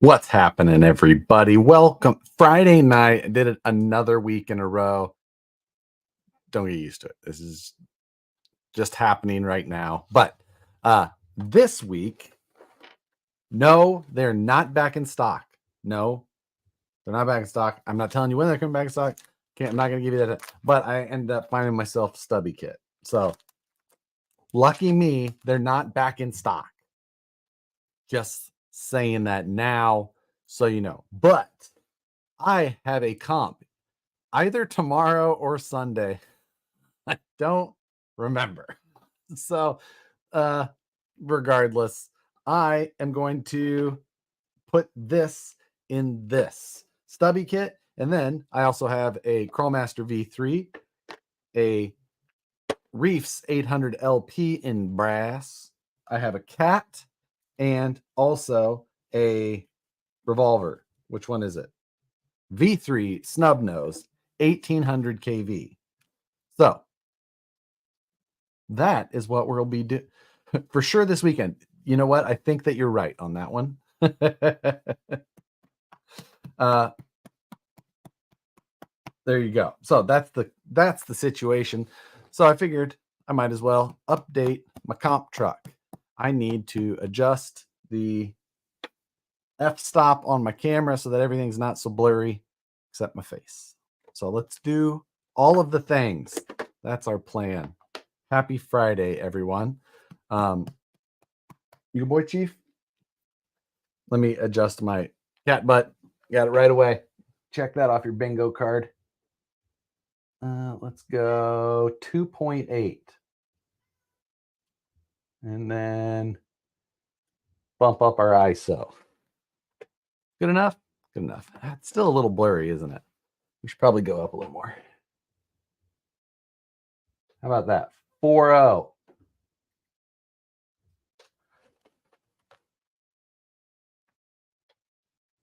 What's happening, everybody? Welcome. Friday night, I did it another week in a row. Don't get used to it. This is just happening right now. But this week, no, they're not back in stock. No, they're not back in stock. I'm not telling you when they're coming back in stock. I'm not going to give you that. But I ended up finding myself a Stubby kit. So lucky me, they're not back in stock. Just saying that now so you know. But I have a comp either tomorrow or Sunday. I don't remember. So, regardless, I am going to put this in this Stubby kit. And then I also have a Crawlmaster V3, a Reefs 800 LP in brass. I have a cat and also a revolver. Which one is it? V3 snub nose 1800 kV. So that is what we'll be doing for sure this weekend. You know what? I think that you're right on that one. There you go. So that's the situation. So I figured I might as well update my comp truck. I need to adjust the f-stop on my camera so that everything's not so blurry except my face. So let's do all of the things. That's our plan. Happy Friday, everyone. Your boy, Chief. Let me adjust my cat butt. Got it right away. Check that off your bingo card. Let's go 2.8. And then bump up our ISO. Good enough? Good enough. It's still a little blurry, isn't it? We should probably go up a little more. How about that? 4.0.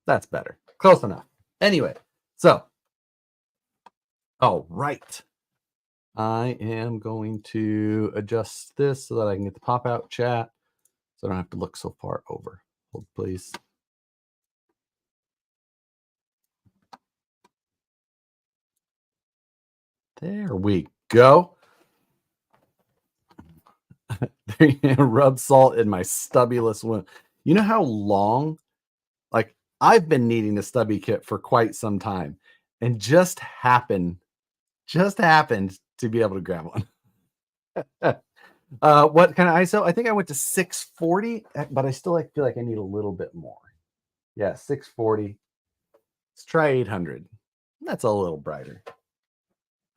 That's better. Close enough. Anyway, so, all right. I am going to adjust this so that I can get the pop-out chat so I don't have to look so far over. Hold, please. There we go. Rub salt in my stubbyless wound. You know how long, like, I've been needing a Stubby kit for quite some time and just happened to be able to grab one. What kind of ISO? I think I went to 640, but I still feel like I need a little bit more. Yeah, 640. Let's try 800. That's a little brighter.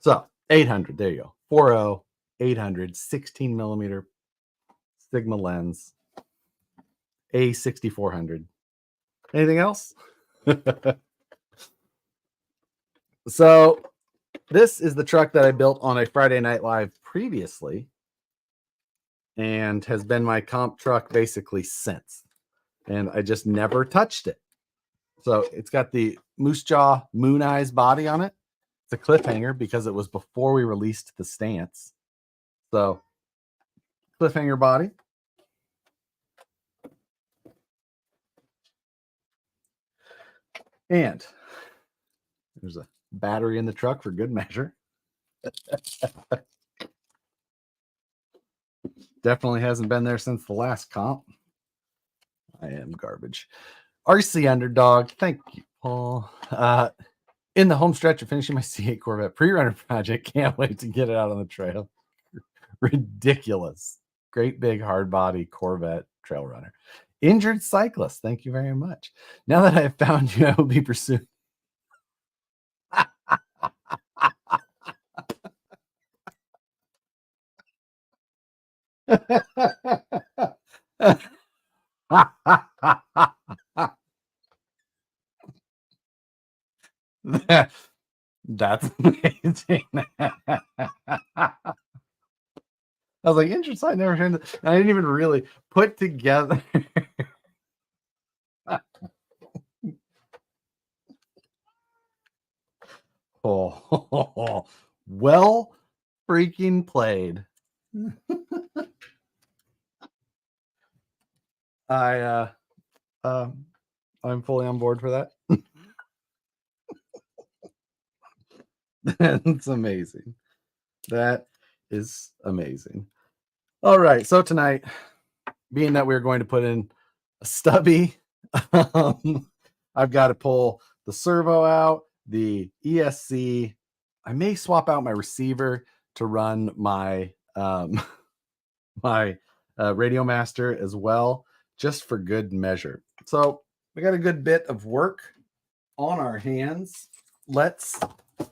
So 800, there you go. 4.0, 800, 16 millimeter Sigma lens, A6400. Anything else? So this is the truck that I built on a Friday Night Live previously and has been my comp truck basically since. And I just never touched it. So it's got the Moose Jaw Moon Eyes body on it. It's a cliffhanger because it was before we released the stance. So cliffhanger body. And there's a battery in the truck for good measure. Definitely hasn't been there since the last comp. I am garbage. RC Underdog. Thank you, Paul. In the home stretch of finishing my C8 Corvette pre-runner project. Can't wait to get it out on the trail. Ridiculous. Great big hard body Corvette trail runner. Injured cyclist. Thank you very much. Now that I have found you, I will be pursuing. That's amazing. I was like, interesting. I never heard that. I didn't even really put together. Oh, well freaking played. I I'm fully on board for that. That's amazing. That is amazing. All right. So tonight, being that we're going to put in a stubby, I've got to pull the servo out, the ESC. I may swap out my receiver to run my my Radio Master as well, just for good measure. So we got a good bit of work on our hands. Let's it's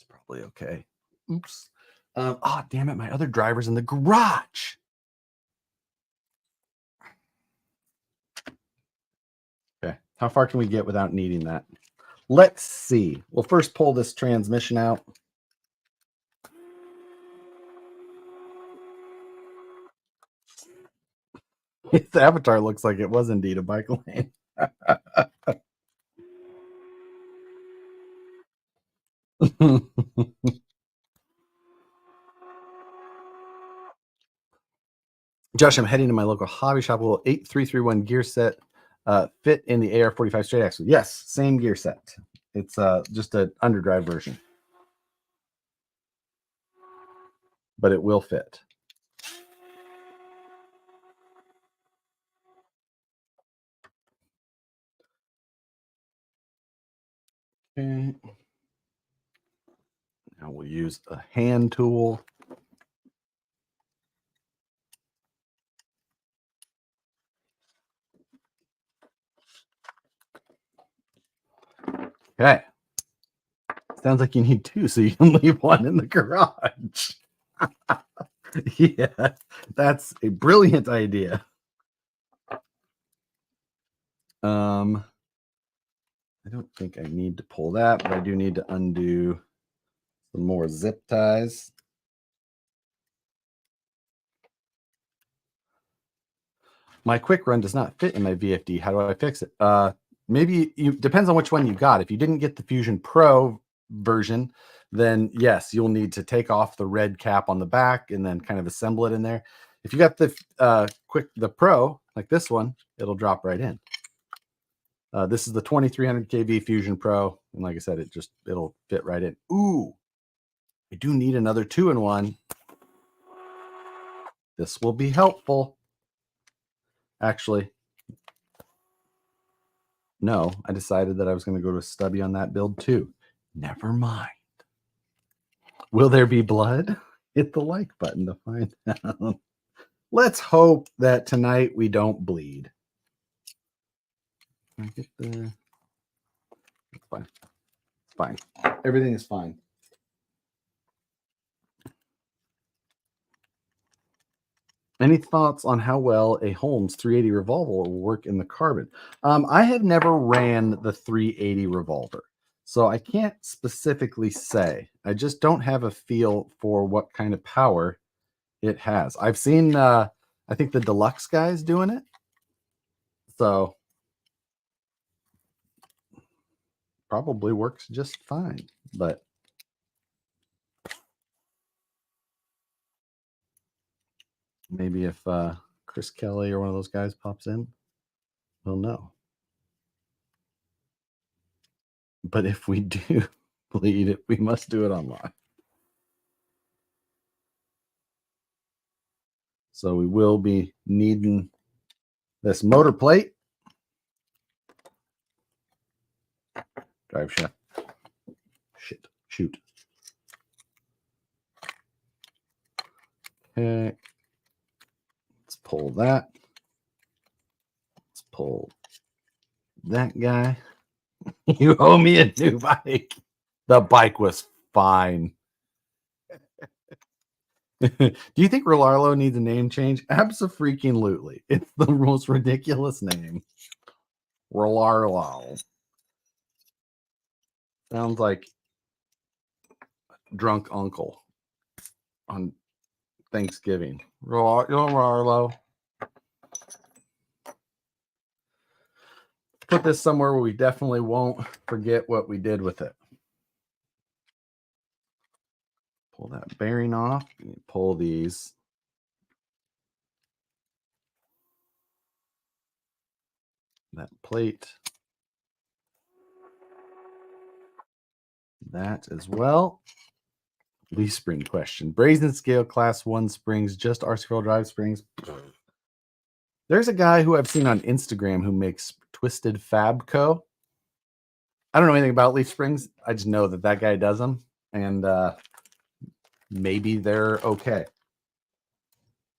probably okay. Oops. Oh, damn it. My other driver's in the garage. Okay. How far can we get without needing that? Let's see. We'll first pull this transmission out. Its avatar looks like it was indeed a bike lane. Josh, I'm heading to my local hobby shop. Will 8331 gear set fit in the AR45 straight axle? Yes, same gear set. It's just an underdrive version, but it will fit. Okay. Now we'll use a hand tool. Okay. Sounds like you need two, so you can leave one in the garage. Yeah, that's a brilliant idea. I don't think I need to pull that, but I do need to undo some more zip ties. My quick run does not fit in my VFD. How do I fix it? Maybe you depends on which one you got. If you didn't get the Fusion Pro version, then yes, you'll need to take off the red cap on the back and then kind of assemble it in there. If you got the the Pro, like this one, it'll drop right in. This is the 2300 kV Fusion Pro, and like I said, it'll fit right in. Ooh, I do need another 2-in-1. This will be helpful. Actually, no, I decided that I was going to go to Stubby on that build too. Never mind. Will there be blood? Hit the like button to find out. Let's hope that tonight we don't bleed. Can I get the... It's fine. It's fine. Everything is fine. Any thoughts on how well a Holmes 380 revolver will work in the carbon? I have never ran the 380 revolver, so I can't specifically say. I just don't have a feel for what kind of power it has. I've seen, I think the deluxe guys doing it, so probably works just fine. But maybe if Chris Kelly or one of those guys pops in, we'll know. But if we do bleed it, we must do it online. So we will be needing this motor plate. Drive shaft. Shoot. Okay. Let's pull that. Let's pull that guy. You owe me a new bike. The bike was fine. Do you think Rolarlo needs a name change? Abso-freaking-lutely. It's the most ridiculous name. Rolarlo. Sounds like drunk uncle on Thanksgiving. Rolarlo. Put this somewhere where we definitely won't forget what we did with it. Pull that bearing off. And pull these. That plate. That as well. Leaf spring question. Brazen scale class 1 springs, just RC drive springs. There's a guy who I've seen on Instagram who makes Twisted Fab Co. I don't know anything about leaf springs. I just know that guy does them, and maybe they're okay.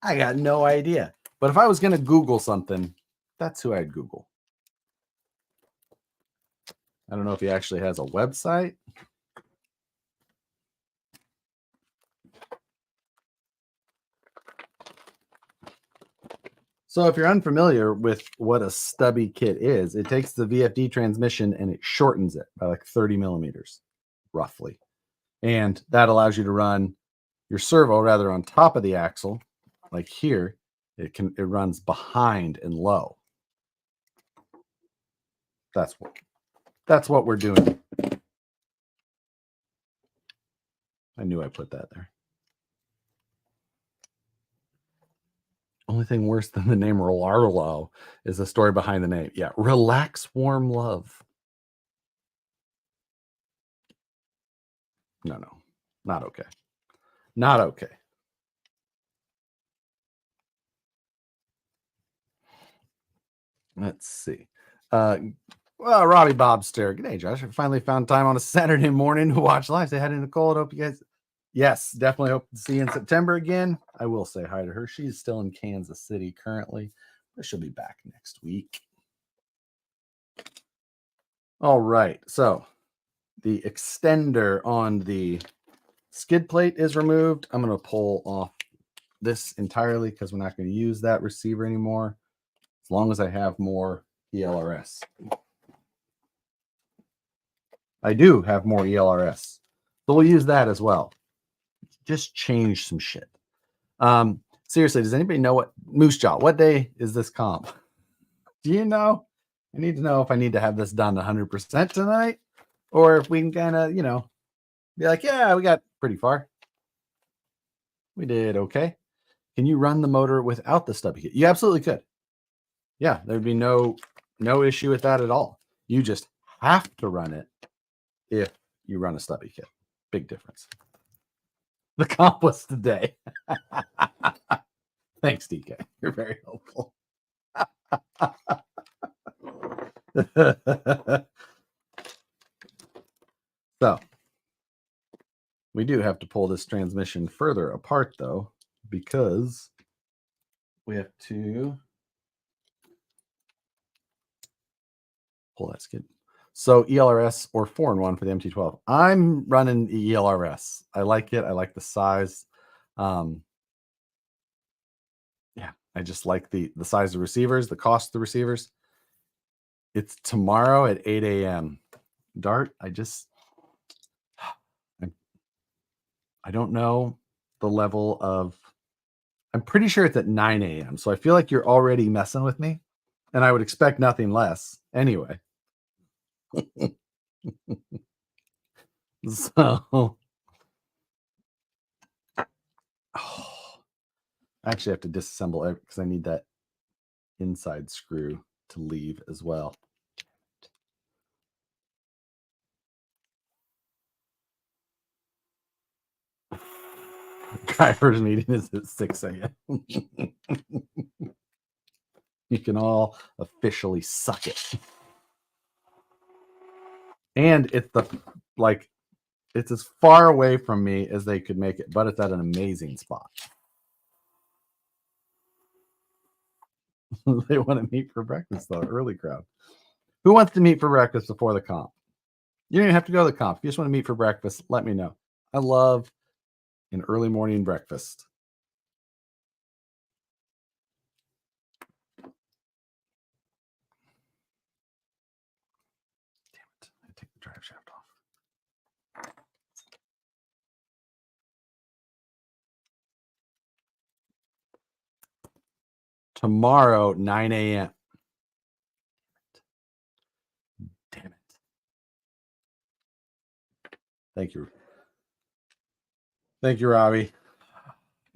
I got no idea. But if I was going to Google something, that's who I'd Google. I don't know if he actually has a website. So if you're unfamiliar with what a stubby kit is, it takes the VFD transmission and it shortens it by like 30 millimeters, roughly. And that allows you to run your servo rather on top of the axle, like here. It runs behind and low. That's what we're doing. I knew I put that there. Only thing worse than the name Rolarlo is the story behind the name. Yeah, relax, warm love. No, not okay. Not okay. Let's see. Well, Robbie Bobster. Good day, Josh. I finally found time on a Saturday morning to watch live. Say hi to Nicole. I hope you guys. Yes, definitely hope to see you in September again. I will say hi to her. She's still in Kansas City currently, but she'll be back next week. All right. So the extender on the skid plate is removed. I'm going to pull off this entirely because we're not going to use that receiver anymore as long as I have more ELRS. I do have more ELRS, so we'll use that as well. Just change some shit. Seriously, does anybody know Moose Jaw, what day is this comp? Do you know? I need to know if I need to have this done 100% tonight, or if we can kind of, be like, yeah, we got pretty far. We did okay. Can you run the motor without the stubby kit? You absolutely could. Yeah, there'd be no issue with that at all. You just have to run it if you run a stubby kit. Big difference. The comp was today. Thanks, DK. You're very helpful. So we do have to pull this transmission further apart, though, because we have to pull that skid. So ELRS or 4-in-1 for the MT12. I'm running ELRS. I like it. I like the size. Yeah, I just like the size of the receivers, the cost of the receivers. It's tomorrow at 8 a.m. Dart, I don't know the level of, I'm pretty sure it's at 9 a.m. So I feel like you're already messing with me, and I would expect nothing less anyway. So, I actually have to disassemble it because I need that inside screw to leave as well. Driver's meeting is at 6 a.m. You can all officially suck it. And it's it's as far away from me as they could make it, but it's at an amazing spot. They want to meet for breakfast, though. Early crowd. Who wants to meet for breakfast before the comp? You don't even have to go to the comp. If you just want to meet for breakfast, let me know. I love an early morning breakfast. Damn it. I take the drive shaft off. Tomorrow, 9 a.m. Damn it. Thank you. Thank you, Robbie.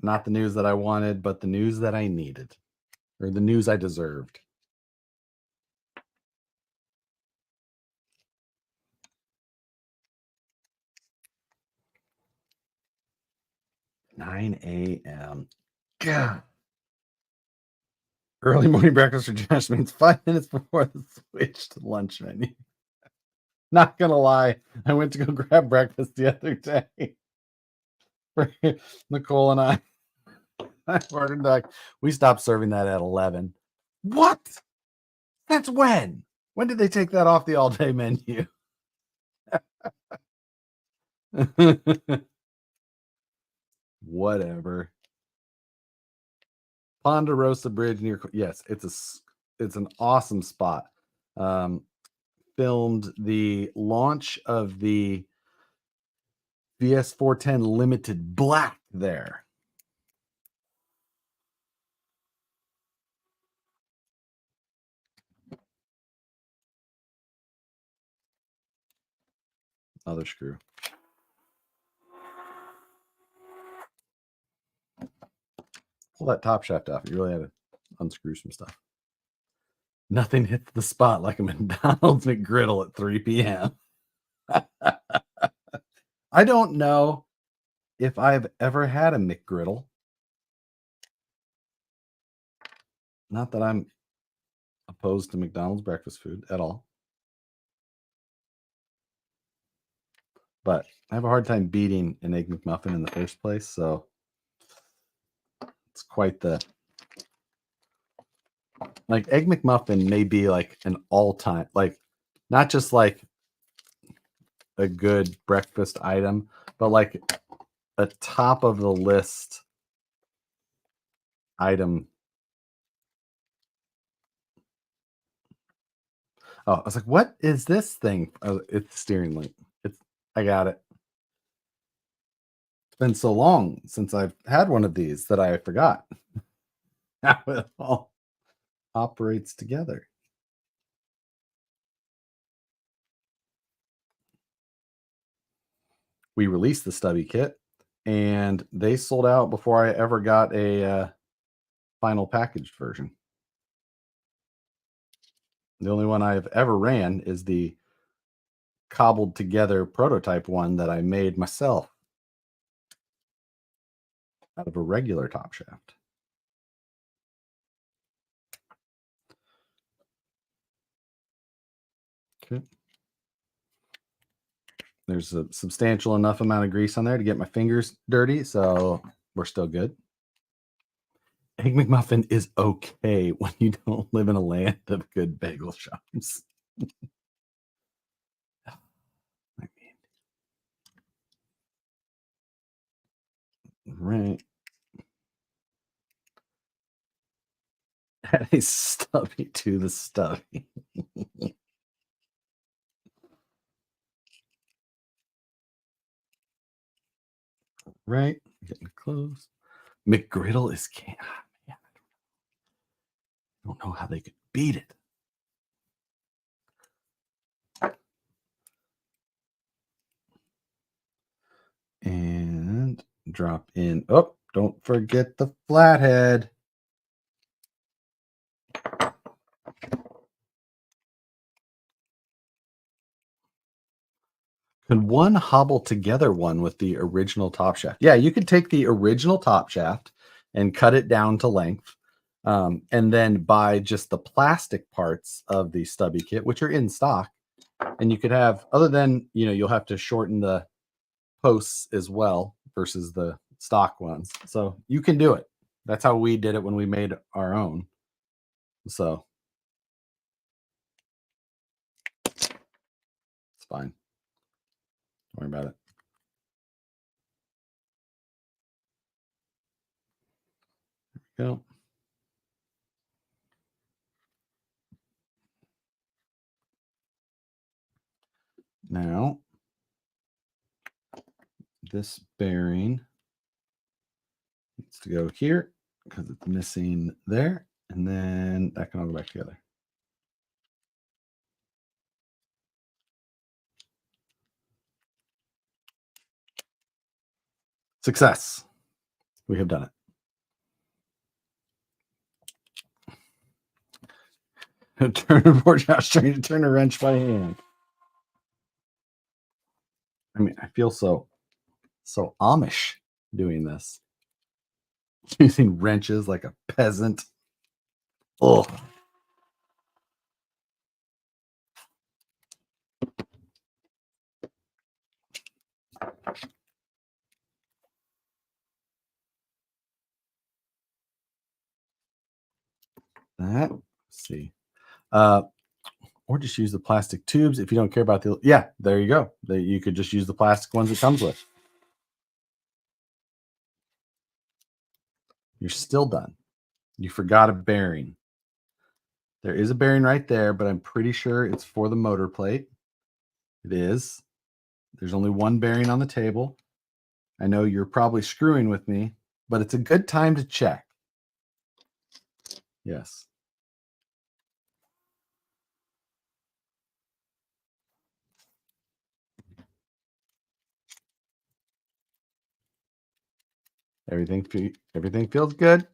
Not the news that I wanted, but the news that I needed, or the news I deserved. $9 a.m. God. Early morning breakfast for Josh means 5 minutes before the switch to lunch menu. Not gonna lie, I went to go grab breakfast the other day. Nicole and I ordered like we stopped serving that at 11. What? That's when? When did they take that off the all-day menu? Whatever. Ponderosa Bridge near yes, it's an awesome spot. Filmed the launch of the VS410 Limited Black there. Other screw. Pull that top shaft off. You really had to unscrew some stuff. Nothing hits the spot like a McDonald's McGriddle at 3 p.m. I don't know if I've ever had a McGriddle. Not that I'm opposed to McDonald's breakfast food at all. But I have a hard time beating an Egg McMuffin in the first place, so it's quite the... Like, Egg McMuffin may be like an all-time, like, not just like a good breakfast item, but like a top of the list item. Oh, I was like, what is this thing? Oh, it's steering link. I got it. It's been so long since I've had one of these that I forgot how it all operates together. We released the Stubby kit, and they sold out before I ever got a final packaged version. The only one I've ever ran is the cobbled together prototype one that I made myself out of a regular top shaft. Okay. There's a substantial enough amount of grease on there to get my fingers dirty, so we're still good. Egg McMuffin is okay when you don't live in a land of good bagel shops. I mean, right. Add a stubby to the stubby. Right. Getting close. McGriddle is can't. Yeah, I don't know how they could beat it. And drop in. Oh, don't forget the flathead. Could one hobble together one with the original top shaft? Yeah, you could take the original top shaft and cut it down to length, and then buy just the plastic parts of the Stubby kit, which are in stock. And you could have, other than, you'll have to shorten the posts as well versus the stock ones. So you can do it. That's how we did it when we made our own. So it's fine. Don't worry about it. There we go. Now, this bearing needs to go here because it's missing there, and then that can all go back together. Success. We have done it. Poor Josh trying to turn a wrench by hand. I mean, I feel so Amish doing this. Using wrenches like a peasant. Oh. That, let's see. Or just use the plastic tubes if you don't care about the, yeah, there you go. You could just use the plastic ones it comes with. You're still done. You forgot a bearing. There is a bearing right there, but I'm pretty sure it's for the motor plate. It is. There's only one bearing on the table. I know you're probably screwing with me, but it's a good time to check. Yes. Everything feels good.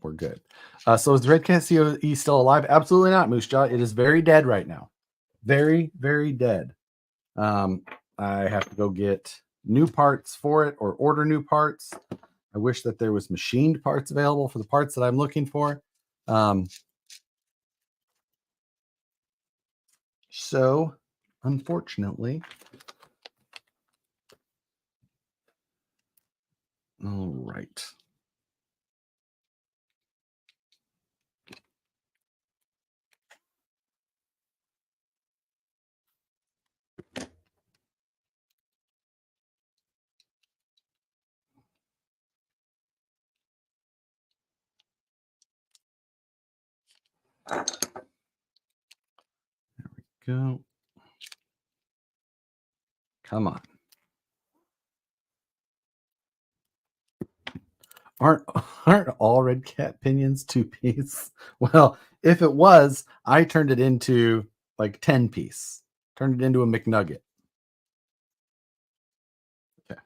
We're good. So is the Red Cat COE still alive? Absolutely not, Moose Jaw. It is very dead right now. Very, very dead. I have to go get new parts for it or order new parts. I wish that there was machined parts available for the parts that I'm looking for. So, unfortunately, all right. There we go. Come on. Aren't all Red Cat pinions 2-piece? Well, if it was, I turned it into like 10-piece. Turned it into a McNugget. Okay.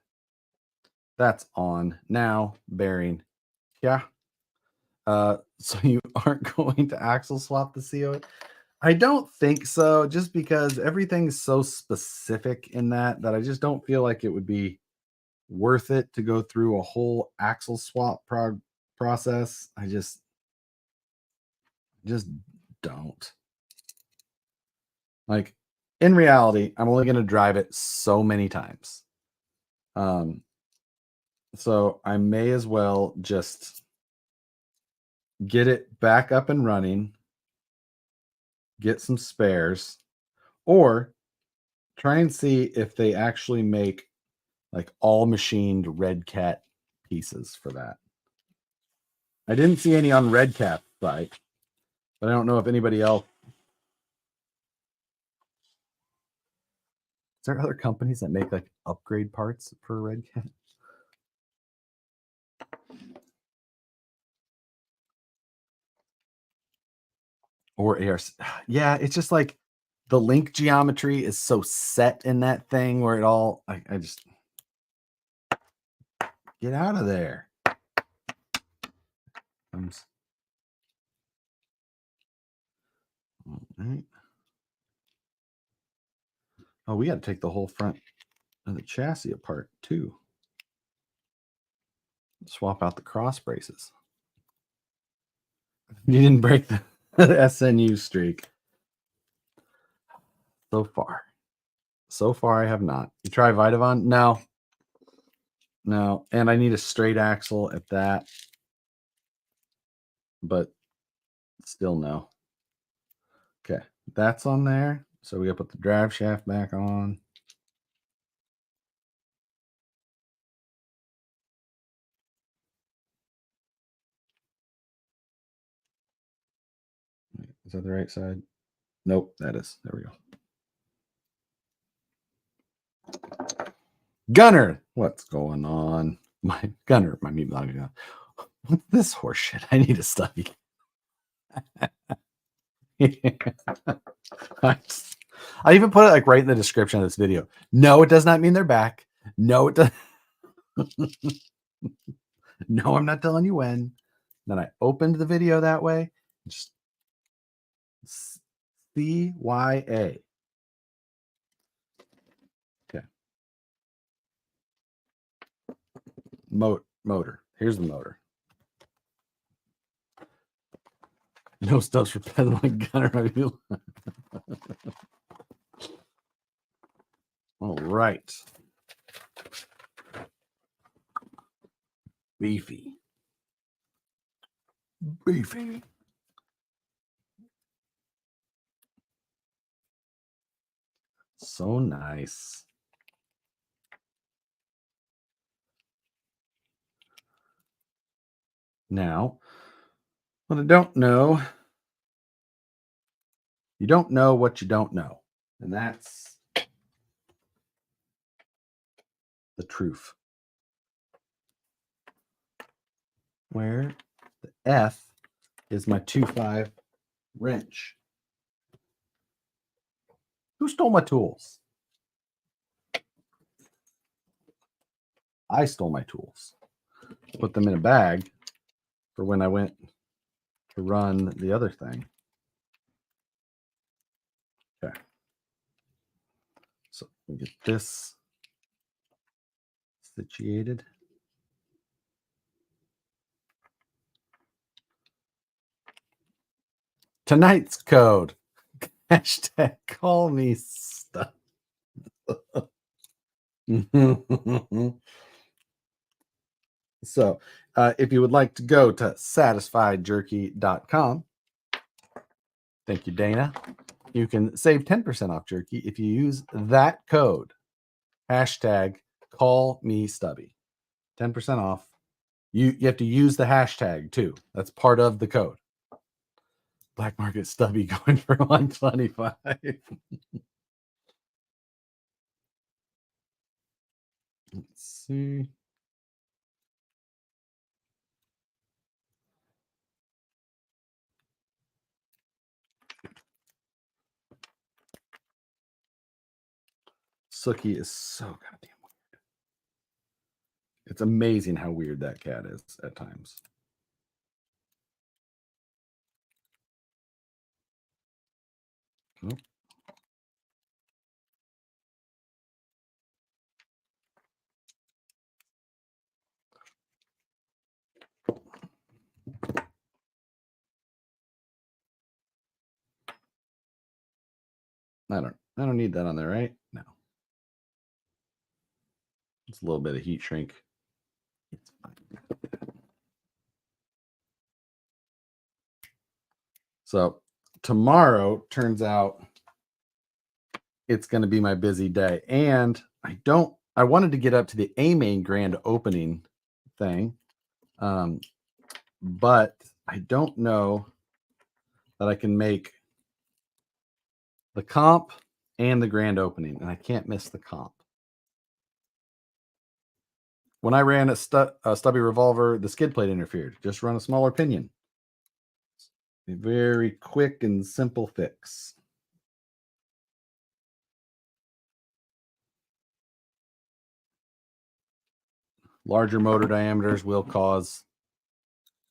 That's on. Now, bearing. Yeah. So you aren't going to axle swap the COA? I don't think so, just because everything's so specific in that I just don't feel like it would be worth it to go through a whole axle swap process. I just don't. Like, in reality, I'm only going to drive it so many times. So I may as well just get it back up and running, get some spares, or try and see if they actually make like all machined Red Cat pieces for that. I didn't see any on Red Cat's site, but I don't know if anybody else. Is there other companies that make like upgrade parts for Red Cat? Or ARC? Yeah, it's just like the link geometry is so set in that thing where it all, I just get out of there. All right. Oh, we got to take the whole front of the chassis apart too. Swap out the cross braces. You didn't break the SNU streak. So far. So far, I have not. You try Vitavon? No. No. And I need a straight axle at that. But still no. Okay. That's on there. So we got to put the drive shaft back on. Is that the right side? Nope, that is. There we go. Gunner, what's going on? My Gunner, my mute logging on. What's this horse shit? I need a study. I even put it like right in the description of this video. No, it does not mean they're back. No, it does. No, I'm not telling you when. Then I opened the video that way. Just CYA. Okay. Motor. Here's the motor. No stuffs for pedaling gunner. All right. Beefy. Beefy. So nice. Now, what I don't know, you don't know what you don't know. And that's the truth. Where the F is my 2.5 wrench. Who stole my tools? I stole my tools. Put them in a bag for when I went to run the other thing. Okay. So we get this situated. Tonight's code. Hashtag call me stuff. So if you would like to go to satisfiedjerky.com, thank you, Dana. You can save 10% off jerky if you use that code. Hashtag call me Stubby. 10% off. You have to use the hashtag too. That's part of the code. Black market Stubby going for 125. Let's see. Sookie is so goddamn weird. It's amazing how weird that cat is at times. Oh. I don't need that on there, right? No. It's a little bit of heat shrink. It's fine. So tomorrow turns out it's going to be my busy day. And I wanted to get up to the A main grand opening thing. But I don't know that I can make the comp and the grand opening, and I can't miss the comp. When I ran a Stubby revolver, the skid plate interfered. Just run a smaller pinion. A very quick and simple fix. Larger motor diameters will cause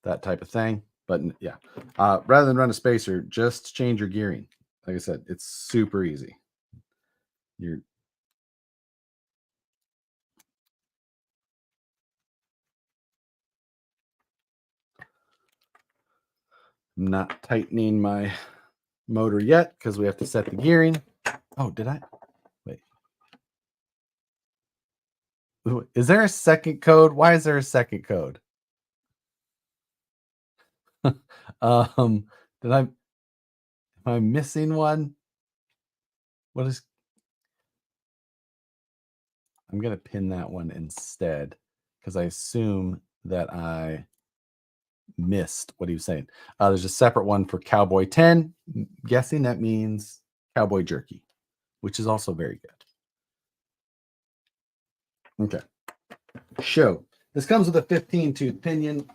that type of thing. But yeah, rather than run a spacer, just change your gearing. Like I said, it's super easy. You're not tightening my motor yet because we have to set the gearing. Oh, did I? Wait. Is there a second code? Why is there a second code? Am I missing one? What is? I'm gonna pin that one instead because I assume that I missed what he was saying. There's a separate one for Cowboy 10. I'm guessing that means Cowboy Jerky, which is also very good. Okay. Show. This comes with a 15-tooth pinion.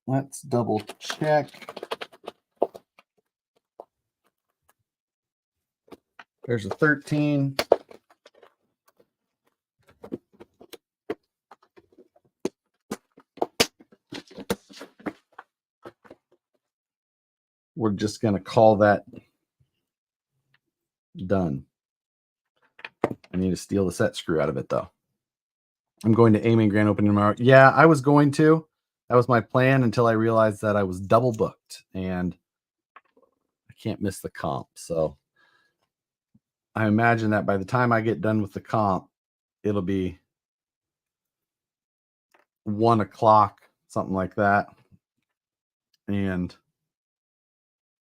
Let's double check. There's a 13. We're just going to call that done. I need to steal the set screw out of it, though. I'm going to Aiming Grand Opening tomorrow. Yeah, I was going to. That was my plan until I realized that I was double booked, and I can't miss the comp. So I imagine that by the time I get done with the comp, it'll be 1 o'clock, something like that. And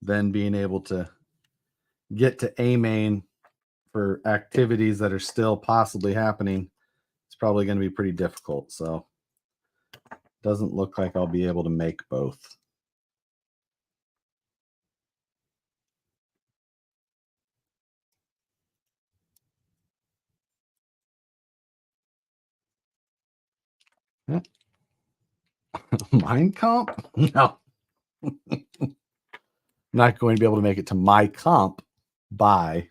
then being able to get to A-Main for activities that are still possibly happening, it's probably going to be pretty difficult. So doesn't look like I'll be able to make both. Mine comp? No. I'm not going to be able to make it to my comp by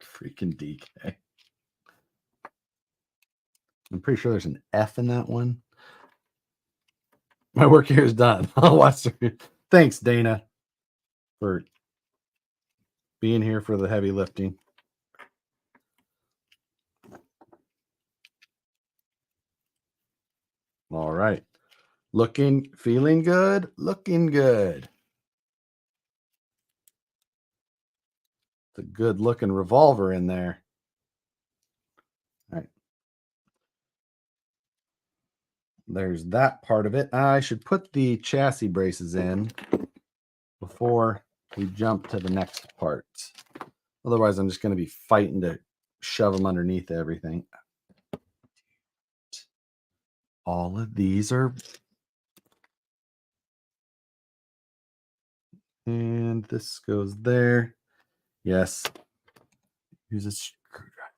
freaking DK. I'm pretty sure there's an F in that one. My work here is done. I'll watch. Thanks, Dana, for being here for the heavy lifting. All right. Feeling good, looking good. It's a good looking revolver in there. All right. There's that part of it. I should put the chassis braces in before we jump to the next part. Otherwise, I'm just going to be fighting to shove them underneath everything. All of these are... And this goes there. Yes. Use a screwdriver.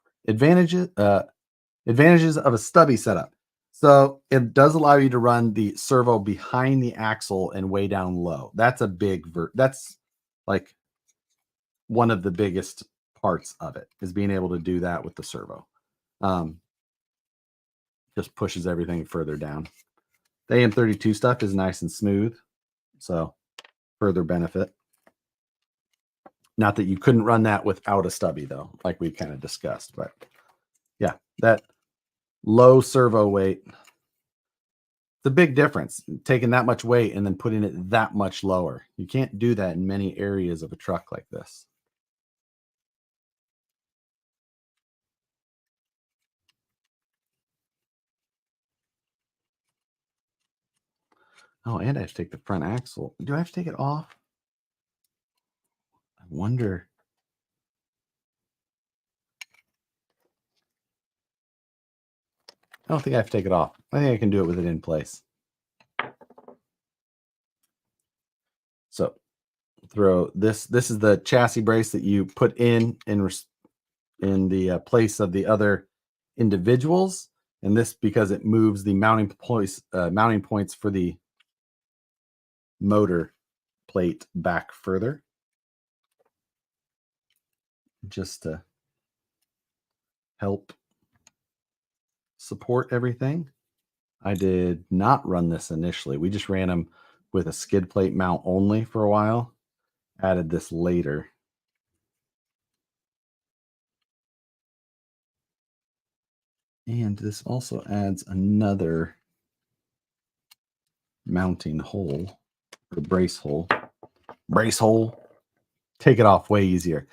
Advantages of a stubby setup. So it does allow you to run the servo behind the axle and way down low. That's a big that's like one of the biggest parts of it, is being able to do that with the servo. Just pushes everything further down. The AM32 stuff is nice and smooth, so further benefit. Not that you couldn't run that without a stubby, though, like we kind of discussed. But yeah, that low servo weight, it's a big difference, taking that much weight and then putting it that much lower. You can't do that in many areas of a truck like this. Oh, and I have to take the front axle. Do I have to take it off? I wonder. I don't think I have to take it off. I think I can do it with it in place. So throw this. This is the chassis brace that you put in the place of the other individuals, and this because it moves the mounting points for the motor plate back further, just to help support everything. I did not run this initially. We just ran them with a skid plate mount only for a while. Added this later. And this also adds another mounting hole, or brace hole. Brace hole. Take it off way easier.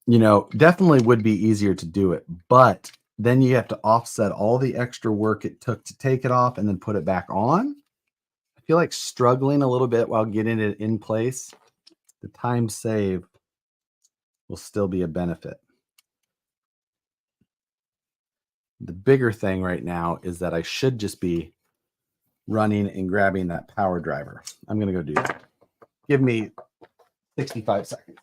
You know, definitely would be easier to do it, but then you have to offset all the extra work it took to take it off and then put it back on. I feel like struggling a little bit while getting it in place. The time saved will still be a benefit. The bigger thing right now is that I should just be running and grabbing that power driver. I'm going to go do that. Give me 65 seconds.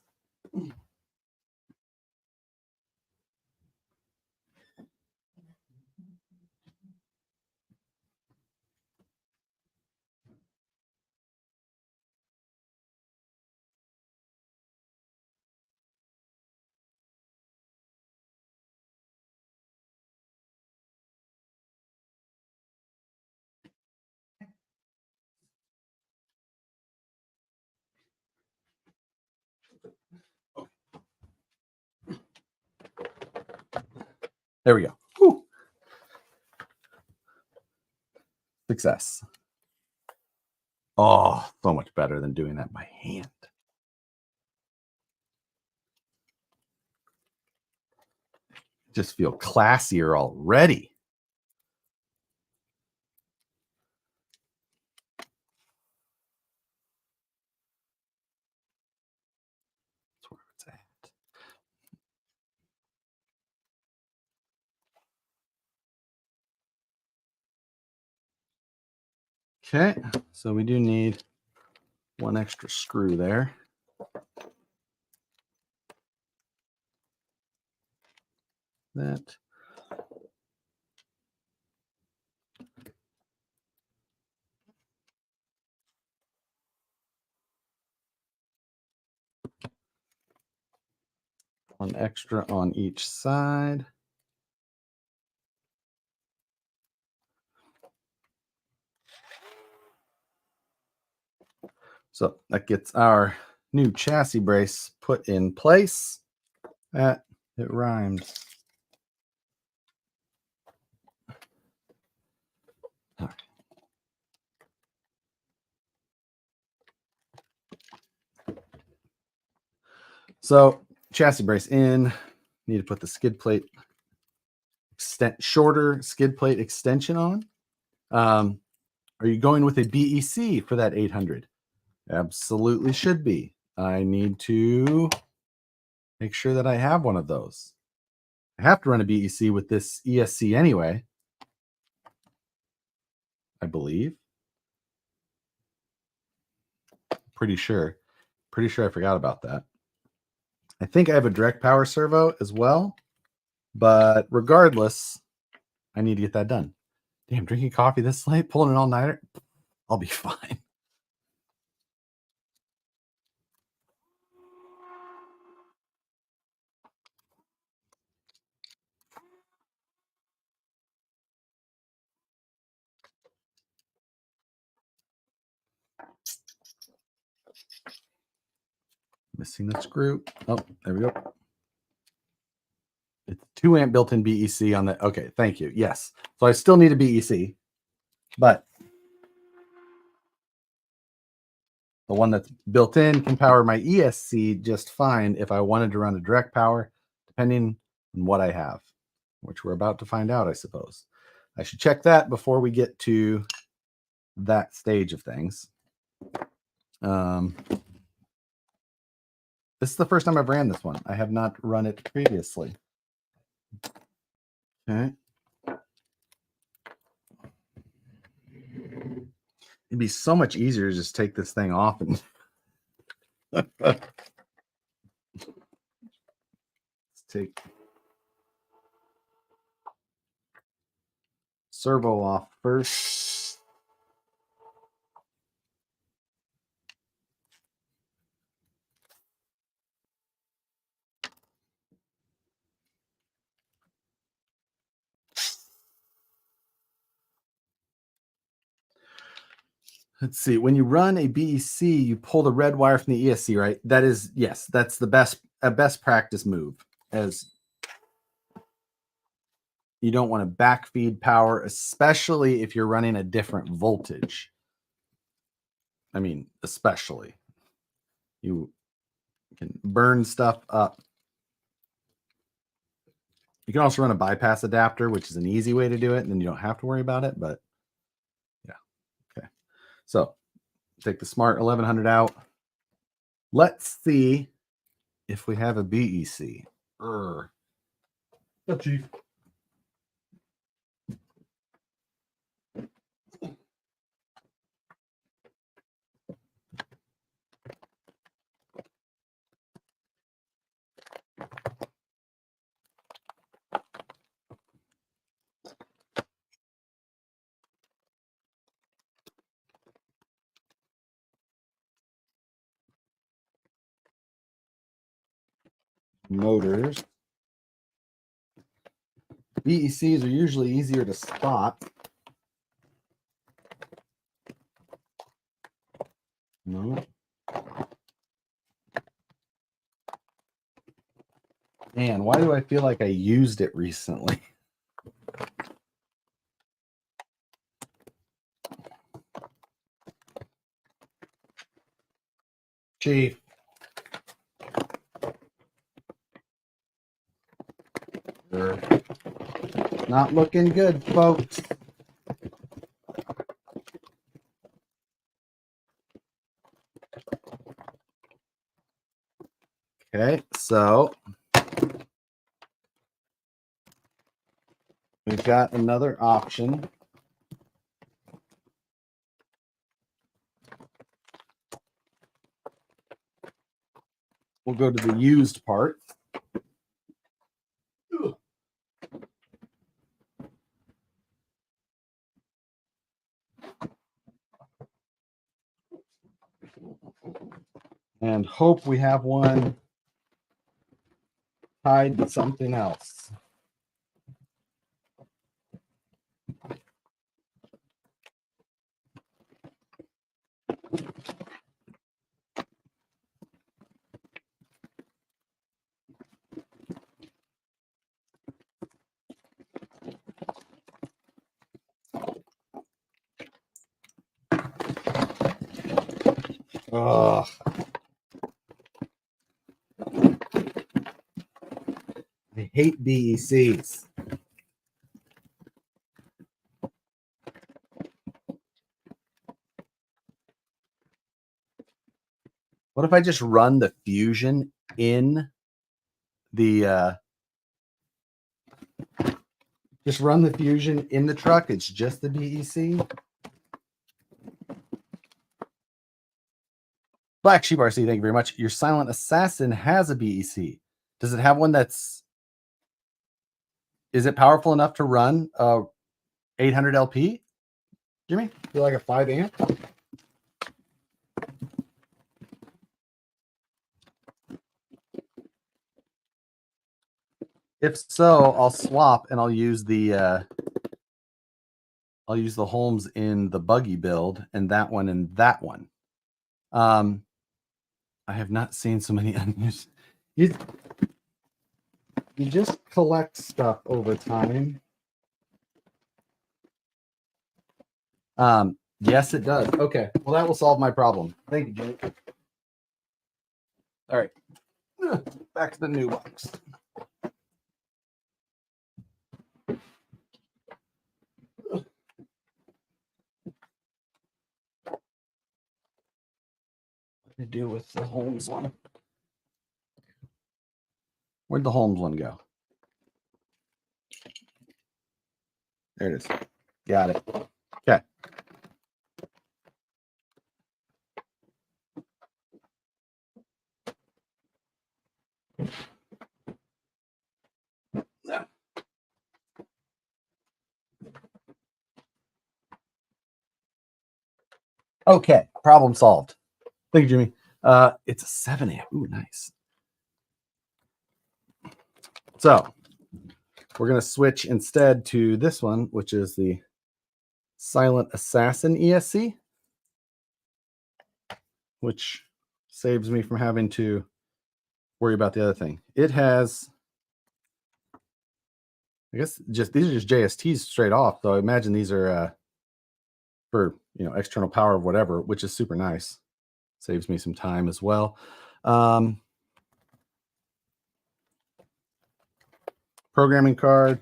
There we go. Whew. Success. Oh, so much better than doing that by hand. Just feel classier already. That's where it's at. Okay, so we do need one extra screw there. That. One extra on each side. So that gets our new chassis brace put in place. It rhymes. All right. So chassis brace in. Need to put the skid plate shorter skid plate extension on. Are you going with a BEC for that 800? Absolutely should be. I need to make sure that I have one of those. I have to run a BEC with this ESC anyway, I believe. Pretty sure I forgot about that. I think I have a direct power servo as well, but regardless, I need to get that done. Damn, drinking coffee this late, pulling an all-nighter, I'll be fine. Missing the screw. Oh, there we go. It's 2 amp built-in BEC on the. Okay, thank you. Yes. So I still need a BEC, but the one that's built in can power my ESC just fine if I wanted to run a direct power, depending on what I have, which we're about to find out, I suppose. I should check that before we get to that stage of things. This is the first time I've ran this one. I have not run it previously. Okay. It'd be so much easier to just take this thing off and let's take servo off first. Let's see. When you run a BEC, you pull the red wire from the ESC, right? That is, yes, that's the best practice move, as you don't want to backfeed power, especially if you're running a different voltage. I mean, especially. You can burn stuff up. You can also run a bypass adapter, which is an easy way to do it, and then you don't have to worry about it, but yeah. Okay. So take the smart 1100 out. Let's see if we have a BEC. Oh, Chief. Motors. BECs are usually easier to spot. No. Man, why do I feel like I used it recently? Chief. Not looking good, folks. Okay, so we've got another option. We'll go to the used part. And hope we have one tied to something else. Ugh. I hate BECs. What if I just run the fusion in the just run the fusion in the truck? It's just the BEC. Black Sheep RC, thank you very much. Your Silent Assassin has a BEC. Does it have one that's... Is it powerful enough to run 800 LP? Jimmy, you like a 5 amp? If so, I'll swap and I'll use the Holmes in the buggy build and that one and that one. I have not seen so many unused. You just collect stuff over time. Yes, it does. Okay. Well, that will solve my problem. Thank you, Jake. All right. Back to the new box. What to do with the Holmes one? Where'd the Holmes one go? There it is. Got it. Okay. Okay, problem solved. Thank you, Jimmy. It's a 7 amp. Ooh, nice. So we're going to switch instead to this one, which is the Silent Assassin ESC, which saves me from having to worry about the other thing. It has, I guess, just these are just JSTs straight off. So I imagine these are for, you know, external power of whatever, which is super nice. Saves me some time as well. Programming card,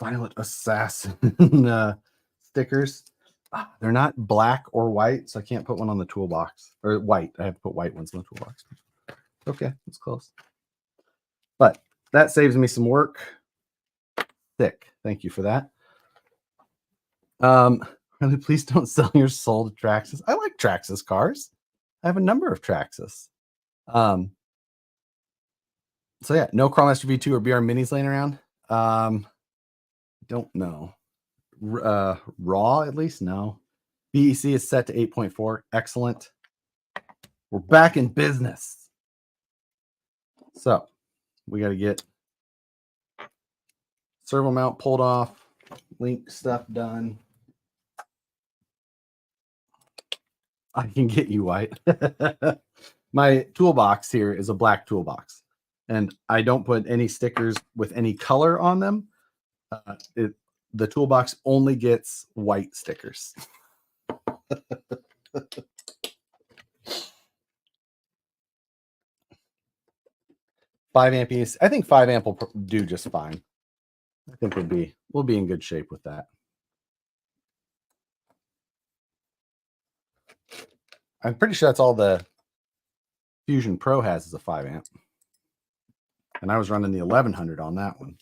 Silent Assassin stickers. They're not black or white, so I can't put one on the toolbox. Or white. I have to put white ones on the toolbox. Okay, that's close. But that saves me some work. Thick. Thank you for that. Really, please don't sell your soul to Traxxas. I like Traxxas cars. I have a number of Traxxas. So yeah, no Chrome SUV2 or BR minis laying around. Don't know. Raw, at least? No. BEC is set to 8.4. Excellent. We're back in business. So we got to get servo mount pulled off, link stuff done. I can get you white. My toolbox here is a black toolbox. And I don't put any stickers with any color on them. The toolbox only gets white stickers. 5 amp is, I think 5 amp will do just fine. I think we'll be in good shape with that. I'm pretty sure that's all the Fusion Pro has is a 5 amp. And I was running the 1100 on that one.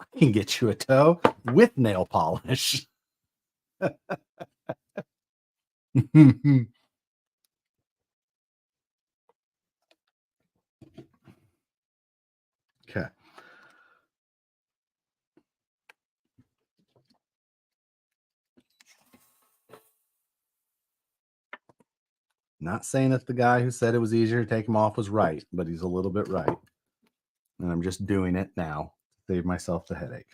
I can get you a toe with nail polish. Okay. Not saying that the guy who said it was easier to take them off was right, but he's a little bit right. And I'm just doing it now to save myself the headache.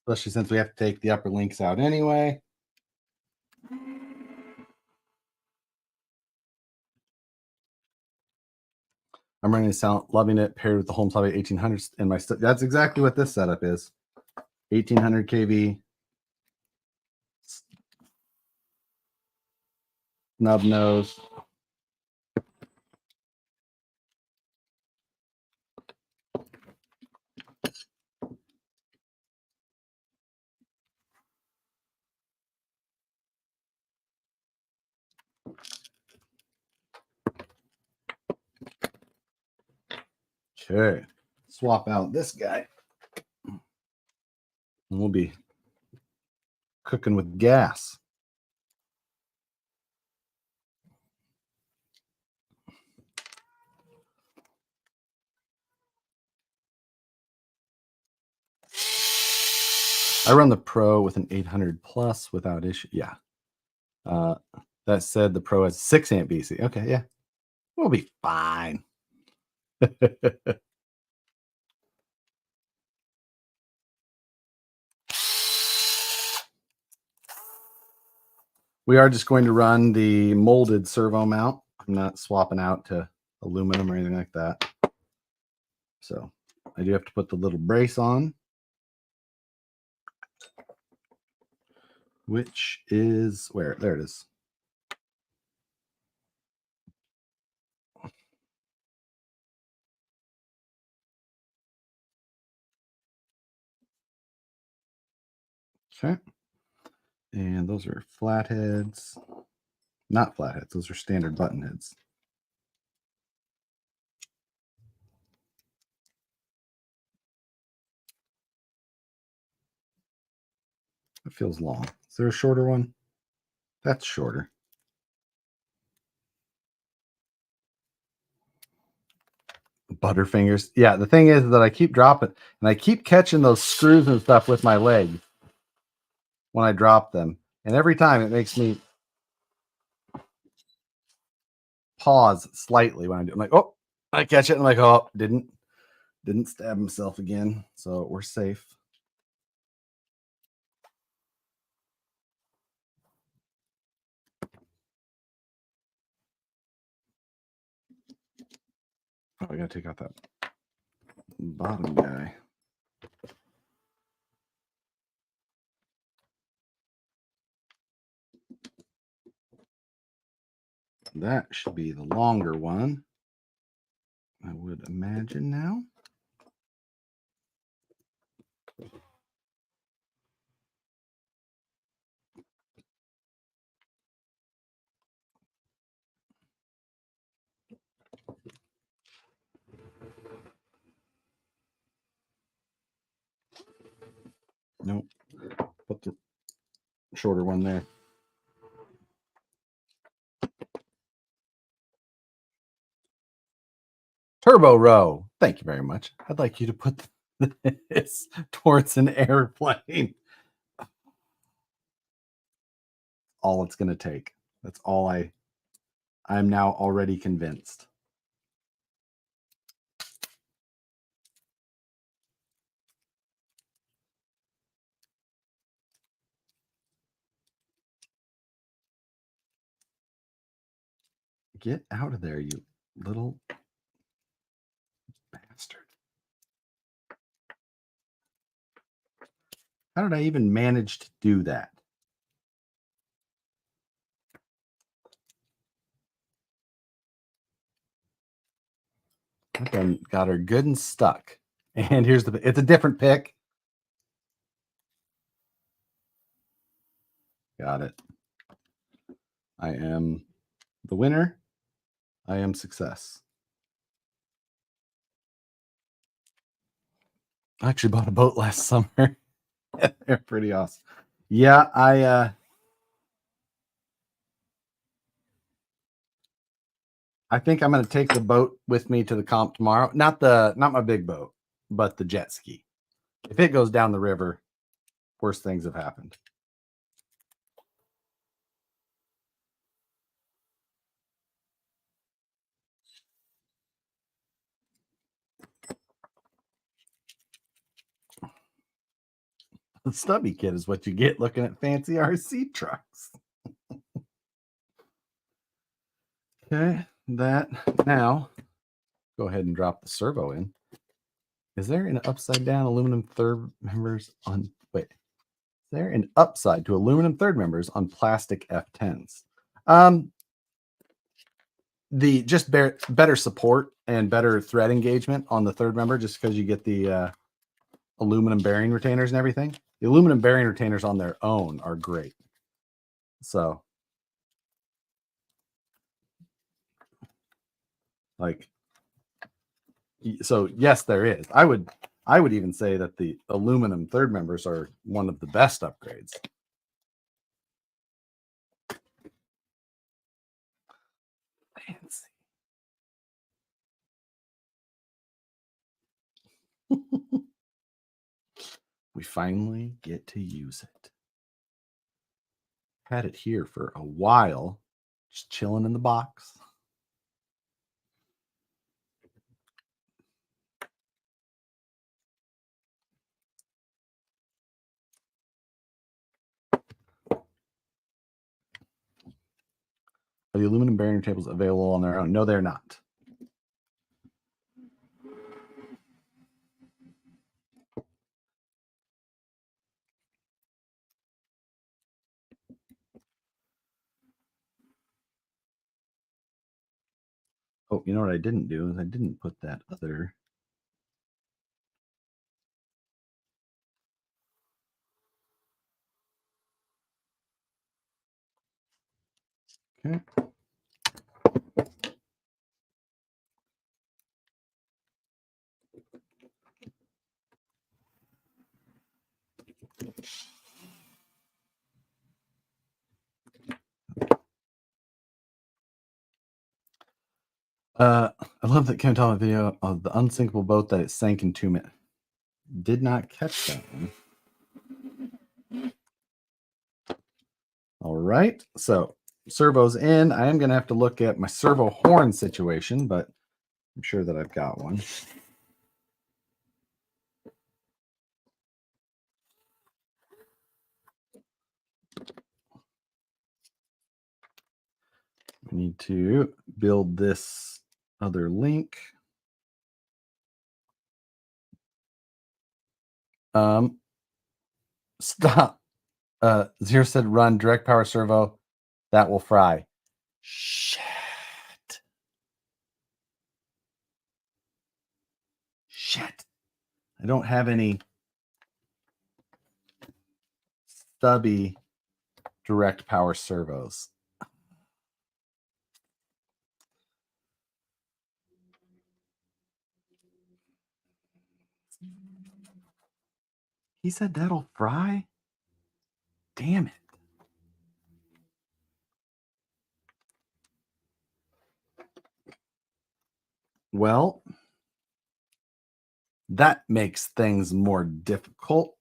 Especially since we have to take the upper links out anyway. I'm running sound, loving it, paired with the Home Stubby 1800s in my that's exactly what this setup is. 1800 kV. Snub nose. Okay. Swap out this guy. And we'll be cooking with gas. I run the Pro with an 800 plus without issue. Yeah. That said, the Pro has 6 amp BC. Okay, yeah. We'll be fine. We are just going to run the molded servo mount. I'm not swapping out to aluminum or anything like that. So I do have to put the little brace on, which is where? There it is. Okay. And those are flatheads. Not flatheads. Those are standard button heads. It feels long. Is there a shorter one? That's shorter. Butterfingers. Yeah, the thing is that I keep dropping and I keep catching those screws and stuff with my legs when I drop them. And every time it makes me pause slightly when I do. I'm like, oh, I catch it. And I'm like, oh, didn't stab himself again. So we're safe. Oh, I gotta take out that bottom guy. That should be the longer one, I would imagine now. Nope. Put the shorter one there. Turbo row. Thank you very much. I'd like you to put this towards an airplane. All it's going to take. That's all I'm now already convinced. Get out of there, you little bastard. How did I even manage to do that? Okay, got her good and stuck. And here's it's a different pick. Got it. I am the winner. I am success. I actually bought a boat last summer. They're pretty awesome. Yeah, I think I'm going to take the boat with me to the comp tomorrow. Not my big boat, but the jet ski. If it goes down the river, worse things have happened. The Stubby kid is what you get looking at fancy RC trucks. Okay, that now go ahead and drop the servo in. Is there an upside down aluminum third members on wait? Is there an upside to aluminum third members on plastic F10s? The just better support and better thread engagement on the third member, just because you get the aluminum bearing retainers and everything. The aluminum bearing retainers on their own are great. So, yes, there is. I would even say that the aluminum third members are one of the best upgrades. Fancy. We finally get to use it. Had it here for a while, just chilling in the box. Are the aluminum bearing tables available on their own? No, they're not. Oh, you know what I didn't do is I didn't put that other. Okay. I love that Ken told the video of the unsinkable boat that it sank in 2 minutes. Did not catch that one. All right, so servo's in. I am going to have to look at my servo horn situation, but I'm sure that I've got one. We need to build this other link. Stop. Zero said run direct power servo. That will fry. Shit. I don't have any Stubby direct power servos. He said that'll fry? Damn it. Well, That makes things more difficult.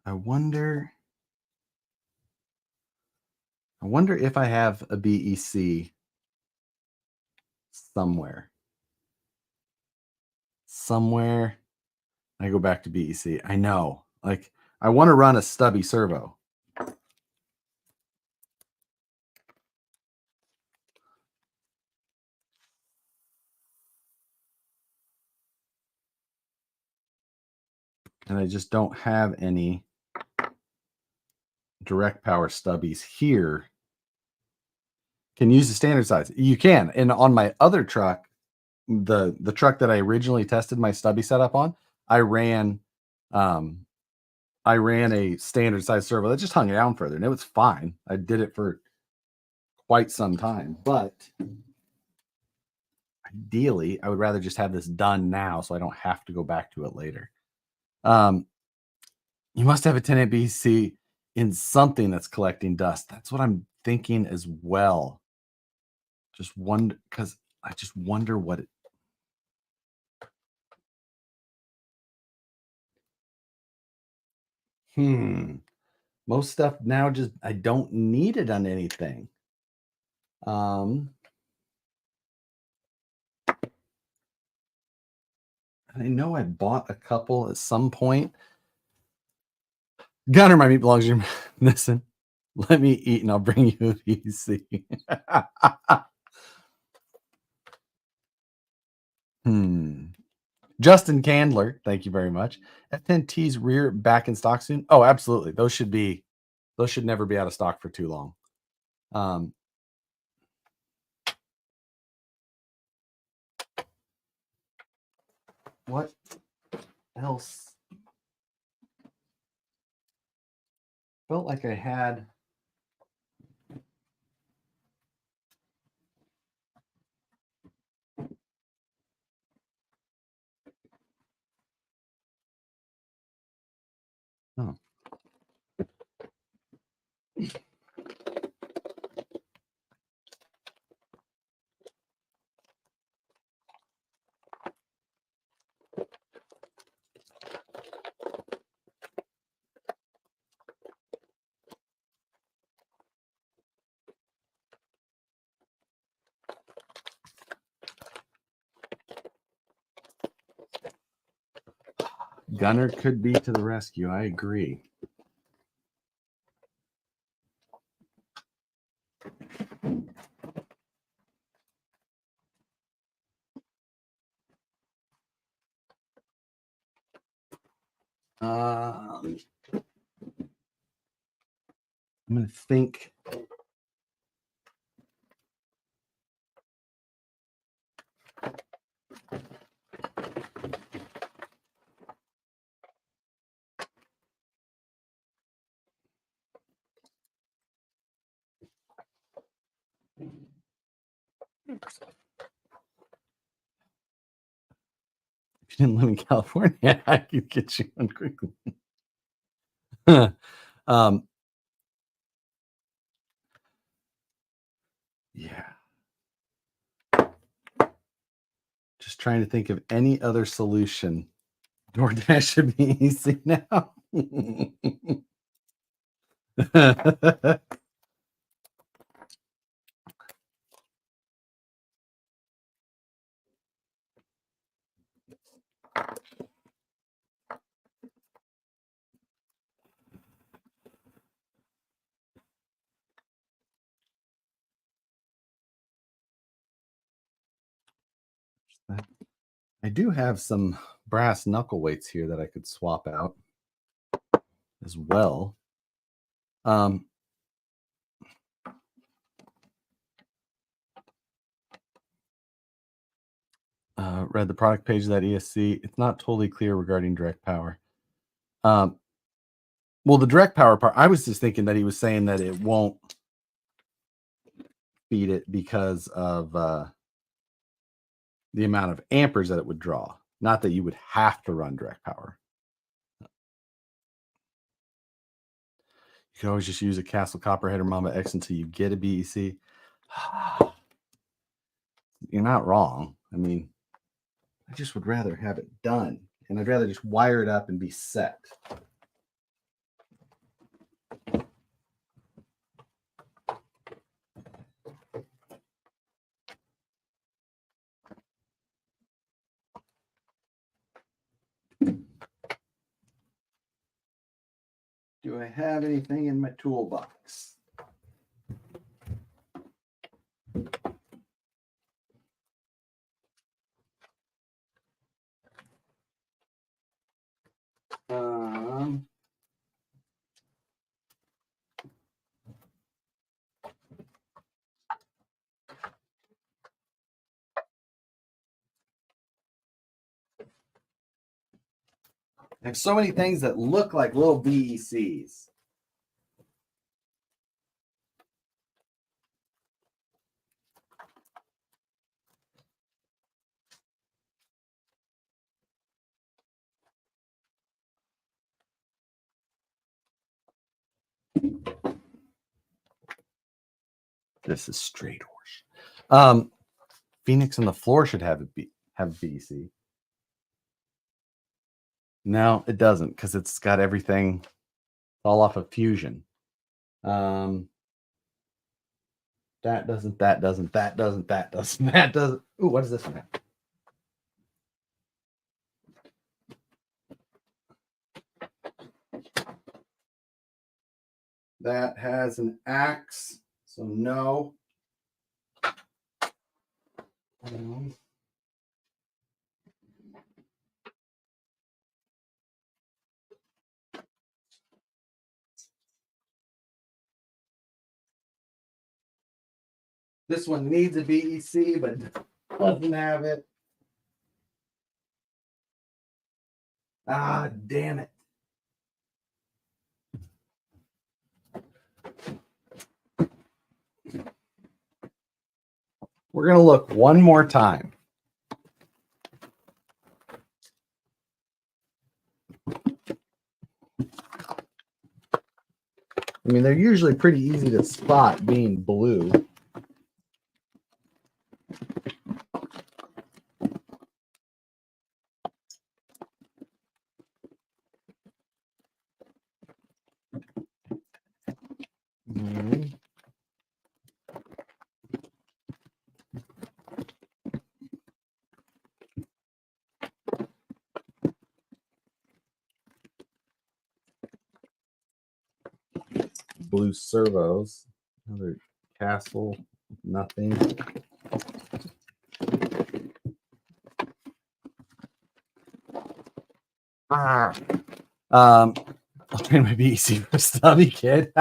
I wonder if I have a BEC somewhere. I go back to BEC. I know. Like, I want to run a Stubby servo. And I just don't have any direct power stubbies here. Can use the standard size. You can. And on my other truck, the truck that I originally tested my stubby setup on, I ran a standard size servo that just hung down further, and it was fine. I did it for quite some time, but ideally I would rather just have this done now so I don't have to go back to it later. You must have a 10 BC in something that's collecting dust. That's what I'm thinking as well. Just wonder, because I just wonder what it. Most stuff now just I don't need it on anything. I know I bought a couple at some point. Gunner, my meat belongs to you. Listen, let me eat and I'll bring you a PC. Justin Candler, thank you very much. F10T's rear back in stock soon. Oh, absolutely. Those should never be out of stock for too long. What else? Felt like I had. Oh. Gunner could be to the rescue. I agree. I'm going to think. If you didn't live in California, I could get you one quickly. Yeah. Just trying to think of any other solution. DoorDash should be easy now. I do have some brass knuckle weights here that I could swap out as well. Read the product page of that ESC. It's not totally clear regarding direct power. Well, the direct power part, I was just thinking that he was saying that it won't feed it because of the amount of amperes that it would draw. Not that you would have to run direct power. You can always just use a Castle Copperhead or Mamba X until you get a BEC. You're not wrong. I mean, I just would rather have it done, and I'd rather just wire it up and be set. Do I have anything in my toolbox? I have so many things that look like little VECs. This is straight horse. Phoenix on the floor should have VEC. No, it doesn't, because it's got everything all off of Fusion. That doesn't, that doesn't, that doesn't, that doesn't, that doesn't. Ooh, what is this one? That has an axe, so no. This one needs a VEC, but doesn't have it. Ah, damn it. We're going to look one more time. I mean, they're usually pretty easy to spot being blue. Blue servos. Another castle. Nothing. I'll train my VEC for Stubby, kid.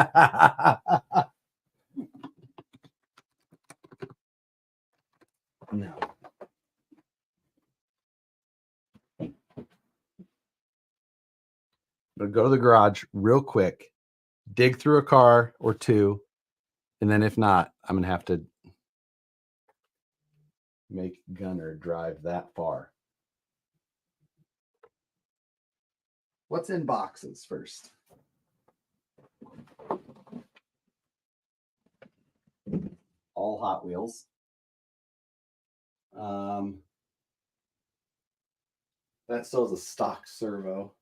No. But go to the garage real quick, dig through a car or two, and then if not, I'm gonna have to make Gunner drive that far. What's in boxes first? All Hot Wheels. That still is a stock servo.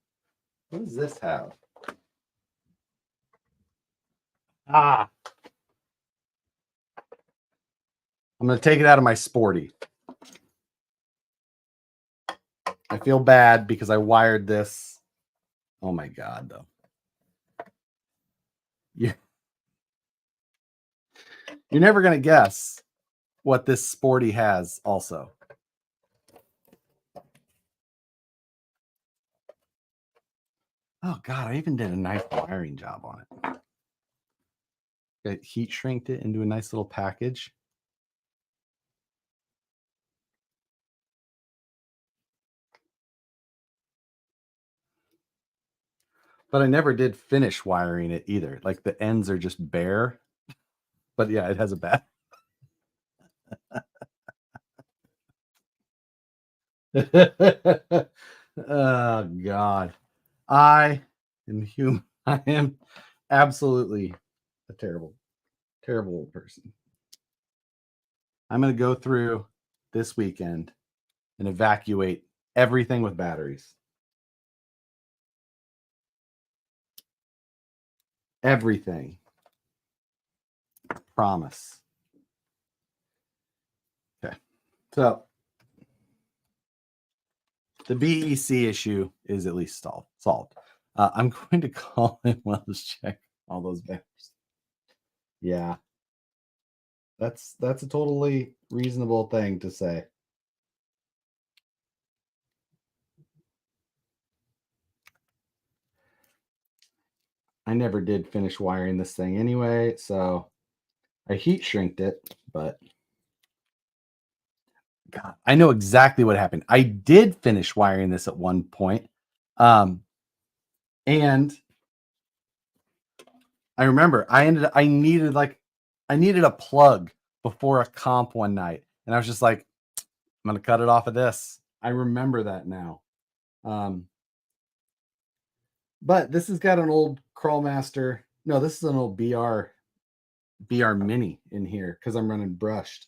What does this have? I'm going to take it out of my Sporty. I feel bad because I wired this. Oh my God, though. You're never going to guess what this Sporty has also. Oh God, I even did a nice wiring job on it. I heat shrinked it into a nice little package. But I never did finish wiring it either. Like the ends are just bare. But yeah, it has a bat. Oh God. I am human. I am absolutely a terrible, terrible person. I'm going to go through this weekend and evacuate everything with batteries. Everything. Promise. Okay. So the BEC issue is at least solved. I'm going to call in wellness check all those batteries. Yeah. That's a totally reasonable thing to say. I never did finish wiring this thing anyway, so I heat shrinked it, but God, I know exactly what happened. I did finish wiring this at one point. And I remember I needed a plug before a comp one night. And I was just like, I'm gonna cut it off of this. I remember that now. But this has got an old Crawlmaster. No, this is an old BR Mini in here because I'm running brushed.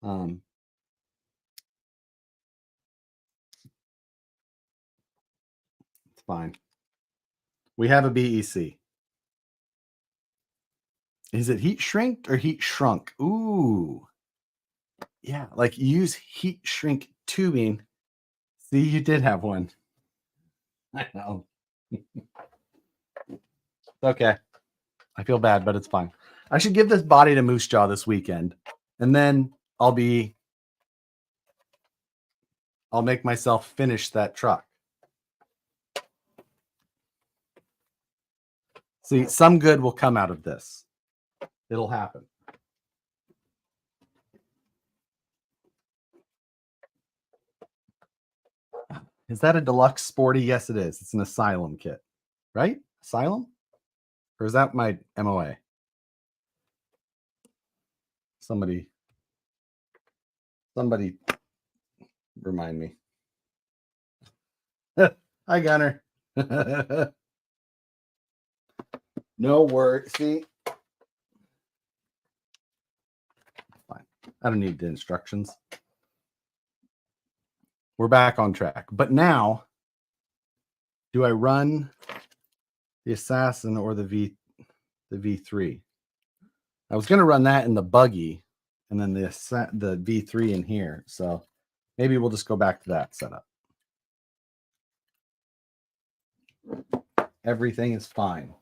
It's fine. We have a BEC. Is it heat shrinked or heat shrunk? Ooh. Yeah, like use heat shrink tubing. See, you did have one. I know. Okay. I feel bad, but it's fine. I should give this body to Moose Jaw this weekend. And then I'll make myself finish that truck. See, some good will come out of this. It'll happen. Is that a deluxe sporty? Yes, it is. It's an Asylum kit, right? Asylum? Or is that my MOA? Somebody remind me. Hi, Gunner. No word. See? Fine. I don't need the instructions. We're back on track. But now, do I run the Assassin or the V3? I was going to run that in the buggy and then the V3 in here. So maybe we'll just go back to that setup. Everything is fine.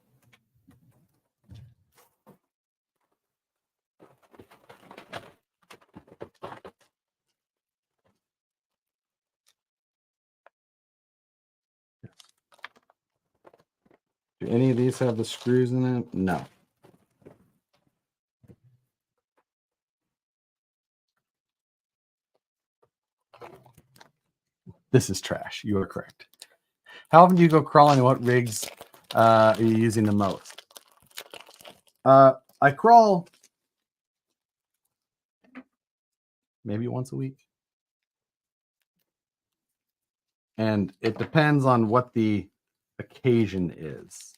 Do any of these have the screws in them? No. This is trash. You are correct. How often do you go crawling and what rigs are you using the most? I crawl maybe once a week. And it depends on what the occasion is.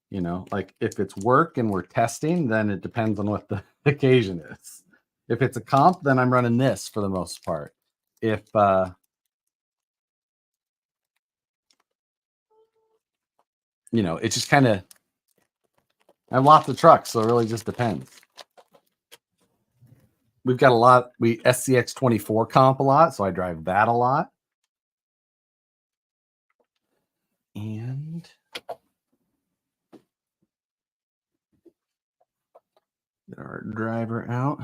You know, like if it's work and we're testing, then it depends on what the occasion is. If it's a comp, then I'm running this for the most part. If you know, it just kind of, I have lots of trucks, so it really just depends. We've got a lot. We SCX 24 comp a lot, so I drive that a lot. And get our driver out.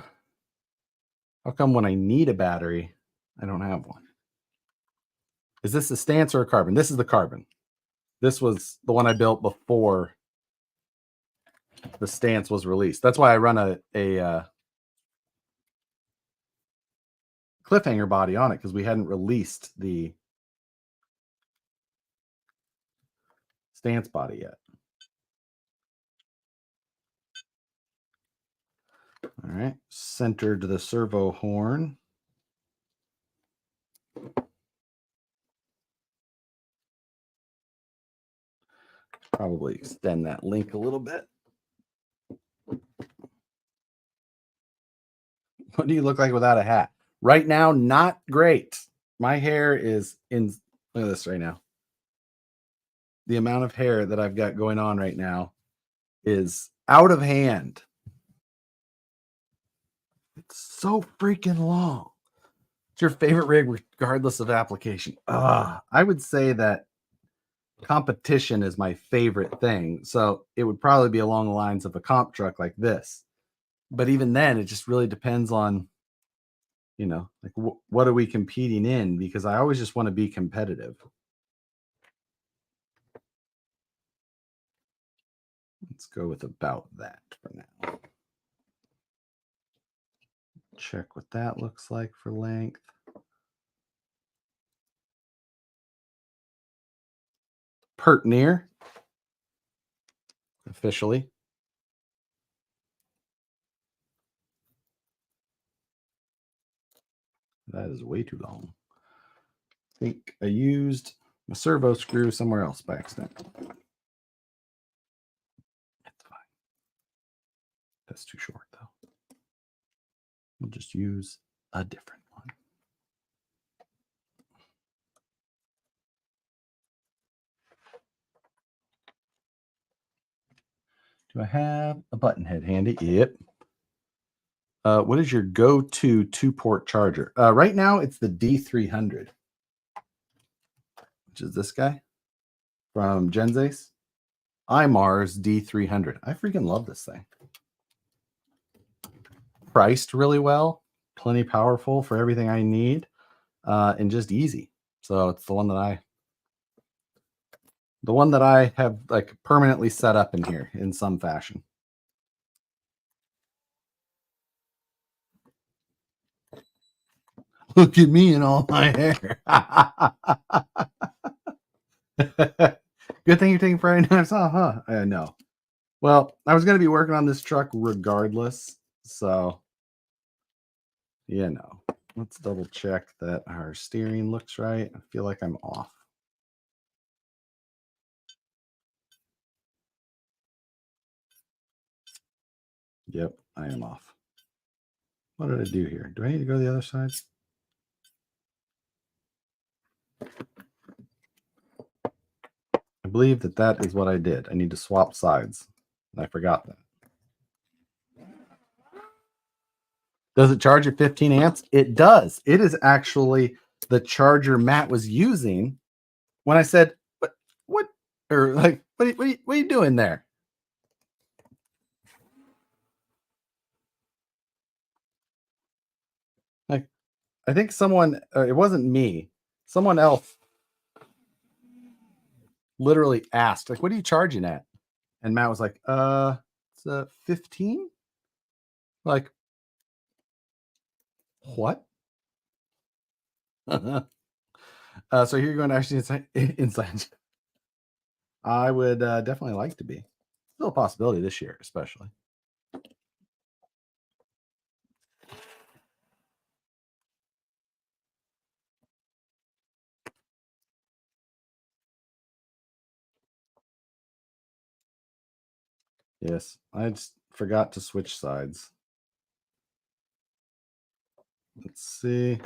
How come when I need a battery, I don't have one? Is this a stance or a carbon? This is the carbon. This was the one I built before the stance was released. That's why I run a cliffhanger body on it, because we hadn't released the stance body yet. All right, centered the servo horn. Probably extend that link a little bit. What do you look like without a hat? Right now, not great. My hair is in. Look at this right now. The amount of hair that I've got going on right now is out of hand. It's so freaking long. It's your favorite rig, regardless of application. I would say that competition is my favorite thing. So it would probably be along the lines of a comp truck like this. But even then, it just really depends on, like what are we competing in? Because I always just want to be competitive. Let's go with about that for now. Check what that looks like for length. Pert near. Officially. That is way too long. I think I used a servo screw somewhere else by accident. That's fine. That's too short, though. We'll just use a different one. Do I have a button head handy? Yep. What is your go-to 2-port charger? Right now, it's the D300, which is this guy from Genzace. iMars D300. I freaking love this thing. Priced really well, plenty powerful for everything I need, and just easy. So it's the one that I have like permanently set up in here in some fashion. Look at me and all my hair. Good thing you're taking Friday nights off, huh? I know. Well, I was going to be working on this truck regardless. So, let's double check that our steering looks right. I feel like I'm off. Yep, I am off. What did I do here? Do I need to go to the other side? I believe that is what I did. I need to swap sides. I forgot that. Does it charge at 15 amps? It does. It is actually the charger Matt was using when I said, what are you doing there? Like, I think someone, it wasn't me, someone else literally asked, like, what are you charging at? And Matt was like, it's a 15. Like, what? So you're going to actually inside. I would definitely like to be. Still a possibility this year, especially. Yes, I just forgot to switch sides. Let's see.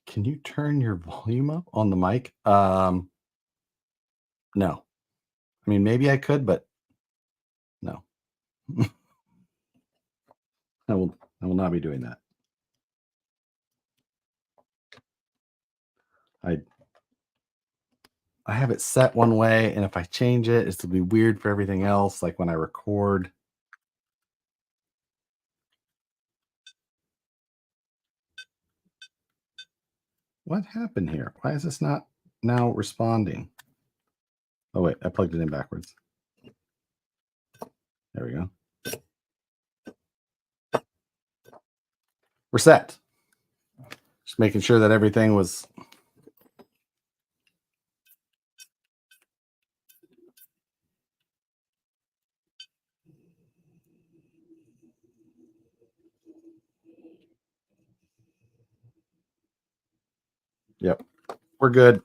Can you turn your volume up on the mic? No. I mean, maybe I could, but no. I will not be doing that. I have it set one way, and if I change it, it's to be weird for everything else, like when I record. What happened here? Why is this not now responding? Oh, wait, I plugged it in backwards. There we go. We're set. Just making sure that everything was. Yep, we're good.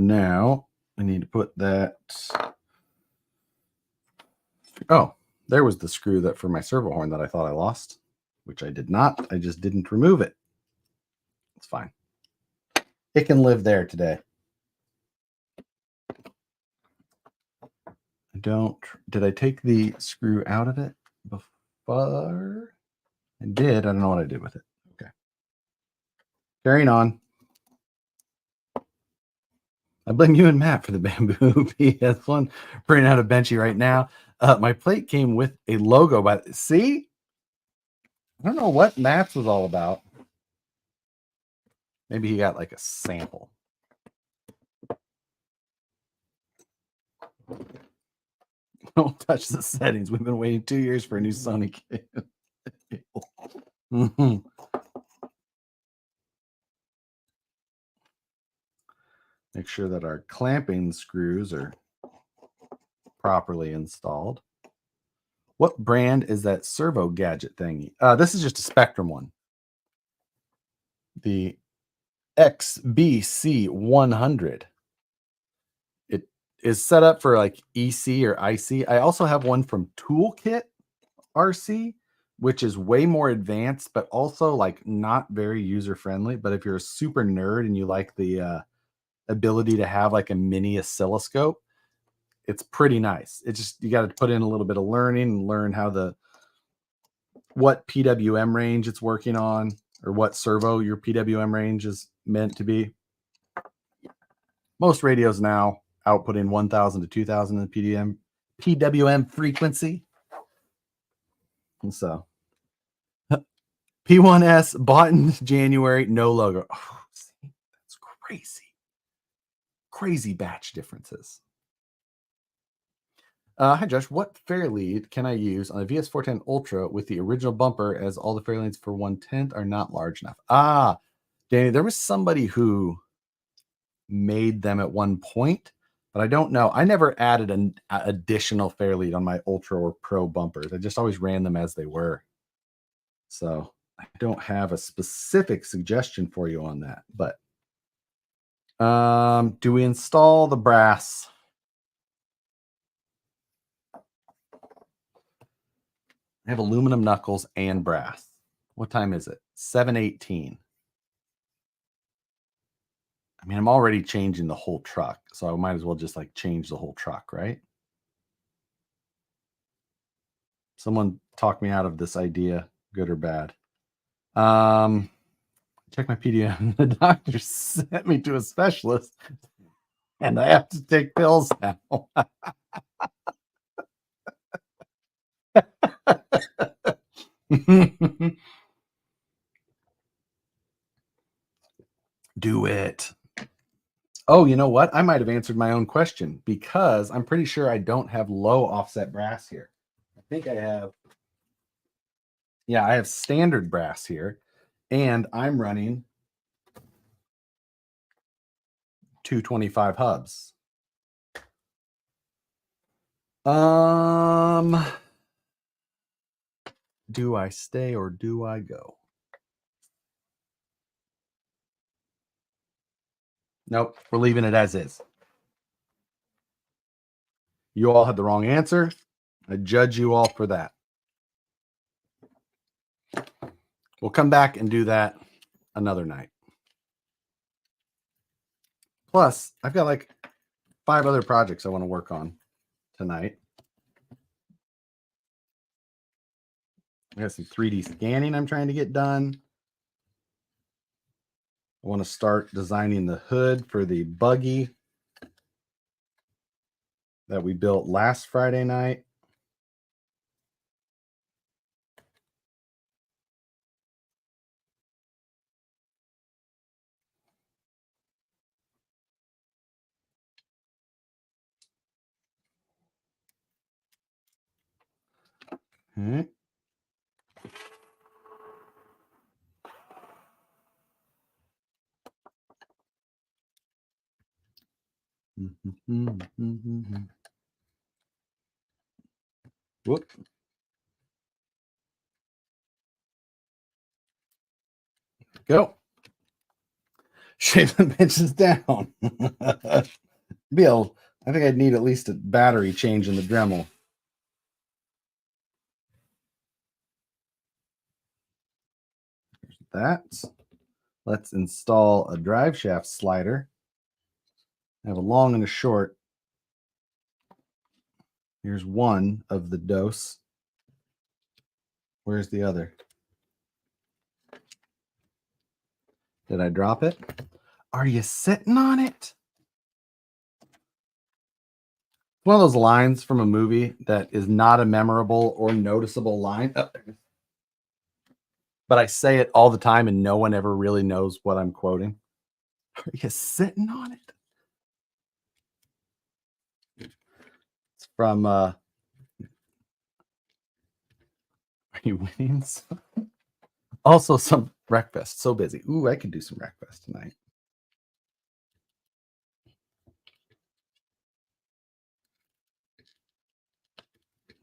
Now I need to put that. Oh, there was the screw that for my servo horn that I thought I lost, which I did not. I just didn't remove it. It's fine. It can live there today. Did I take the screw out of it before? I did. I don't know what I did with it. Okay. Carrying on. I blame you and Matt for the bamboo PS1 printing out a Benchy right now. My plate came with a logo, but see? I don't know what Matt's was all about. Maybe he got like a sample. Don't touch the settings. We've been waiting 2 years for a new Sony kit. Make sure that our clamping screws are properly installed. What brand is that servo gadget thingy? This is just a Spectrum one. The XBC 100. It is set up for like EC or IC. I also have one from Toolkit RC, which is way more advanced, but also like not very user friendly. But if you're a super nerd and you like the ability to have like a mini oscilloscope, it's pretty nice. It's just, you got to put in a little bit of learning and learn how what PWM range it's working on, or what servo your PWM range is meant to be. Most radios now outputting 1000 to 2000 in the PWM frequency. And so P1S bought in January, no logo. Oh, see, that's crazy. Crazy batch differences. Hi, Josh. What Fairlead can I use on a VS410 Ultra with the original bumper, as all the Fairleads for 1/10 are not large enough? Danny, there was somebody who made them at one point, but I don't know. I never added an additional Fairlead on my Ultra or Pro bumpers. I just always ran them as they were. So I don't have a specific suggestion for you on that. But do we install the brass? I have aluminum knuckles and brass. What time is it? 7:18. I mean, I'm already changing the whole truck, so I might as well just like change the whole truck, right? Someone talk me out of this idea, good or bad. Check my PDM. The doctor sent me to a specialist, and I have to take pills now. Do it. Oh, you know what? I might have answered my own question, because I'm pretty sure I don't have low offset brass here. I think I have. Yeah, I have standard brass here, and I'm running 225 hubs. Do I stay or do I go? Nope, we're leaving it as is. You all had the wrong answer. I judge you all for that. We'll come back and do that another night. Plus, I've got like 5 other projects I want to work on tonight. I got some 3D scanning I'm trying to get done. I want to start designing the hood for the buggy that we built last Friday night. All right. Whoop. Go. Shave the bitches down. Bill, I think I'd need at least a battery change in the Dremel. That. Let's install a drive shaft slider. I have a long and a short. Here's one of the dose. Where's the other? Did I drop it? Are you sitting on it? One of those lines from a movie that is not a memorable or noticeable line. Oh, but I say it all the time and no one ever really knows what I'm quoting. Are you sitting on it? It's from Are You Winning? Also some breakfast. So busy. Ooh, I could do some breakfast tonight.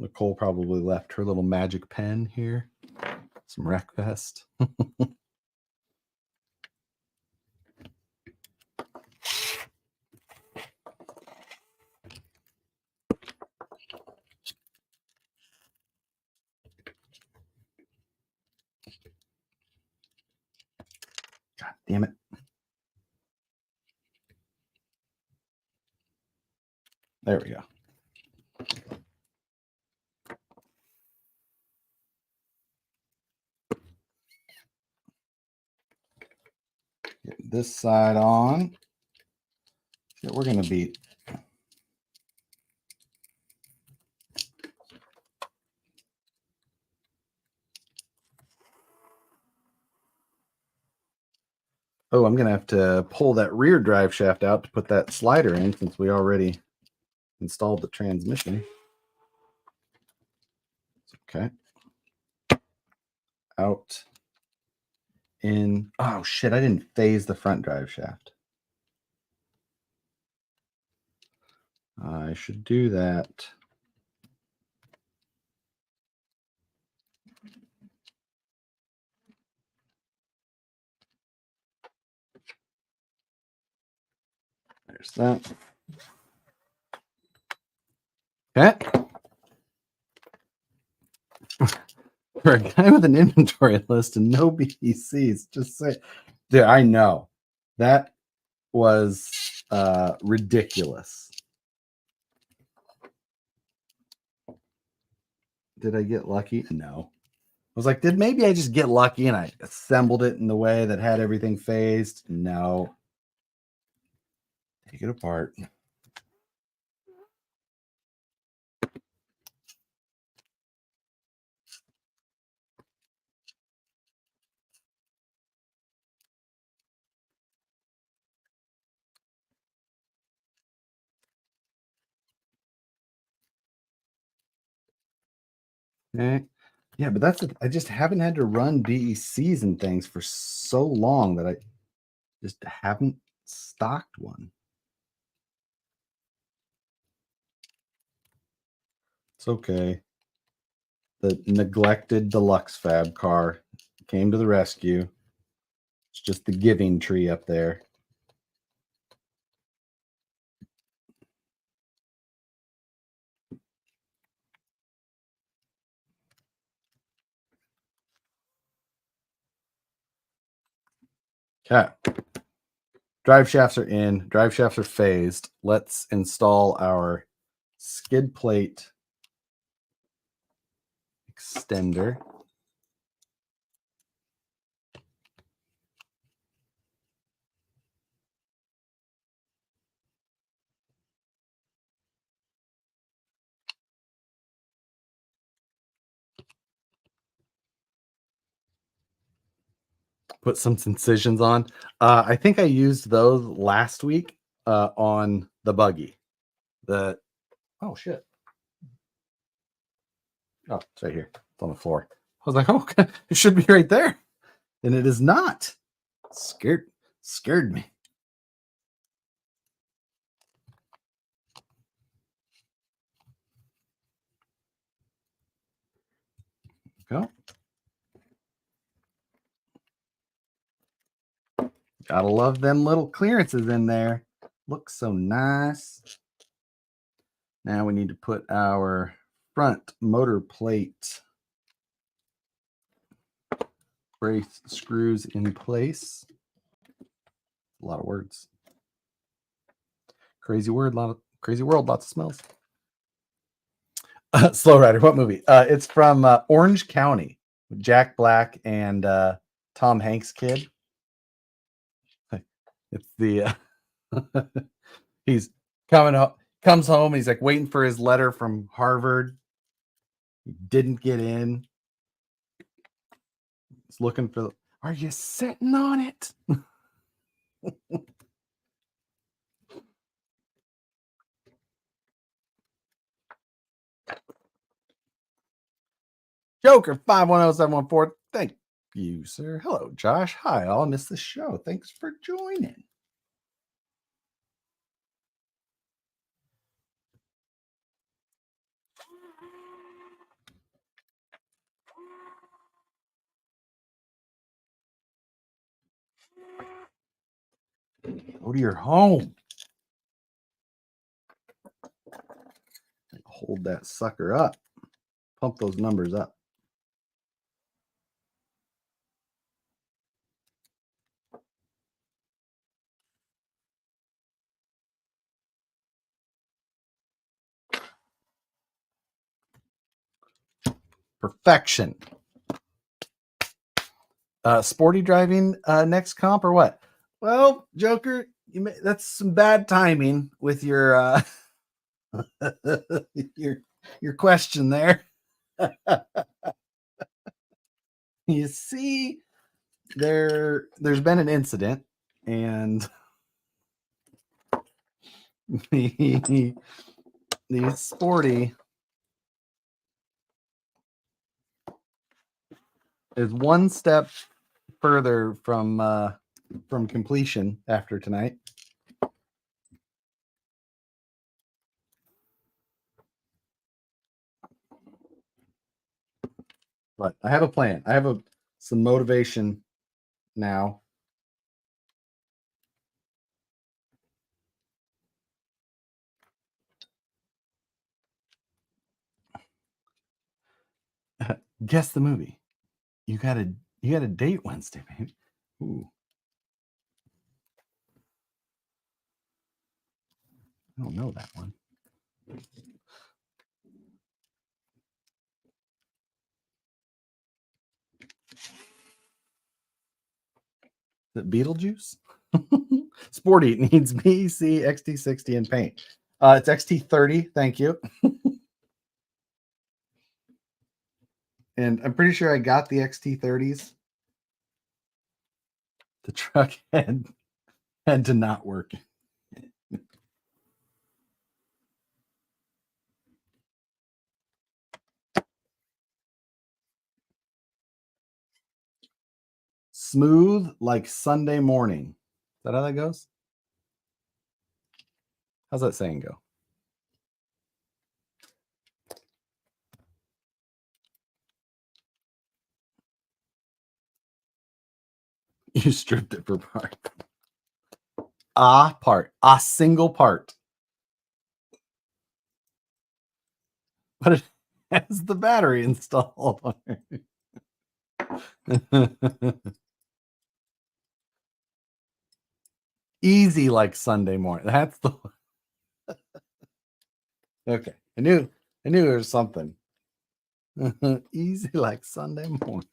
Nicole probably left her little magic pen here. Some breakfast. God damn it. There we go. Get this side on. Yeah, we're going to beat. Oh, I'm going to have to pull that rear drive shaft out to put that slider in since we already installed the transmission. Okay. Out. In. Oh, shit. I didn't phase the front drive shaft. I should do that. There's that. Okay. For a guy with an inventory list and no BECs, just say, dude, I know that was ridiculous. Did I get lucky? No. I was like, maybe I just get lucky and I assembled it in the way that had everything phased? No. Take it apart. Okay. Yeah, but that's I just haven't had to run BECs and things for so long that I just haven't stocked one. It's okay. The neglected deluxe fab car came to the rescue. It's just the giving tree up there. Okay. Drive shafts are in. Drive shafts are phased. Let's install our skid plate extender. Put some incisions on. I think I used those last week on the buggy. Oh shit. Oh, it's right here. It's on the floor. I was like, oh, it should be right there. And it is not. Scared me. Go. Gotta love them little clearances in there. Looks so nice. Now we need to put our front motor plate brace screws in place. A lot of words. Crazy word, crazy world, lots of smells. Slow Rider, what movie? It's from Orange County, Jack Black and Tom Hanks' kid. It's the he's comes home. He's like waiting for his letter from Harvard. He didn't get in. He's looking for. Are you sitting on it? Joker 510714. Thank you, sir. Hello, Josh. Hi, all. I missed the show. Thanks for joining. Go to your home. Hold that sucker up. Pump those numbers up. Perfection. Sporty driving next comp or what? Well, Joker, that's some bad timing with your your question there. You see, there's been an incident, and the Sporty is one step further from completion after tonight. But I have a plan. I have some motivation now. Guess the movie. You got a date Wednesday, baby. Ooh. I don't know that one. Is it Beetlejuice? Sporty needs BC, XT60, and paint. It's XT30. Thank you. And I'm pretty sure I got the XT30s. The truck had to not work. Smooth like Sunday morning. Is that how that goes? How's that saying go? You stripped it for part. A single part. But it has the battery installed on it. Easy like Sunday morning. That's the okay. I knew there was something. Easy like Sunday morning.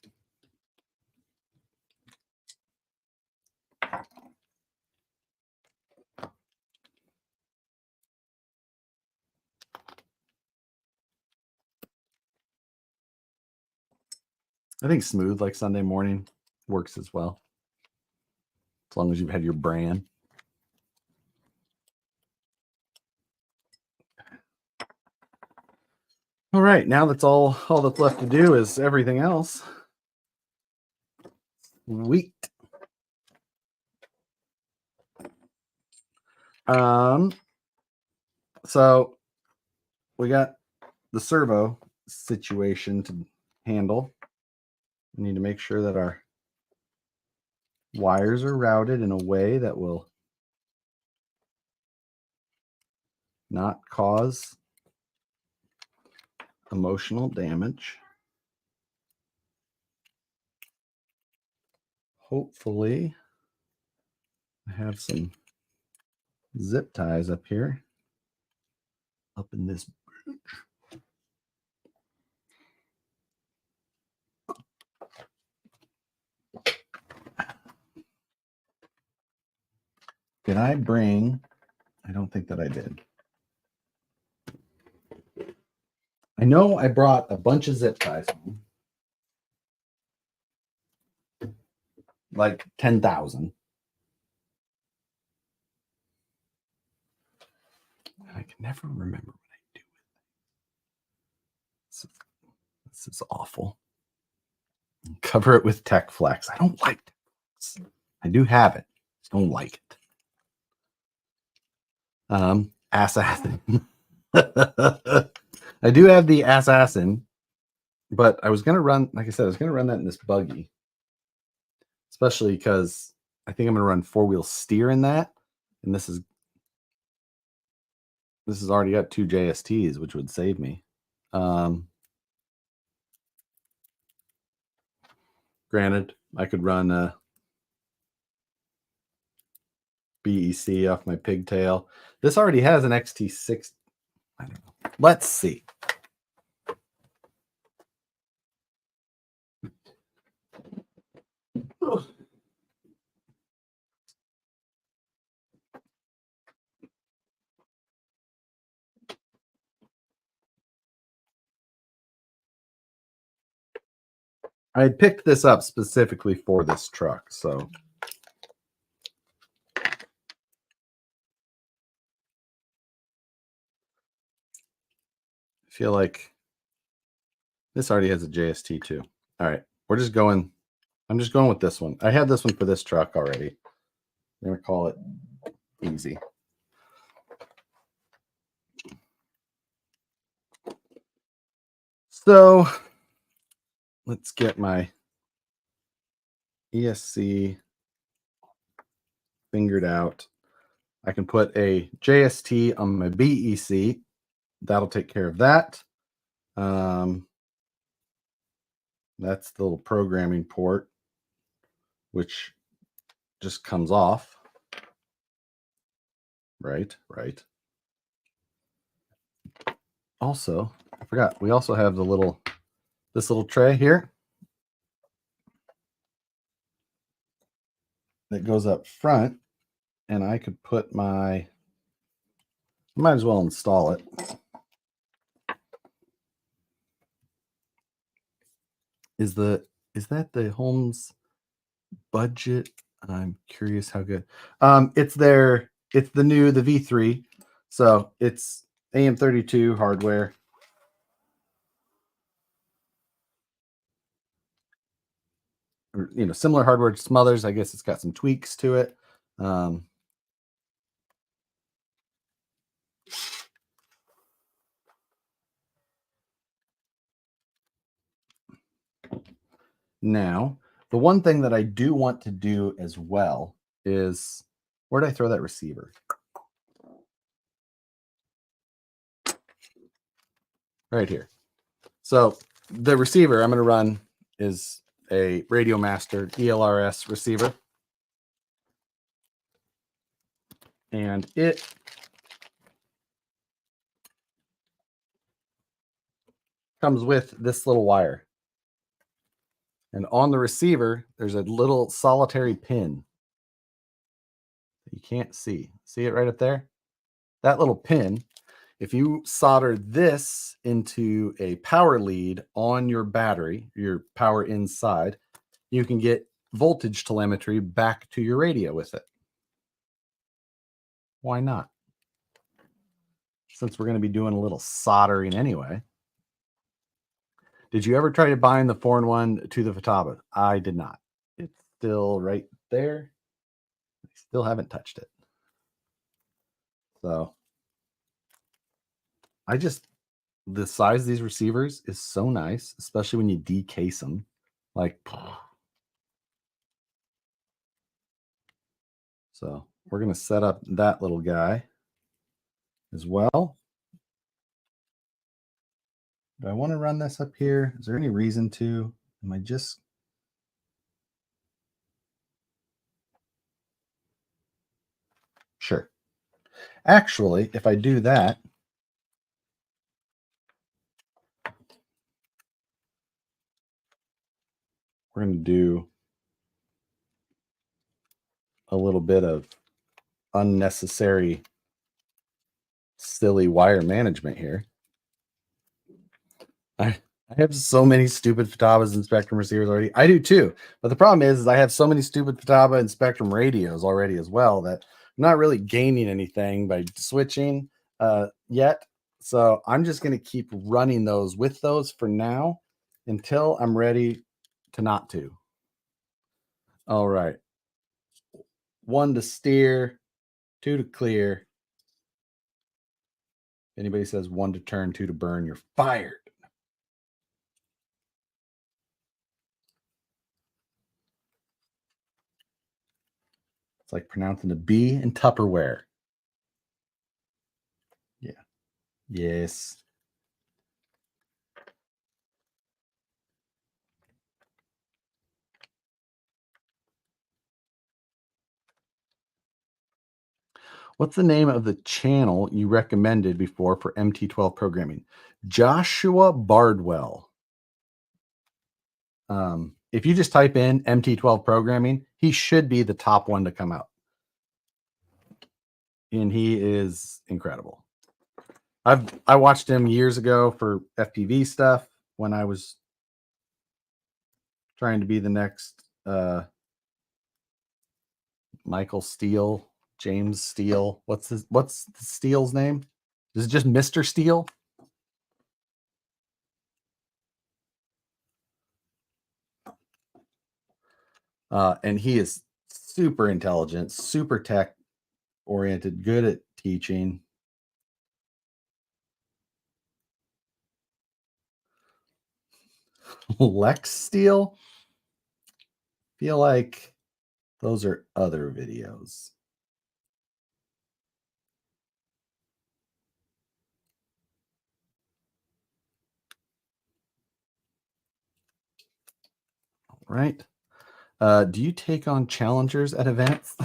I think smooth like Sunday morning works as well. As long as you've had your brand. All right, now that's all that's left to do is everything else. Sweet. So we got the servo situation to handle. We need to make sure that our wires are routed in a way that will not cause emotional damage. Hopefully, I have some zip ties up here, up in this bridge. Did I bring? I don't think that I did. I know I brought a bunch of zip ties home, like 10,000. I can never remember what I do with it. This is awful. Cover it with Tech Flex. I don't like it. I do have it. Just don't like it. Assassin. I do have the Assassin, but I was gonna run, like I said, I was gonna run that in this buggy, especially because I think I'm gonna run 4-wheel steer in that, and this has already got 2 JSTs, which would save me. Granted, I could run a BEC off my pigtail. This already has an XT6. I don't know. Let's see. I picked this up specifically for this truck, so I feel like this already has a JST too. All right, we're just going. I'm just going with this one. I had this one for this truck already. I'm gonna call it easy. So let's get my ESC fingered out. I can put a JST on my BEC. That'll take care of that. That's the little programming port, which just comes off. Right. Also, I forgot, we also have this little tray here that goes up front, and I could put I might as well install it. Is that the Holmes budget? I'm curious how good. It's the V3, so it's AM32 hardware. Similar hardware to some others. I guess it's got some tweaks to it. Now, the one thing that I do want to do as well is, where did I throw that receiver? Right here. So the receiver I'm going to run is a Radio Master ELRS receiver. And it comes with this little wire. And on the receiver, there's a little solitary pin that you can't see. See it right up there? That little pin, if you solder this into a power lead on your battery, your power inside, you can get voltage telemetry back to your radio with it. Why not? Since we're going to be doing a little soldering anyway. Did you ever try to bind the 4-in-1 to the Futaba? I did not. It's still right there. I still haven't touched it. So the size of these receivers is so nice, especially when you decase them. Like, So we're going to set up that little guy as well. Do I want to run this up here? Is there any reason to? Am I just... Sure. Actually, if I do that, we're going to do a little bit of unnecessary, silly wire management here. I have so many stupid Futabas and Spectrum receivers already. I do too. But the problem is I have so many stupid Futaba and Spectrum radios already as well that I'm not really gaining anything by switching yet. So I'm just going to keep running those with those for now until I'm ready to not to. All right. 1 to steer, 2 to clear. If anybody says 1 to turn, 2 to burn, you're fired. It's like pronouncing a B in Tupperware. Yeah. Yes. What's the name of the channel you recommended before for MT12 programming? Joshua Bardwell. If you just type in MT12 programming, he should be the top one to come out. And he is incredible. I watched him years ago for FPV stuff when I was trying to be the next Michael Steele, James Steele. What's Steele's name? Is it just Mr. Steele? And he is super intelligent, super tech oriented, good at teaching. Lex Steele? Feel like those are other videos. All right. Do you take on challengers at events?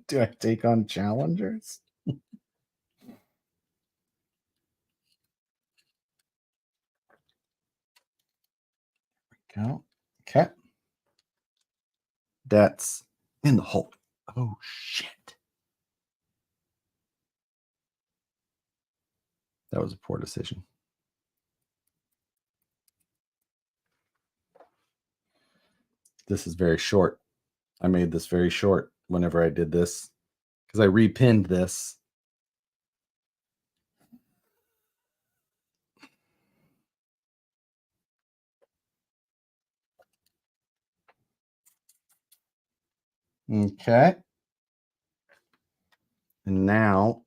Do I take on challengers? Go. Okay. That's in the hole. Oh, shit. That was a poor decision. This is very short. I made this very short whenever I did this because I repinned this. Okay. And now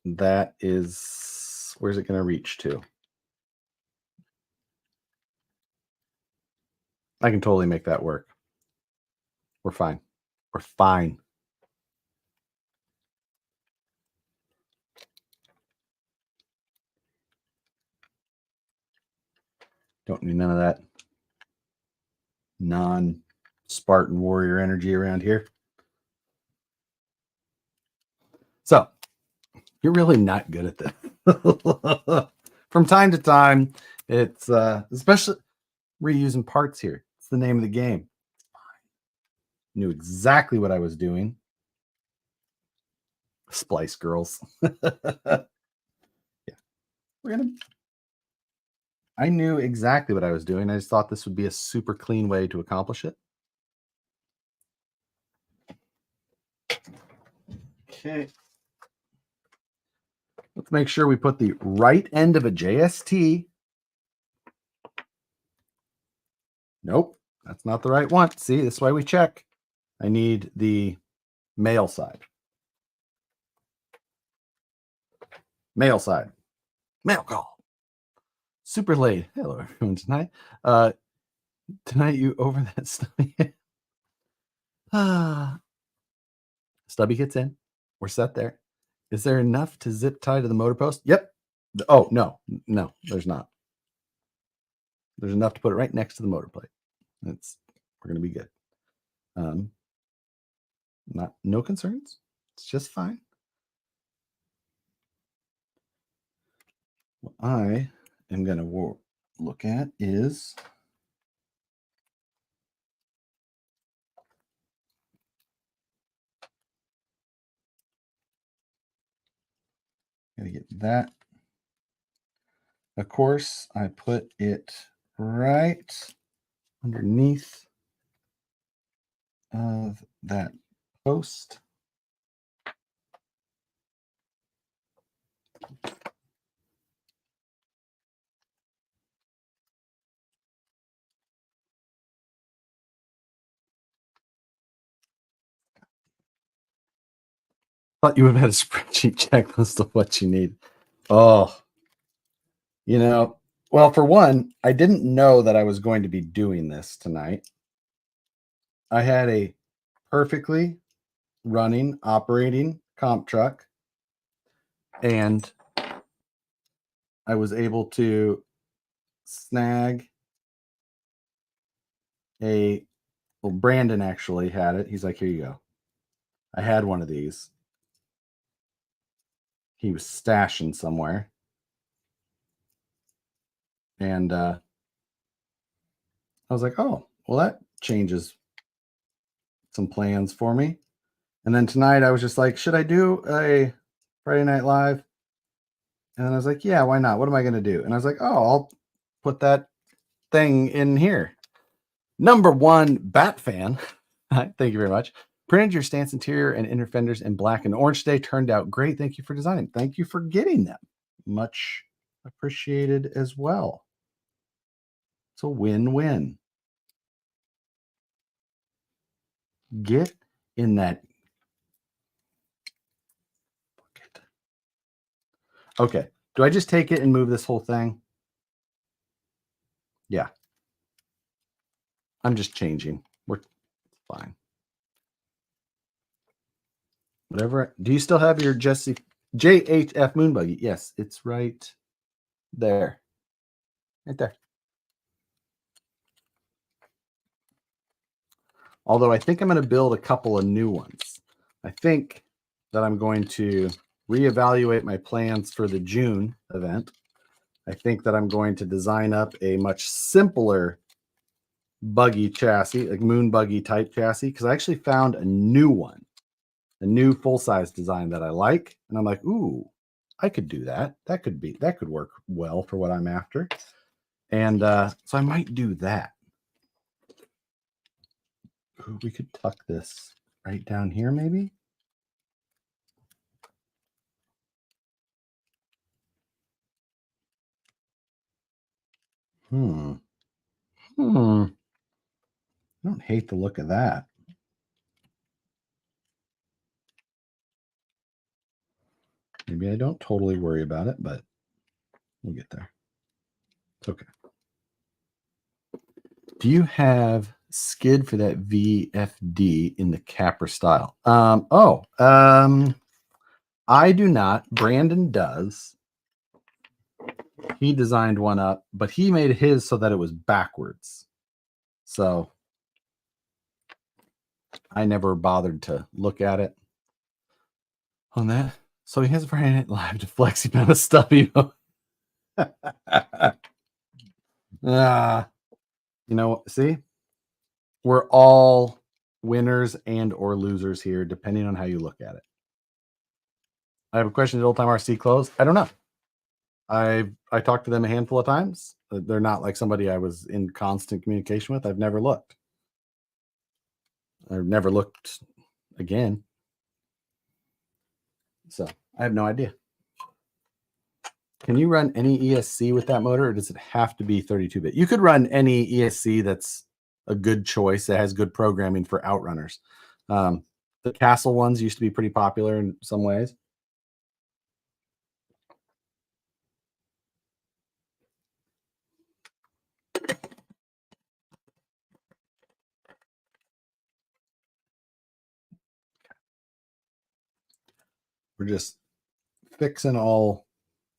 that is, where's it going to reach to? I can totally make that work. We're fine. We're fine. Don't need none of that non-Spartan warrior energy around here. So you're really not good at this. From time to time, it's especially reusing parts here. It's the name of the game. Knew exactly what I was doing. Splice girls. Yeah. I knew exactly what I was doing. I just thought this would be a super clean way to accomplish it. Okay. Let's make sure we put the right end of a JST. Nope, that's not the right one. See, this is why we check. I need the male side. Male side. Male call. Super late. Hello, everyone. Tonight you over that stuff. Stubby gets in. We're set there. Is there enough to zip tie to the motor post? Yep. Oh, no. No, there's not. There's enough to put it right next to the motor plate. We're going to be good. No concerns. It's just fine. What I am going to look at is going to get that. Of course, I put it right underneath of that post. Thought you would have had a spreadsheet checklist of what you need. Oh, well, for one, I didn't know that I was going to be doing this tonight. I had a perfectly running, operating comp truck, and I was able to snag Brandon actually had it. He's like, here you go. I had one of these. He was stashing somewhere. And I was like, oh, well, that changes some plans for me. And then tonight I was just like, should I do a Friday Night Live? And then I was like, yeah, why not? What am I going to do? And I was like, oh, I'll put that thing in here. Number one, Bat fan. Thank you very much. Printed your stance interior and inner fenders in black and orange today. Turned out great. Thank you for designing. Thank you for getting them. Much appreciated as well. It's a win-win. Get in that bucket. Okay. Do I just take it and move this whole thing? Yeah. I'm just changing. We're fine. Whatever. Do you still have your JHF moon buggy? Yes, it's right there. Right there. Although I think I'm going to build a couple of new ones. I think that I'm going to reevaluate my plans for the June event. I think that I'm going to design up a much simpler buggy chassis, like moon buggy type chassis, because I actually found a new one, a new full-size design that I like. And I'm like, ooh, I could do that. That could work well for what I'm after. And so I might do that. Ooh, we could tuck this right down here, maybe. I don't hate the look of that. Maybe I don't totally worry about it, but we'll get there. It's okay. Do you have skid for that VFD in the capper style? I do not. Brandon does. He designed one up, but he made his so that it was backwards. So I never bothered to look at it on that. So he has a Friday Night Live to flex the amount of Stubby. See, we're all winners and or losers here, depending on how you look at it. I have a question. Did Old Time RC close? I don't know. I talked to them a handful of times. They're not like somebody I was in constant communication with. I've never looked. I've never looked again. So I have no idea. Can you run any ESC with that motor, or does it have to be 32-bit? You could run any ESC that's a good choice that has good programming for outrunners. The Castle ones used to be pretty popular in some ways. We're just fixing all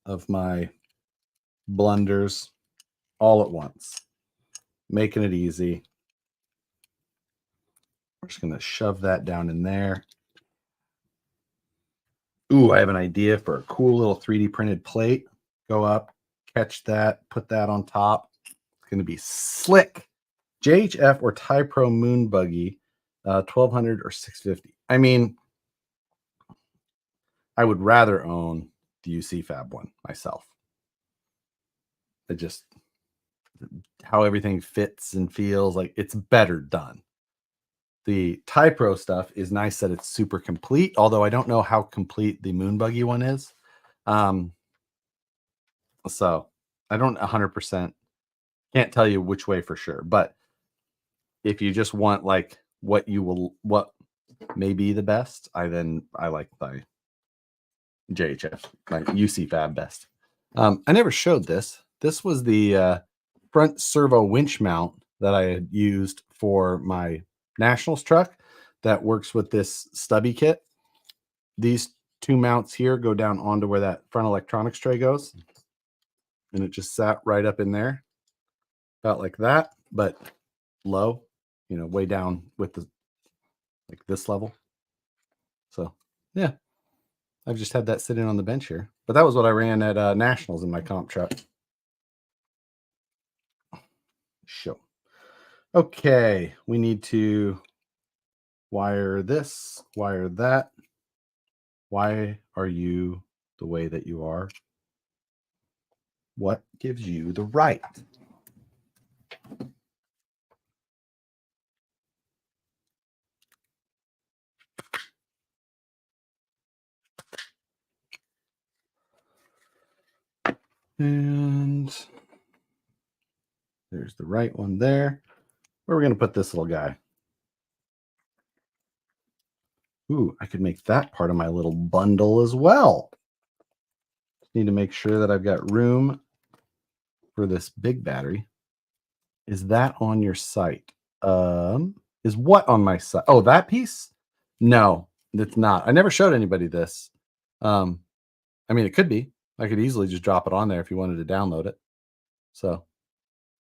of my blunders all at once, making it easy. We're just going to shove that down in there. Ooh, I have an idea for a cool little 3D printed plate. Go up, catch that, put that on top. It's going to be slick. JHF or Ty Pro Moon Buggy, 1200 or 650. I mean, I would rather own the UC Fab one myself. It just, how everything fits and feels, like it's better done. The Ty Pro stuff is nice that it's super complete, although I don't know how complete the Moon Buggy one is. So I don't 100% can't tell you which way for sure, but if you just want like what may be the best, I like the JHF, my UC Fab best. I never showed this. This was the front servo winch mount that I had used for my Nationals truck that works with this Stubby kit. These two mounts here go down onto where that front electronics tray goes. And it just sat right up in there, about like that, but low, way down with the, like this level. So yeah, I've just had that sitting on the bench here, but that was what I ran at Nationals in my comp truck. Show. Okay, we need to wire this, wire that. Why are you the way that you are? What gives you the right? And there's the right one there. Where are we going to put this little guy? Ooh, I could make that part of my little bundle as well. Need to make sure that I've got room for this big battery. Is that on your site? Is what on my site? Oh, that piece? No, it's not. I never showed anybody this. I mean, it could be. I could easily just drop it on there if you wanted to download it. So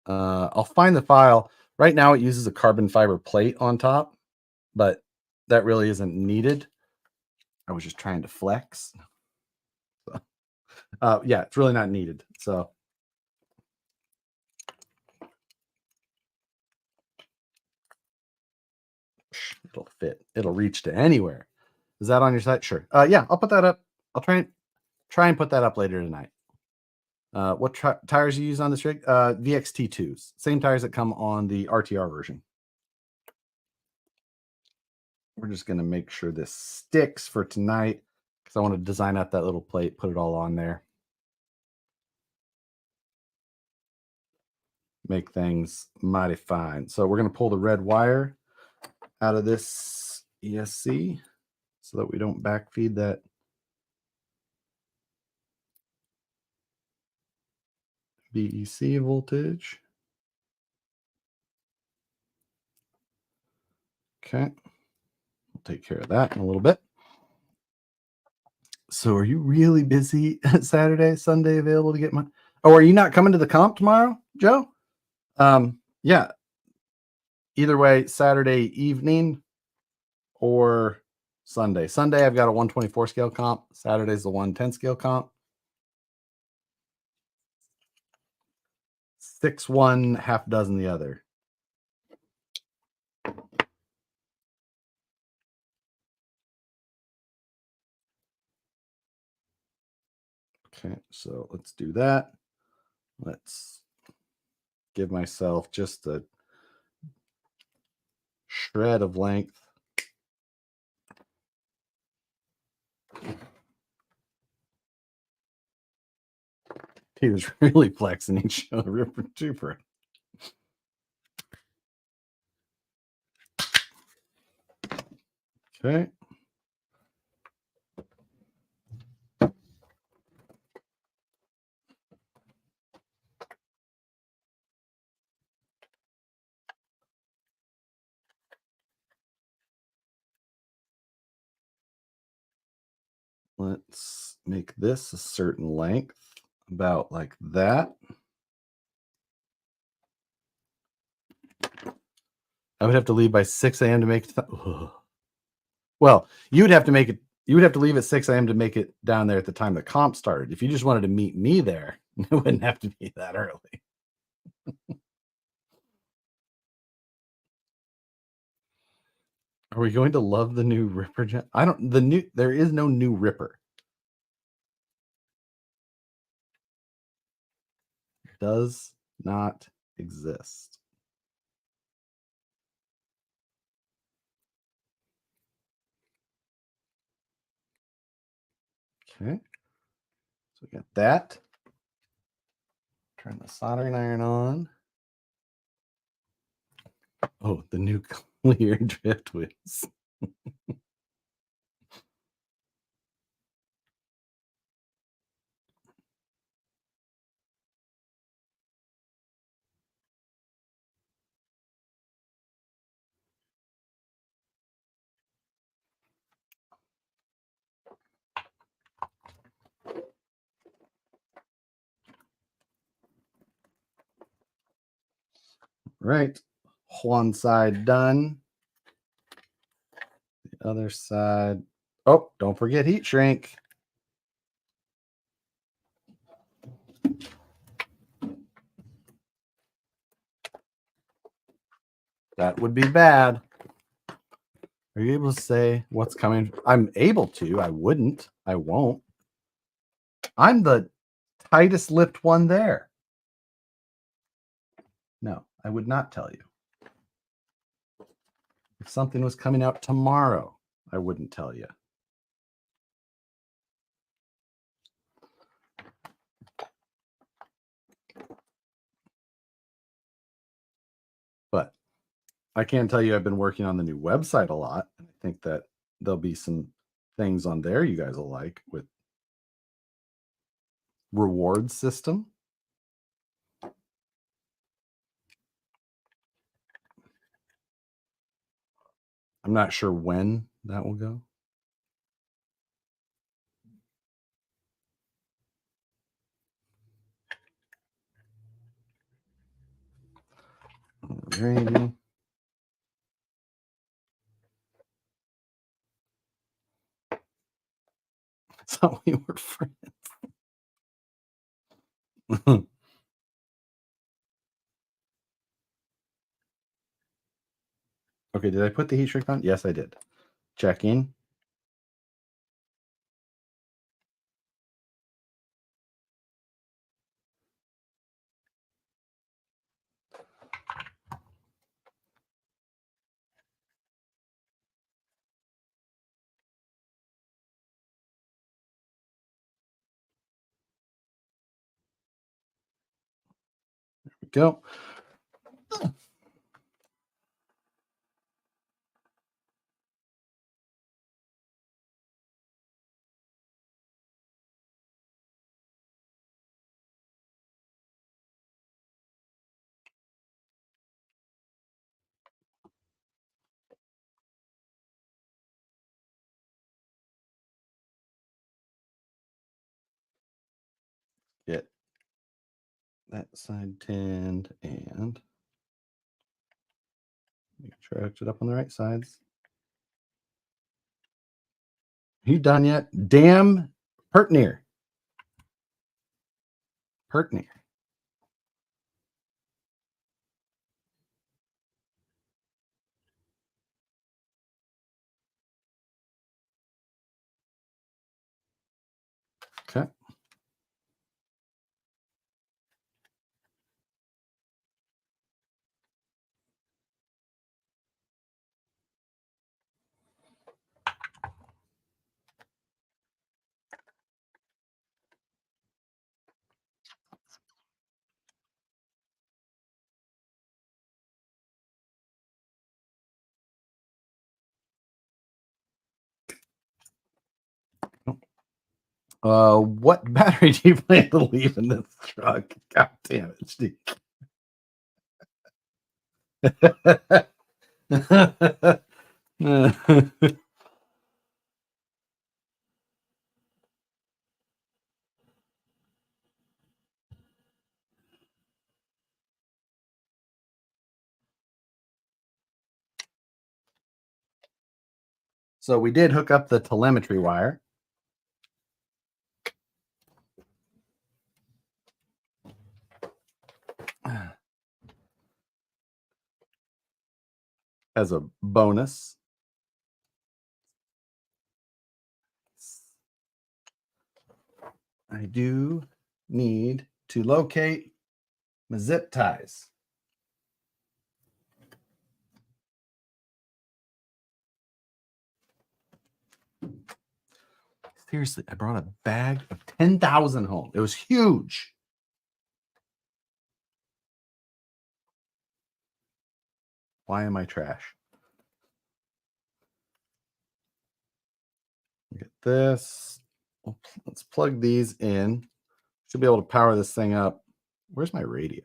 I'll find the file. Right now it uses a carbon fiber plate on top, but that really isn't needed. I was just trying to flex. So, yeah, it's really not needed. So it'll fit. It'll reach to anywhere. Is that on your site? Sure. Yeah, I'll put that up. I'll try and put that up later tonight. What tires you use on this rig? VXT2s. Same tires that come on the RTR version. We're just going to make sure this sticks for tonight because I want to design out that little plate, put it all on there. Make things mighty fine. So we're going to pull the red wire out of this ESC so that we don't backfeed that BEC voltage. Okay. We'll take care of that in a little bit. So are you really busy Saturday, Sunday available to get my... Oh, are you not coming to the comp tomorrow, Joe? Yeah. Either way, Saturday evening or Sunday. Sunday, I've got a 124 scale comp. Saturday's the 110 scale comp. 6 one, half dozen the other. Okay, so let's do that. Let's give myself just a shred of length. He was really flexing each other, ripper trooper. Okay. Let's make this a certain length, about like that. I would have to leave by 6 a.m. to make it. Well, you'd have to make it. You would have to leave at 6 a.m. to make it down there at the time the comp started. If you just wanted to meet me there, it wouldn't have to be that early. Are we going to love the new Ripper? I don't. There is no new Ripper. Does not exist. Okay. So we got that. Turn the soldering iron on. Oh, the new clear drift wheels. Right. One side done. The other side. Oh, don't forget heat shrink. That would be bad. Are you able to say what's coming? I'm able to. I wouldn't. I won't. I'm the tightest lipped one there. No, I would not tell you. If something was coming out tomorrow, I wouldn't tell you. But I can tell you I've been working on the new website a lot. And I think that there'll be some things on there you guys will like with reward system. I'm not sure when that will go. Alrighty. So we were friends. Okay, did I put the heat shrink on? Yes, I did. Checking. There we go. Get that side tinned and make sure I hooked it up on the right sides. Are you done yet? Damn Pertner. Pertner. Okay. What battery do you plan to leave in this truck? God damn it, Steve. So we did hook up the telemetry wire. As a bonus. I do need to locate my zip ties. Seriously, I brought a bag of 10,000 home. It was huge. Why am I trash? Get this. Let's plug these in. Should be able to power this thing up. Where's my radio?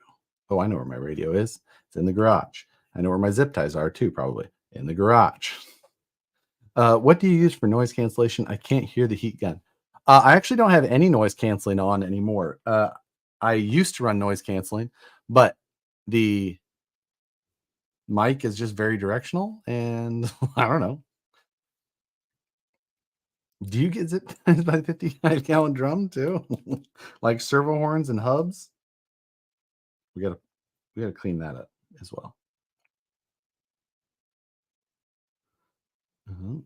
Oh, I know where my radio is. It's in the garage. I know where my zip ties are too, probably in the garage. What do you use for noise cancellation? I can't hear the heat gun. I actually don't have any noise canceling on anymore. I used to run noise canceling, but the mic is just very directional, and I don't know. Do you get zip ties by 55-gallon drum too? Like servo horns and hubs? We gotta clean that up as well.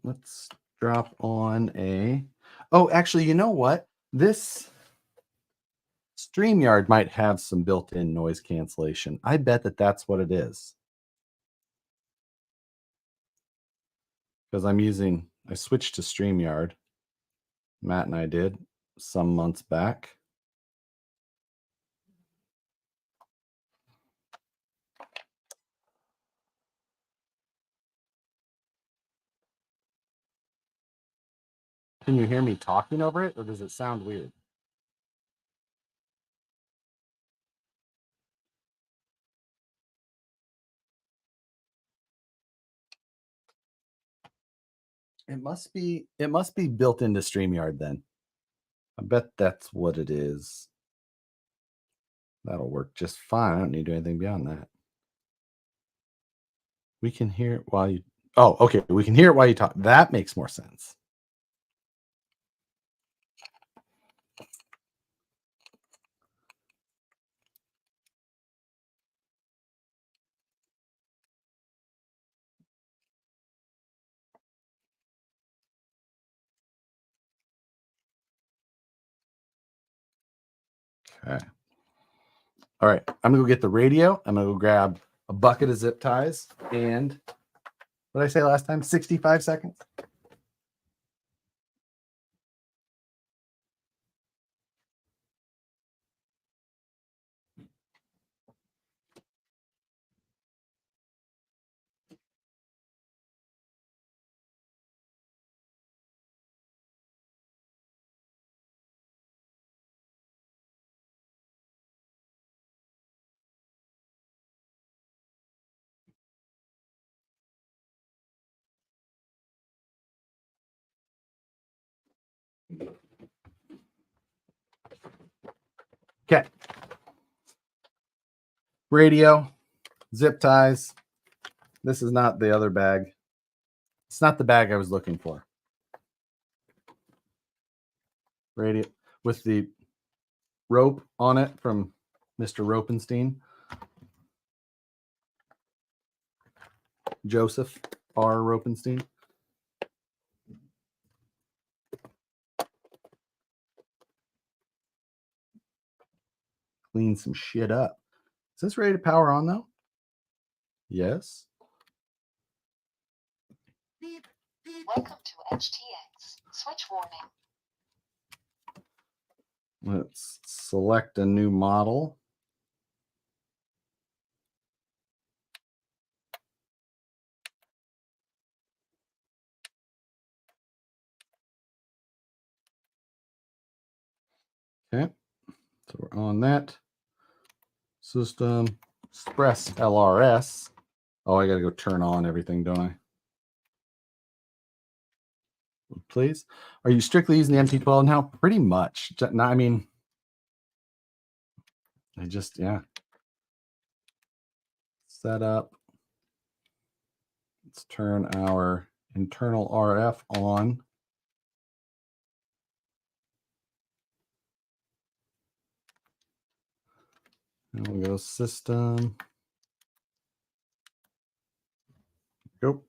Let's drop on a. Oh, actually, you know what? This StreamYard might have some built-in noise cancellation. I bet that that's what it is. Because I switched to StreamYard. Matt and I did some months back. Can you hear me talking over it, or does it sound weird? It must be built into StreamYard then. I bet that's what it is. That'll work just fine. I don't need to do anything beyond that. We can hear it while you. Oh, okay. We can hear it while you talk. That makes more sense. Okay. All right. I'm gonna go get the radio. I'm gonna go grab a bucket of zip ties and what did I say last time? 65 seconds. Okay. Radio, zip ties. This is not the other bag. It's not the bag I was looking for. Radio with the rope on it from Mr. Ropenstein. Joseph R. Ropenstein. Clean some shit up. Is this ready to power on though? Yes. Welcome to HTX. Switch warning. Let's select a new model. Okay. So we're on that. System Express LRS. Oh, I got to go turn on everything, don't I? Please. Are you strictly using the MT12 now? Pretty much. I mean, yeah. Set up. Let's turn our internal RF on. And we'll go system. Go.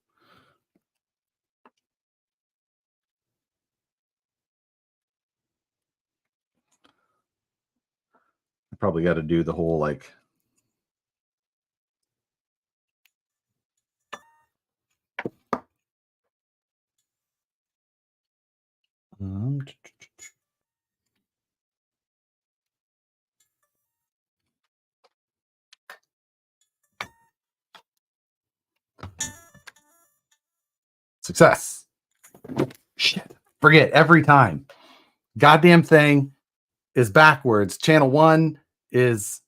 I probably got to do the whole like success. Shit. Forget every time. Goddamn thing is backwards. Channel 1 is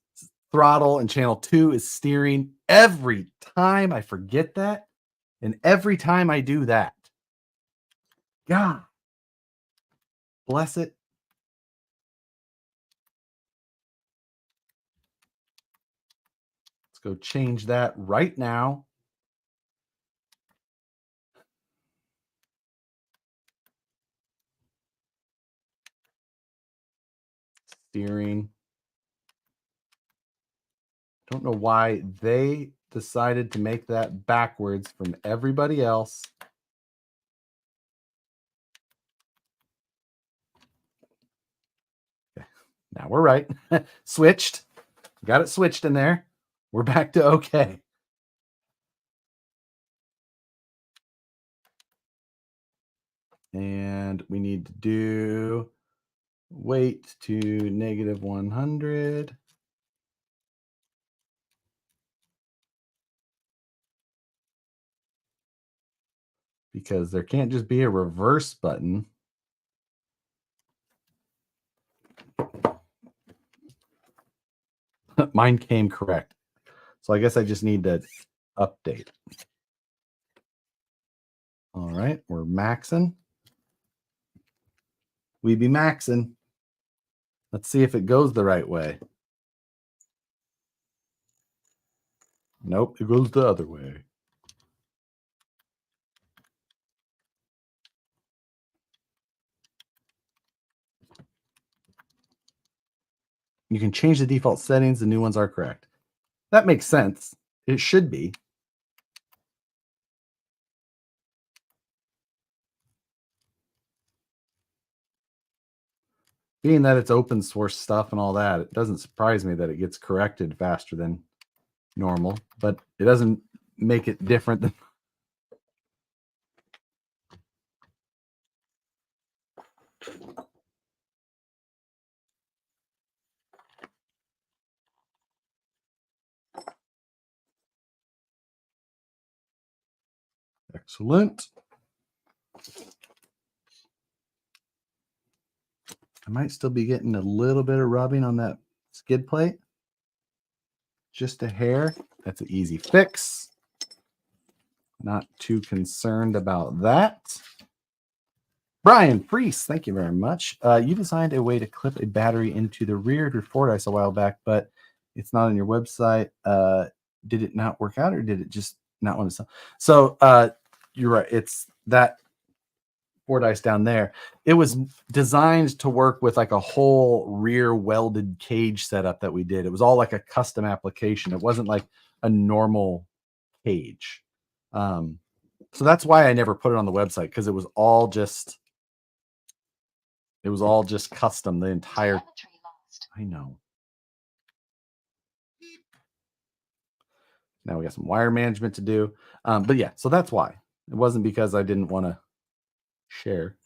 throttle and channel 2 is steering. Every time I forget that, and every time I do that, God bless it. Let's go change that right now. Steering. Don't know why they decided to make that backwards from everybody else. Okay. Now we're right. Switched. Got it switched in there. We're back to okay. And we need to do weight to negative 100. Because there can't just be a reverse button. Mine came correct. So I guess I just need to update. All right, we're maxing. We be maxing. Let's see if it goes the right way. Nope, it goes the other way. You can change the default settings. The new ones are correct. That makes sense. It should be. Being that it's open source stuff and all that, it doesn't surprise me that it gets corrected faster than normal, but it doesn't make it different than excellent. I might still be getting a little bit of rubbing on that skid plate. Just a hair. That's an easy fix. Not too concerned about that. Brian Freese, thank you very much. You designed a way to clip a battery into the rear of your Fordyce a while back, but it's not on your website. Did it not work out, or did it just not want to sell? So you're right. It's that Fordyce down there. It was designed to work with like a whole rear welded cage setup that we did. It was all like a custom application. It wasn't like a normal cage. So that's why I never put it on the website, because it was all just custom. The entire I know. Now we got some wire management to do. But yeah, so that's why. It wasn't because I didn't want to share.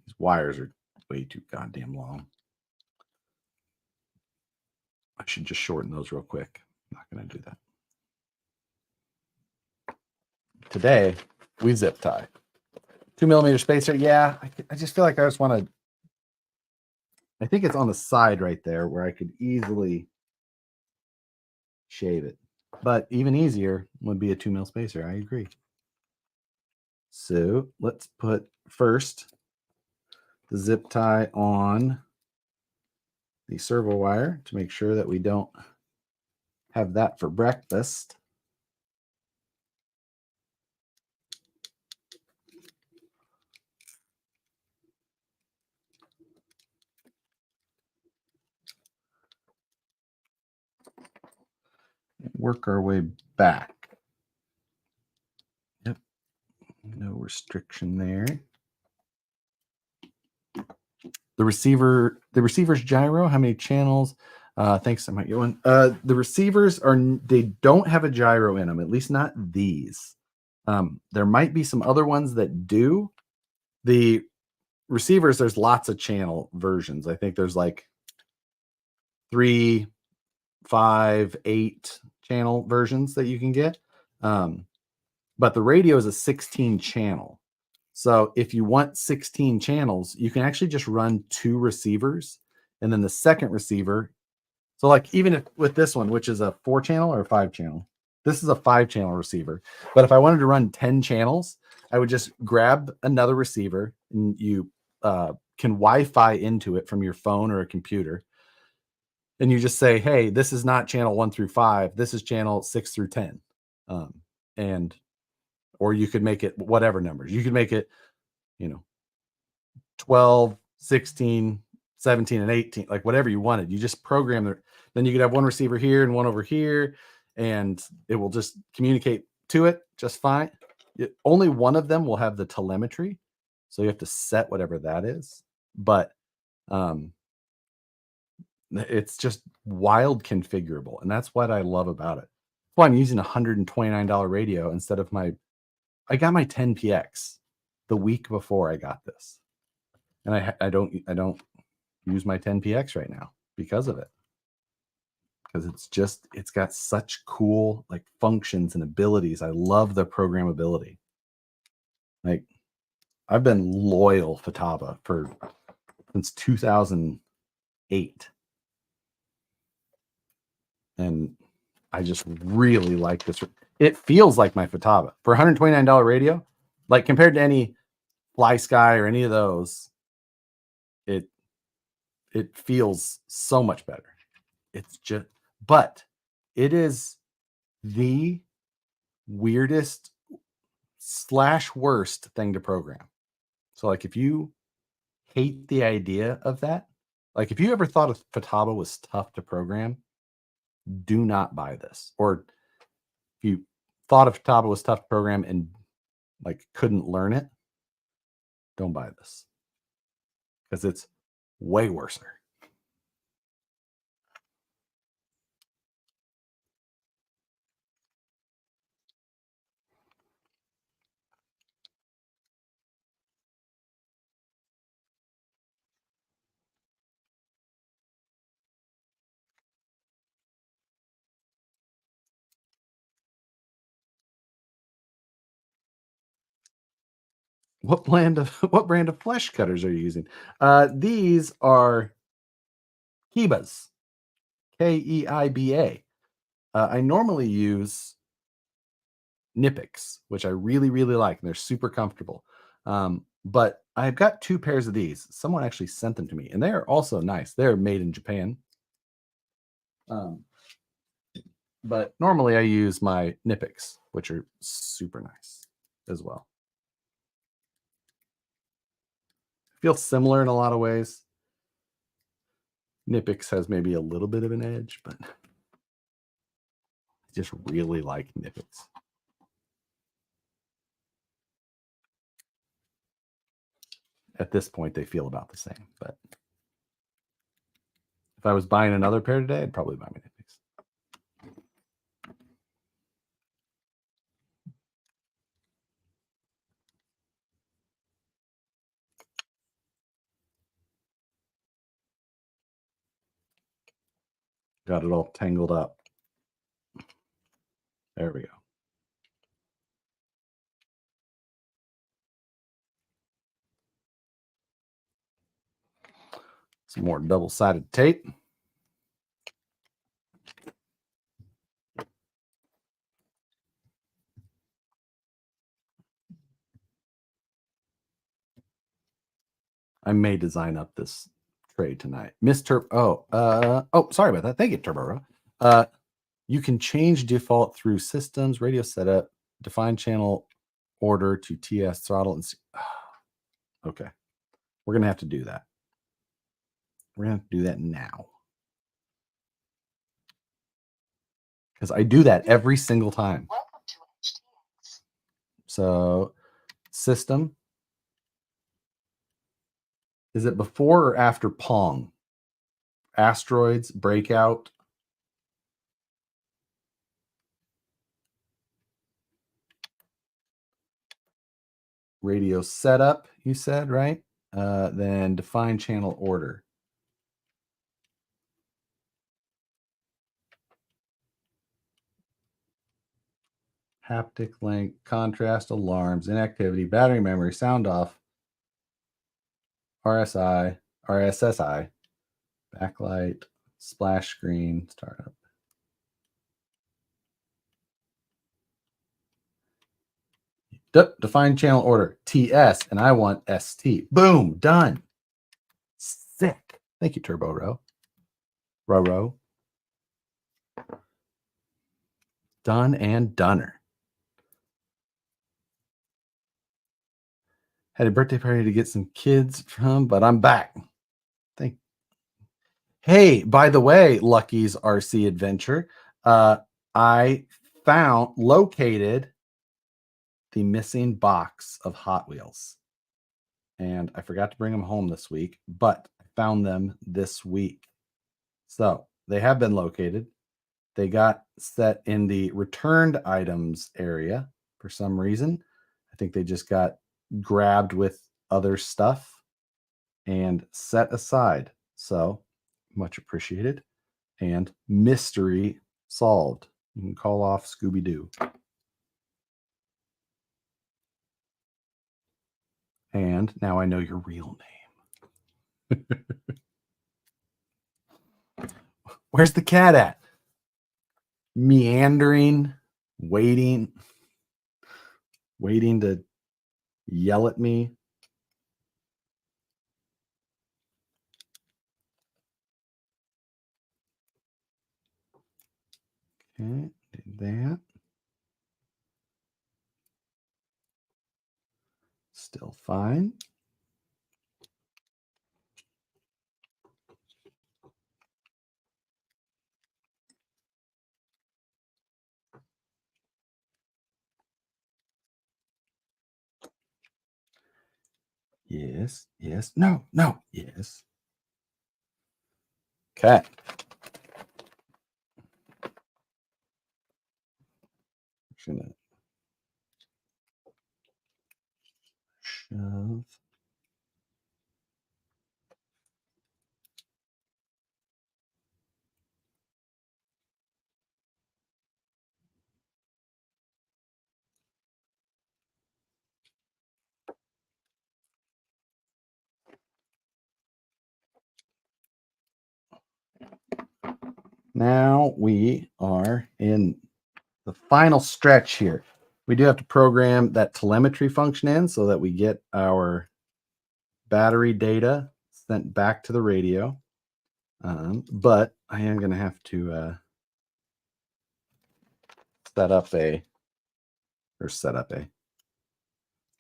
These wires are way too goddamn long. I should just shorten those real quick. I'm not going to do that. Today, we zip tie. 2mm spacer. Yeah, I just feel like I just want to. I think it's on the side right there where I could easily shave it. But even easier would be a 2mm spacer. I agree. So let's put first the zip tie on the servo wire to make sure that we don't have that for breakfast. work our way back. Yep. No restriction there. The receiver's gyro, how many channels? Thanks, I might get one. The receivers they don't have a gyro in them, at least not these. There might be some other ones that do. The receivers, there's lots of channel versions. I think there's like 3, 5, 8 channel versions that you can get. But the radio is a 16 channel. So if you want 16 channels, you can actually just run 2 receivers and then the second receiver. So like even if with this one, which is a 4 channel or a 5 channel, this is a 5 channel receiver. But if I wanted to run 10 channels, I would just grab another receiver and you can Wi-Fi into it from your phone or a computer. And you just say, hey, this is not channel 1 through 5. This is channel 6 through 10. Or you could make it whatever numbers. You could make it, 12, 16, 17, and 18, like whatever you wanted. You just program it. Then you could have one receiver here and one over here, and it will just communicate to it just fine. Only one of them will have the telemetry. So you have to set whatever that is. But it's just wild configurable. And that's what I love about it. That's why I'm using a $129 radio instead of I got my 10PX the week before I got this. And I don't use my 10PX right now because of it. Because it's got such cool like functions and abilities. I love the programmability. Like I've been loyal Futaba since 2008. And I just really like this. It feels like my Futaba for $129 radio, like compared to any Fly Sky or any of those. It feels so much better. But it is the weirdest / worst thing to program. So like if you hate the idea of that, like if you ever thought Futaba was tough to program, do not buy this. Or if you thought Futaba was tough to program and like couldn't learn it, don't buy this because it's way worse. What brand of flesh cutters are you using? These are Kebas, Keiba. I normally use Nipix, which I really, really like, and they're super comfortable. But I've got 2 pairs of these. Someone actually sent them to me, and they are also nice. They're made in Japan. But normally I use my Nipix, which are super nice as well. Feel similar in a lot of ways. Nipix has maybe a little bit of an edge, but I just really like Nipix. At this point, they feel about the same, but if I was buying another pair today, I'd probably buy my Nipix. Got it all tangled up. There we go. Some more double-sided tape. I may design up this tray tonight. Sorry about that. Thank you, Turbo. You can change default through systems, radio setup, define channel order to TS throttle. And okay. We're going to have to do that. We're going to have to do that now. because I do that every single time. Welcome to HTX. So system. Is it before or after Pong? Asteroids, Breakout. Radio setup, you said, right? Then define channel order. Haptic link, contrast, alarms, inactivity, battery memory, sound off, RSSI, backlight, splash screen, startup. Define channel order, TS, and I want ST. Boom, done. Sick. Thank you, Turbo Row. Row. Done and doner. Had a birthday party to get some kids from, but I'm back. Hey, by the way, Lucky's RC Adventure, I located the missing box of Hot Wheels. And I forgot to bring them home this week, but I found them this week. So they have been located. They got set in the returned items area for some reason. I think they just got grabbed with other stuff and set aside. So much appreciated. And mystery solved. You can call off Scooby-Doo. And now I know your real name. Where's the cat at? Meandering, waiting to yell at me. Okay, did that. Still fine. Yes, no, yes. Okay. I'm gonna shove. Now we are in the final stretch here. We do have to program that telemetry function in so that we get our battery data sent back to the radio. But I am going to have to going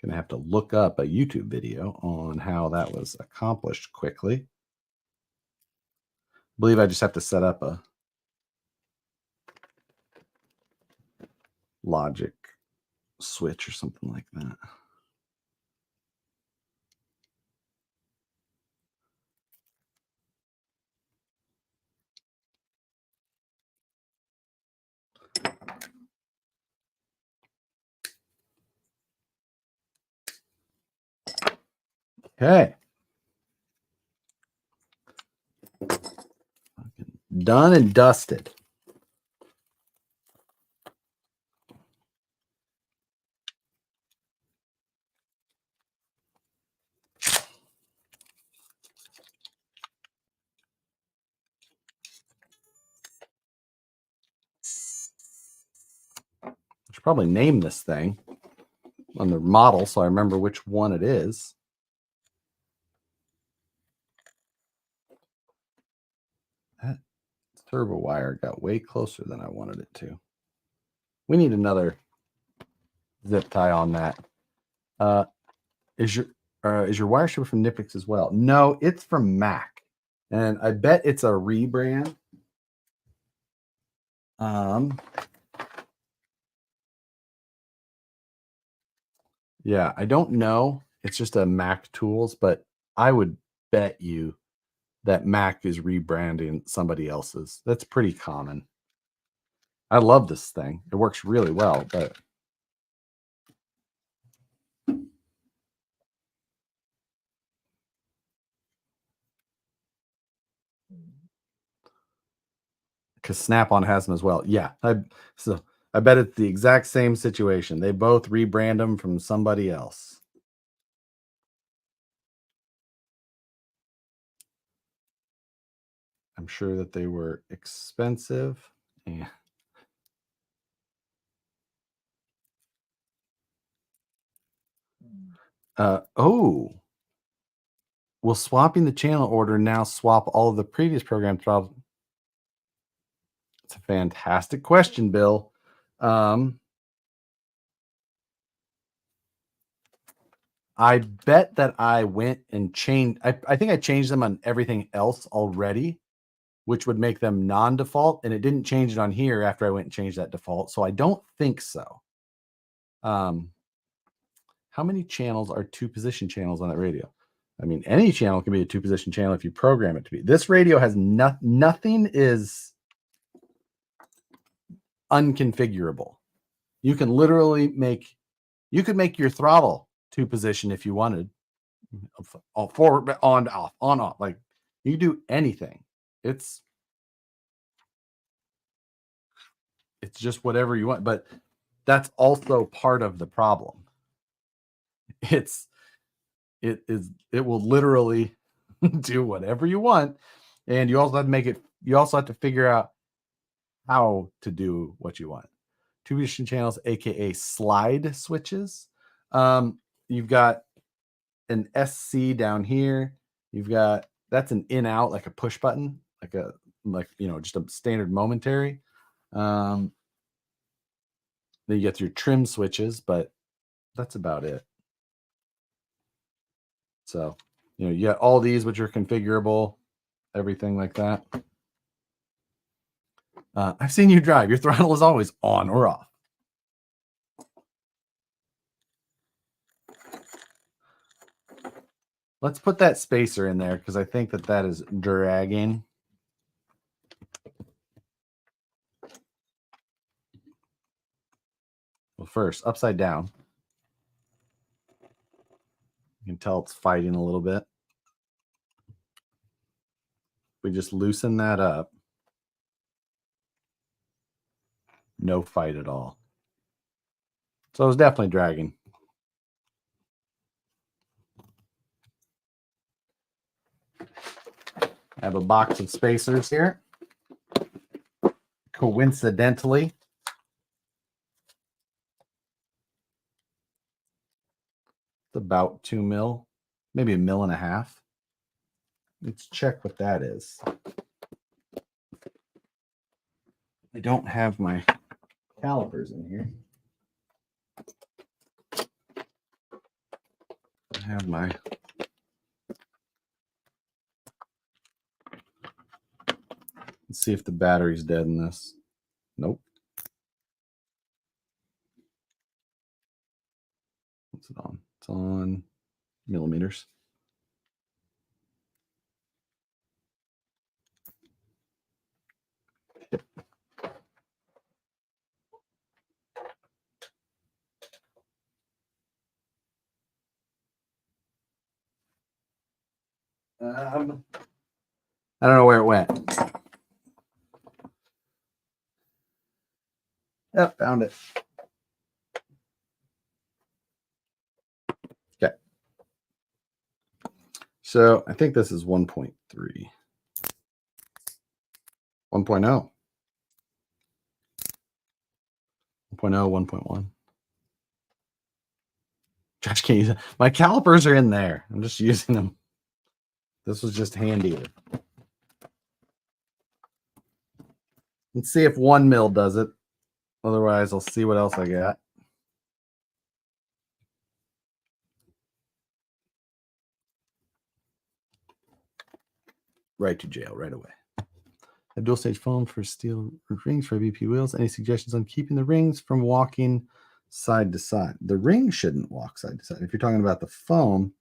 to have to look up a YouTube video on how that was accomplished quickly. I believe I just have to set up a logic switch or something like that. Okay. Done and dusted. I should probably name this thing on the model so I remember which one it is. That turbo wire got way closer than I wanted it to. We need another zip tie on that. Is your wire stripper from Nipix as well? No, it's from Mac. And I bet it's a rebrand. Yeah, I don't know. It's just a Mac tools, but I would bet you that Mac is rebranding somebody else's. That's pretty common. I love this thing. It works really well, but because Snap-on has them as well. Yeah, I bet it's the exact same situation. They both rebrand them from somebody else. I'm sure that they were expensive. Yeah. Oh, will swapping the channel order now swap all of the previous program trouble? It's a fantastic question, Bill. I bet that I went and changed. I think I changed them on everything else already, which would make them non-default, and it didn't change it on here after I went and changed that default. So I don't think so. How many channels are 2-position channels on that radio? I mean, any channel can be a 2-position channel if you program it to be. This radio has nothing is unconfigurable. You can literally you could make your throttle 2-position if you wanted. Forward, on, off, on, off. Like you can do anything. It's just whatever you want. But that's also part of the problem. It will literally do whatever you want. And you also have to make it, you also have to figure out how to do what you want. 2-position channels, aka slide switches. You've got an SC down here. You've got, that's an in out, like a push button, like just a standard momentary. Then you get your trim switches, but that's about it. So, you got all these which are configurable, everything like that. I've seen you drive. Your throttle is always on or off. Let's put that spacer in there because I think that is dragging. Well, first, upside down. You can tell it's fighting a little bit. We just loosen that up. No fight at all. So it's definitely dragging. I have a box of spacers here. Coincidentally, it's about 2 mil, maybe 1.5 mil. Let's check what that is. I don't have my calipers in here. I have my let's see if the battery's dead in this. Nope. What's it on? It's on millimeters. Yep. I don't know where it went. Yep, found it. Okay. So I think this is 1.3. 1.0. 1.0, 1.1. Josh can't use it. My calipers are in there. I'm just using them. This was just handy. Let's see if 1 mil does it. Otherwise, I'll see what else I got. Right to jail right away. A dual stage foam for steel rings for BP wheels. Any suggestions on keeping the rings from walking side to side? The ring shouldn't walk side to side. If you're talking about the foam,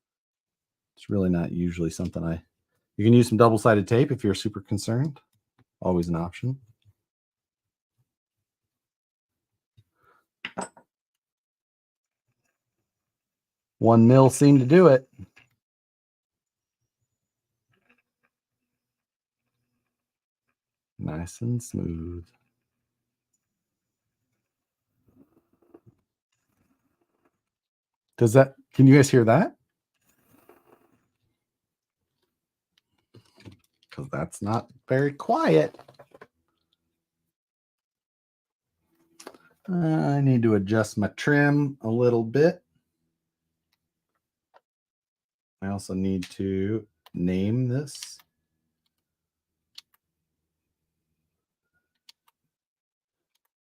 it's really not usually something you can use some double-sided tape if you're super concerned. Always an option. One mil seemed to do it. Nice and smooth. Can you guys hear that? Because that's not very quiet. I need to adjust my trim a little bit. I also need to name this.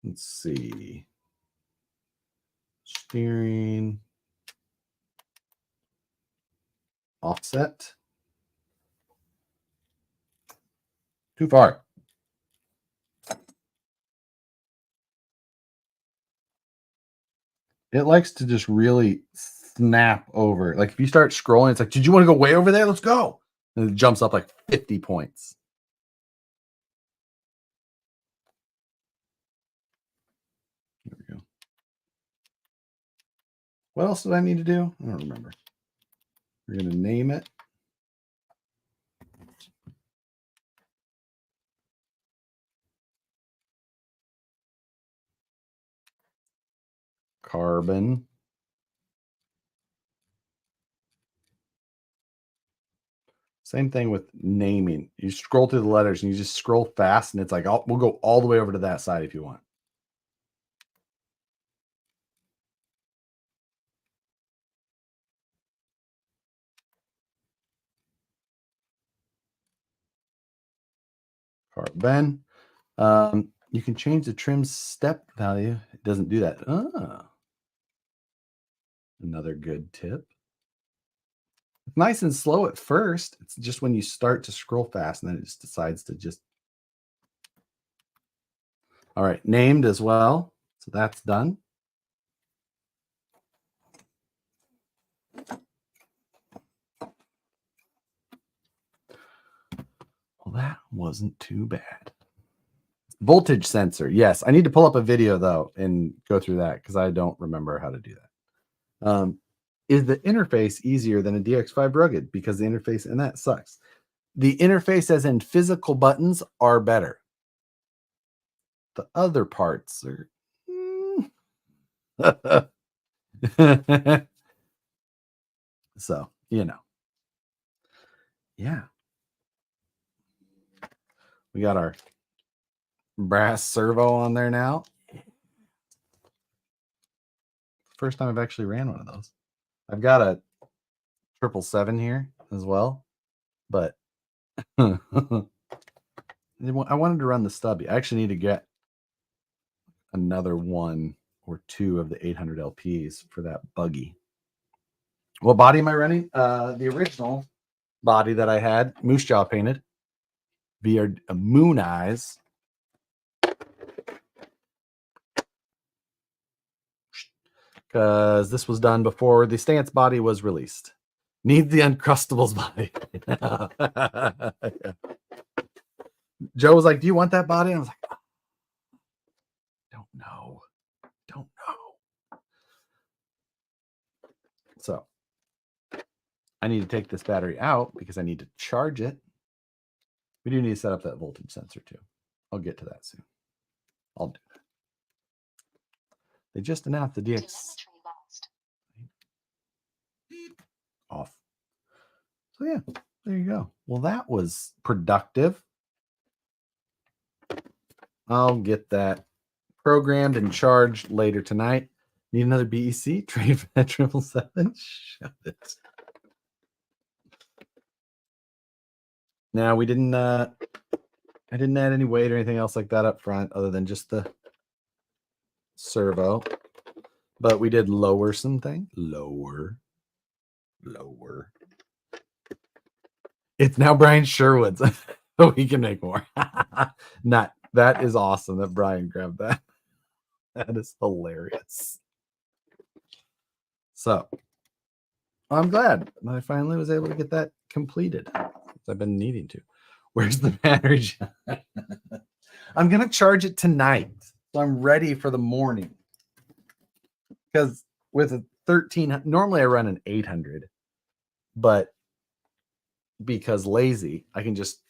Let's see. Steering. Offset. Too far. It likes to just really snap over. Like if you start scrolling, it's like, did you want to go way over there? Let's go. And it jumps up like 50 points. There we go. What else did I need to do? I don't remember. We're going to name it. Carbon. Same thing with naming. You scroll through the letters and you just scroll fast and it's like, we'll go all the way over to that side if you want. Carbon. You can change the trim step value. It doesn't do that. Another good tip. It's nice and slow at first. It's just when you start to scroll fast and then it just decides to just. All right, named as well. So that's done. Well, that wasn't too bad. Voltage sensor. Yes, I need to pull up a video though and go through that because I don't remember how to do that. Is the interface easier than a DX5 rugged? Because the interface, and that sucks. The interface as in physical buttons are better. The other parts are... So, you know. Yeah. We got our brass servo on there now. First time I've actually ran one of those. I've got a 777 here as well, but I wanted to run the Stubby. I actually need to get another one or two of the 800 LPs for that buggy. What body am I running? The original body that I had, moose jaw painted via Moon Eyes. Because this was done before the stance body was released. Need the Uncrustables body. Yeah. Joe was like, do you want that body? And I was like, don't know. So I need to take this battery out because I need to charge it. We do need to set up that voltage sensor too. I'll get to that soon. I'll do that. They just announced the DX off. So yeah, there you go. Well, that was productive. I'll get that programmed and charged later tonight. Need another BEC? Trade for that 777? Shut it. Now we didn't I didn't add any weight or anything else like that up front other than just the servo. But we did lower something. Lower. It's now Brian Sherwood's. we can make more. Not that is awesome that Brian grabbed that. That is hilarious. So I'm glad I finally was able to get that completed. I've been needing to. Where's the battery? I'm gonna charge it tonight, so I'm ready for the morning. Because with a 13, normally I run an 800, but because lazy, I can just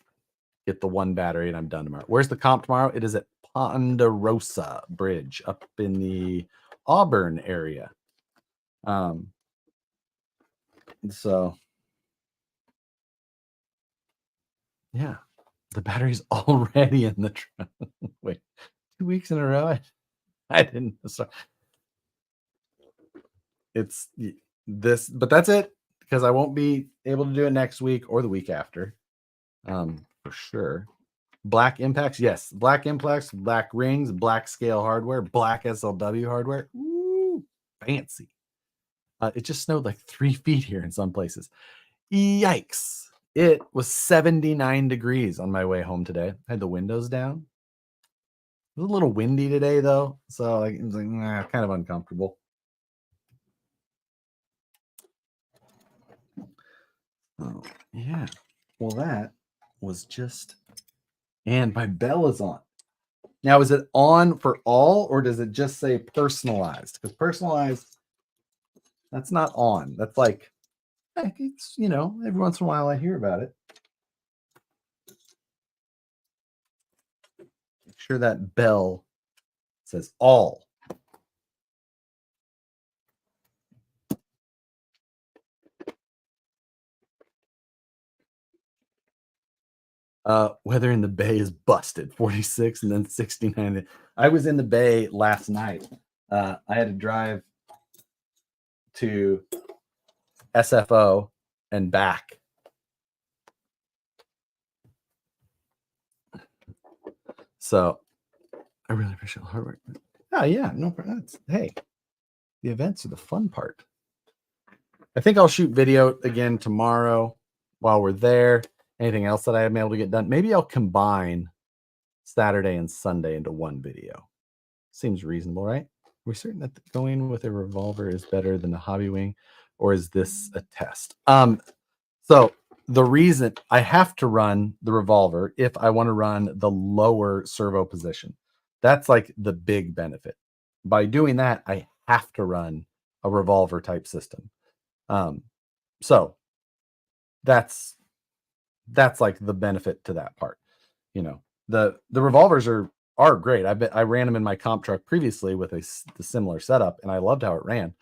get the one battery and I'm done tomorrow. Where's the comp tomorrow? It is at Ponderosa Bridge up in the Auburn area. So yeah, the battery's already in the trunk. Wait, 2 weeks in a row? I didn't. Sorry. It's this, but that's it because I won't be able to do it next week or the week after. For sure. Black impacts, yes. Black impacts, black rings, black scale hardware, black SLW hardware. Ooh, fancy. It just snowed like 3 feet here in some places. Yikes. It was 79 degrees on my way home today. I had the windows down. It was a little windy today, though. So it was like, kind of uncomfortable. Oh, yeah. Well, that was just. And my bell is on. Now, is it on for all or does it just say personalized? Because personalized, that's not on. That's like, it's, every once in a while I hear about it. Make sure that bell says all. Weather in the Bay is busted, 46 and then 69. I was in the Bay last night. I had to drive to SFO and back. So I really appreciate the hard work. Oh, yeah. No problem. Hey, the events are the fun part. I think I'll shoot video again tomorrow while we're there. Anything else that I am able to get done? Maybe I'll combine Saturday and Sunday into one video. Seems reasonable, right? We're certain that going with a revolver is better than the hobby wing, or is this a test? So the reason I have to run the revolver if I want to run the lower servo position, that's like the big benefit. By doing that, I have to run a revolver type system. So that's like the benefit to that part. The revolvers are great. I ran them in my comp truck previously with the similar setup, and I loved how it ran.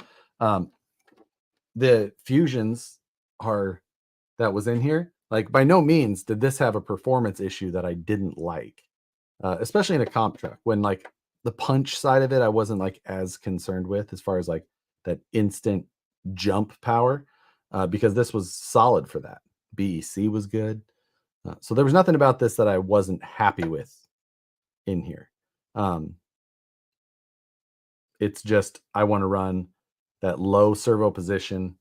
The fusions that was in here, like by no means did this have a performance issue that I didn't like, especially in a comp truck when like the punch side of it I wasn't like as concerned with as far as like that instant jump power, because this was solid for that. BEC was good. So there was nothing about this that I wasn't happy with in here. It's just I want to run that low servo position,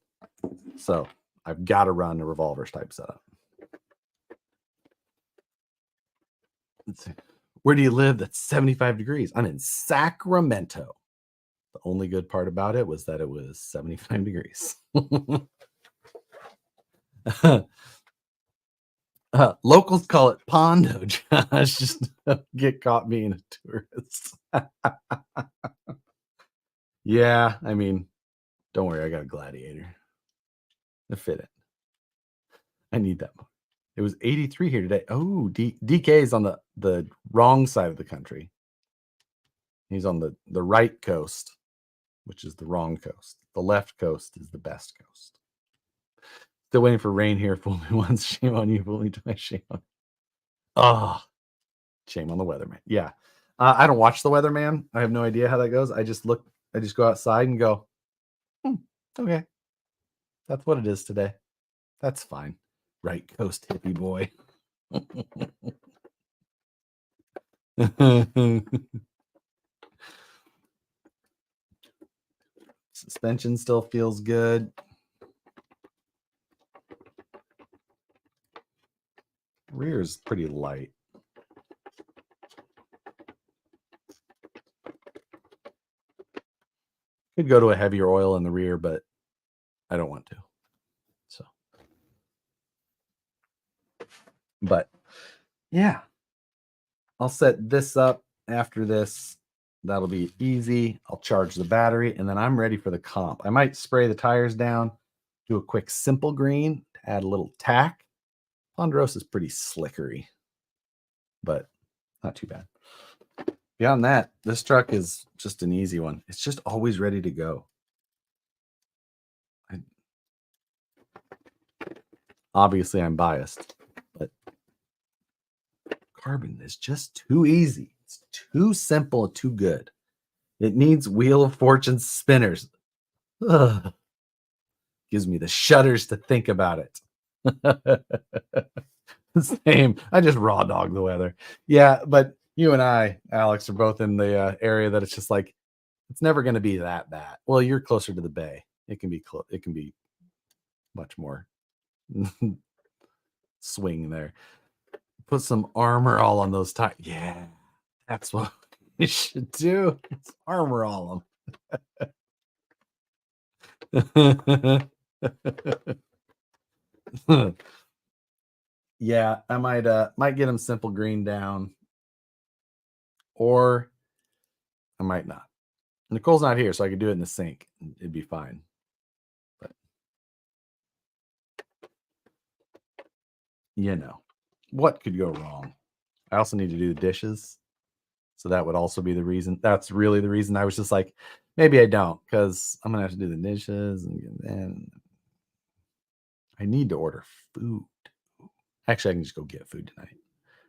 so I've got to run a revolvers type setup. Let's see. Where do you live? That's 75 degrees. I'm in Sacramento. The only good part about it was that it was 75 degrees. Locals call it Pondo, Josh. Just get caught being a tourist. Yeah, I mean, don't worry, I got a Gladiator. I fit it. I need that one. It was 83 here today. Oh, DK is on the wrong side of the country. He's on the right coast, which is the wrong coast. The left coast is the best coast. Still waiting for rain here. Fool me once, shame on you. Fool me twice, shame on you. Oh, shame on the weatherman. Yeah. I don't watch the weatherman. I have no idea how that goes. I just go outside and go, okay. That's what it is today. That's fine. Right coast hippie boy. Suspension still feels good. Rear is pretty light. Could go to a heavier oil in the rear, but I don't want to. So, but yeah, I'll set this up after this. That'll be easy. I'll charge the battery and then I'm ready for the comp. I might spray the tires down, do a quick simple green, add a little tack. Ponderosa is pretty slickery, but not too bad. Beyond that, this truck is just an easy one. It's just always ready to go. Obviously, I'm biased, but carbon is just too easy. It's too simple, too good. It needs Wheel of Fortune spinners. Ugh. Gives me the shudders to think about it. Same. I just raw dog the weather. Yeah, but you and I, Alex, are both in the area that it's just like it's never going to be that bad. Well, you're closer to the bay. It can be close. It can be much more swing there. Put some armor all on those tires. Yeah, that's what you should do. It's armor all them. Yeah, I might get them simple green down, or I might not. Nicole's not here, so I could do it in the sink. It'd be fine. But you know, what could go wrong? I also need to do the dishes. So that would also be the reason. That's really the reason I was just like, maybe I don't, because I'm gonna have to do the dishes and I need to order food. Actually, I can just go get food tonight.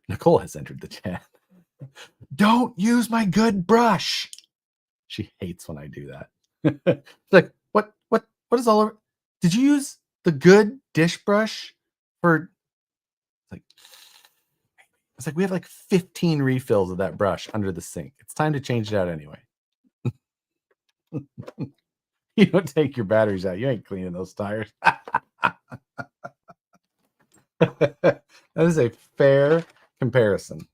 Nicole has entered the chat. Don't use my good brush. She hates when I do that. It's like, what is all over? Did you use the good dish brush for it's like we have like 15 refills of that brush under the sink. It's time to change it out anyway. You don't take your batteries out. You ain't cleaning those tires. That is a fair comparison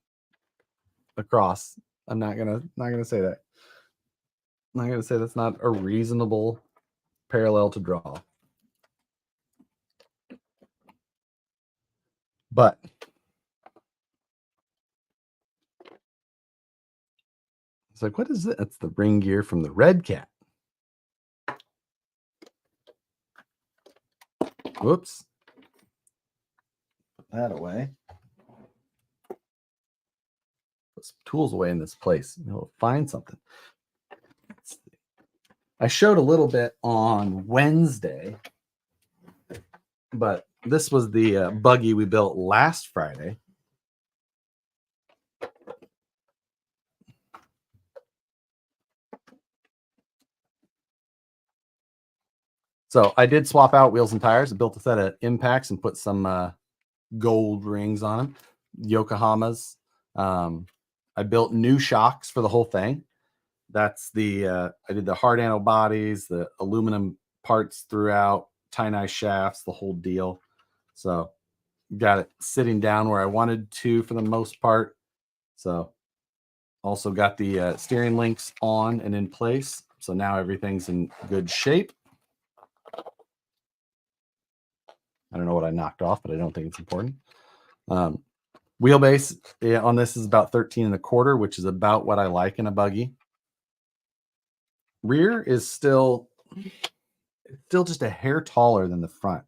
across. I'm not gonna say that. I'm not gonna say that's not a reasonable parallel to draw. But it's like, what is it? That's the ring gear from the Red Cat. Whoops. Put that away. Put some tools away in this place. We'll find something. I showed a little bit on Wednesday, but this was the buggy we built last Friday. So I did swap out wheels and tires. I built a set of impacts and put some gold rings on them, Yokohamas. I built new shocks for the whole thing. That's the I did the hard anno bodies, the aluminum parts throughout, tie-nye shafts, the whole deal. So got it sitting down where I wanted to for the most part. So also got the steering links on and in place. So now everything's in good shape. I don't know what I knocked off, but I don't think it's important. Wheelbase on this is about 13.25, which is about what I like in a buggy. Rear is still just a hair taller than the front,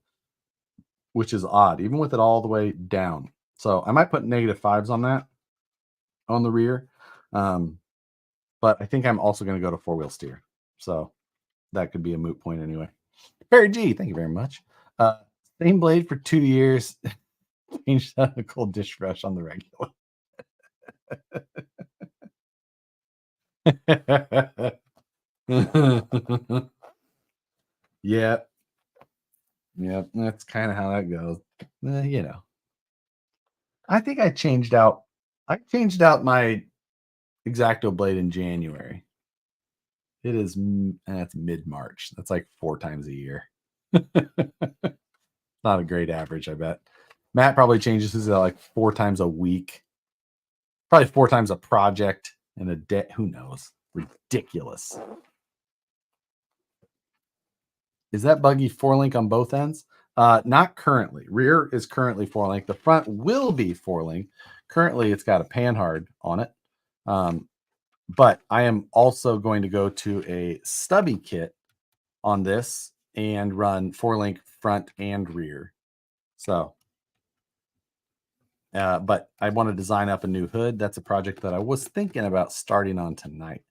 which is odd, even with it all the way down. So I might put -5s on that on the rear. But I think I'm also going to go to 4-wheel steer. So that could be a moot point anyway. Perry G, thank you very much. Same blade for 2 years. Changed out a cold dish brush on the regular. Yep. That's kind of how that goes. You know, I think I changed out my X-Acto blade in January. It is, that's mid-March. That's like 4 times a year. Not a great average, I bet. Matt probably changes his like 4 times a week, probably 4 times a project in a day. Who knows? Ridiculous. Is that buggy 4-link on both ends? Not currently. Rear is currently 4-link. The front will be 4-link. Currently, it's got a panhard on it. But I am also going to go to a Stubby kit on this and run 4-link front and rear. So, but I want to design up a new hood. That's a project that I was thinking about starting on tonight.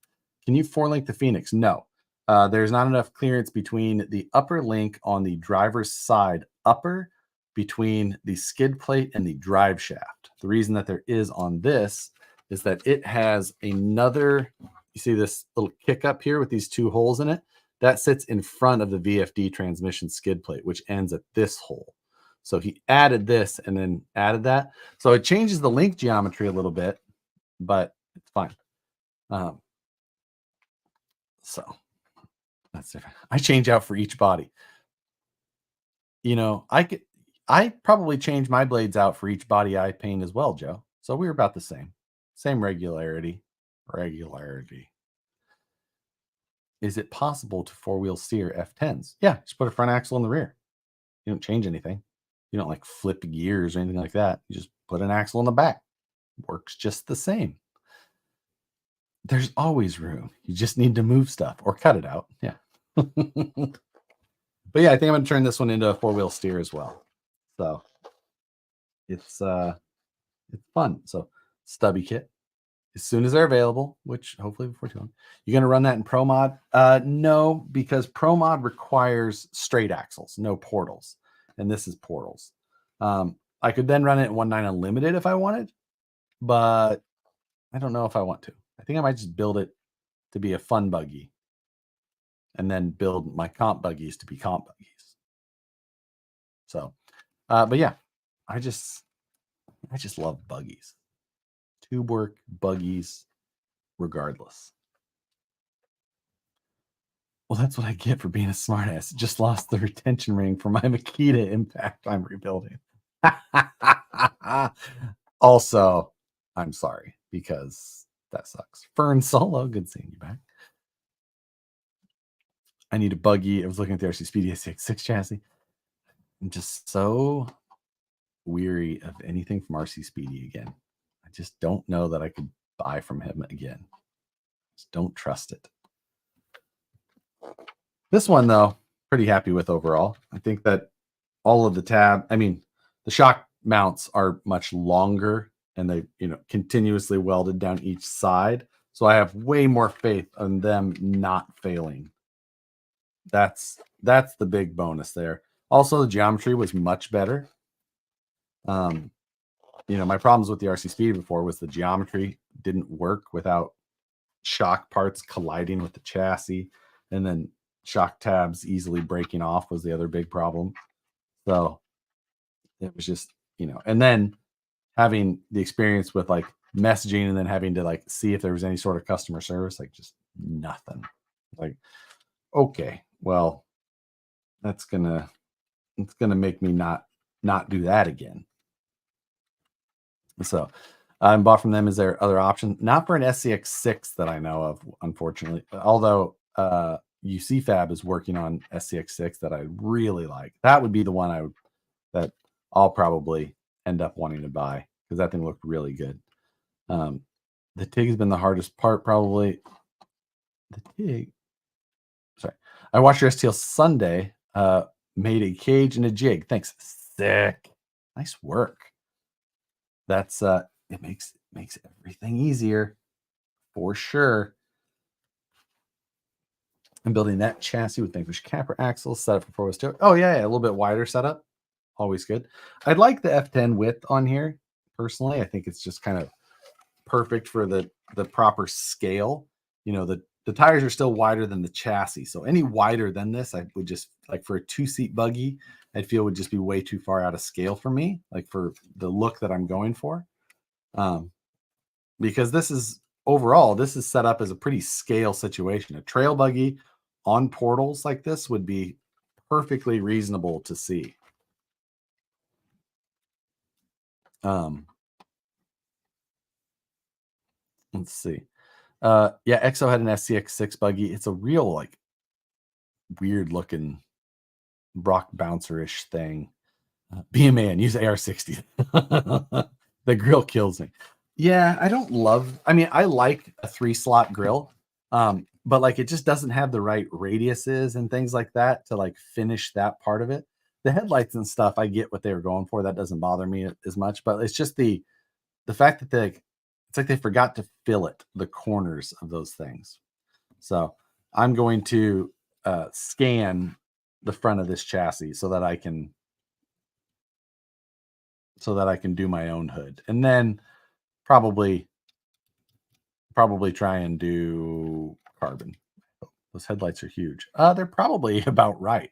Can you 4-link the Phoenix? No. There's not enough clearance between the upper link on the driver's side upper between the skid plate and the drive shaft. The reason that there is on this is that it has another, you see this little kick up here with these 2 holes in it? That sits in front of the VFD transmission skid plate, which ends at this hole. So he added this and then added that. So it changes the link geometry a little bit, but it's fine. So that's different. I change out for each body. You know, I probably change my blades out for each body I paint as well, Joe. So we're about the same. Same regularity. Is it possible to 4-wheel steer F10s? Yeah, just put a front axle in the rear. You don't change anything. You don't like flip gears or anything like that. You just put an axle in the back. Works just the same. There's always room. You just need to move stuff or cut it out. Yeah. But yeah, I think I'm going to turn this one into a 4-wheel steer as well. So it's fun. So Stubby kit as soon as they're available, which hopefully before too long. You're going to run that in Pro Mod? No, because Pro Mod requires straight axles, no portals. And this is portals. I could then run it in 1.9 Unlimited if I wanted, but I don't know if I want to. I think I might just build it to be a fun buggy and then build my comp buggies to be comp buggies. So, but yeah, I just love buggies. Tube work, buggies, regardless. Well, that's what I get for being a smartass. Just lost the retention ring for my Makita Impact I'm rebuilding. Also, I'm sorry because that sucks. Fern Solo, good seeing you back. I need a buggy. I was looking at the RC Speedy SCX6 chassis. I'm just so weary of anything from RC Speedy again. I just don't know that I could buy from him again. Just don't trust it. This one, though, pretty happy with overall. I think that all of the the shock mounts are much longer and they, continuously welded down each side. So I have way more faith on them not failing. That's the big bonus there. Also, the geometry was much better. My problems with the RC Speed before was the geometry didn't work without shock parts colliding with the chassis, and then shock tabs easily breaking off was the other big problem. So it was just, and then having the experience with like messaging and then having to like see if there was any sort of customer service, like just nothing. Like, okay, well, it's gonna make me not do that again. So I bought from them. Is there other option? Not for an SCX6 that I know of, unfortunately. Although UC Fab is working on SCX6 that I really like. That would be the one that I'll probably end up wanting to buy because that thing looked really good. The TIG has been the hardest part, probably. The TIG. Sorry, I watched your STL Sunday. Made a cage and a jig. Thanks. Sick. Nice work. That's it makes everything easier for sure. I'm building that chassis with vanquish capper axles set up for 4-wheel steer. Oh yeah, a little bit wider setup. Always good. I'd like the F10 width on here personally. I think it's just kind of perfect for the proper scale. The tires are still wider than the chassis, so any wider than this, I would just like for a 2-seat buggy, I feel would just be way too far out of scale for me, like for the look that I'm going for. Because this is set up as a pretty scale situation. A trail buggy on portals like this would be perfectly reasonable to see. Let's see. Yeah, EXO had an SCX6 buggy. It's a real like weird looking rock bouncer-ish thing. Be a man, use AR-60. The grill kills me. Yeah, I don't love, I mean, I like a 3-slot grill, but like it just doesn't have the right radiuses and things like that to like finish that part of it. The headlights and stuff, I get what they were going for. That doesn't bother me as much, but it's just the fact that it's like they forgot to fillet the corners of those things. So I'm going to scan the front of this chassis so that I can do my own hood, and then probably try and do carbon. Those headlights are huge. They're probably about right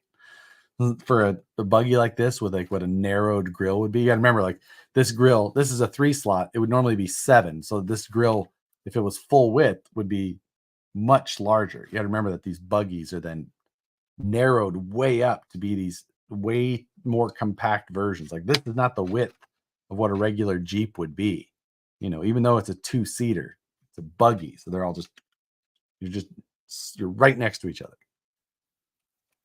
for a buggy like this with like what a narrowed grill would be. You got to remember, like this grill, this is a 3-slot. It would normally be 7. So this grill, if it was full width, would be much larger. You got to remember that these buggies are then narrowed way up to be these way more compact versions. Like this is not the width of what a regular Jeep would be, you know, even though it's a 2-seater, it's a buggy. So they're all just, you're right next to each other.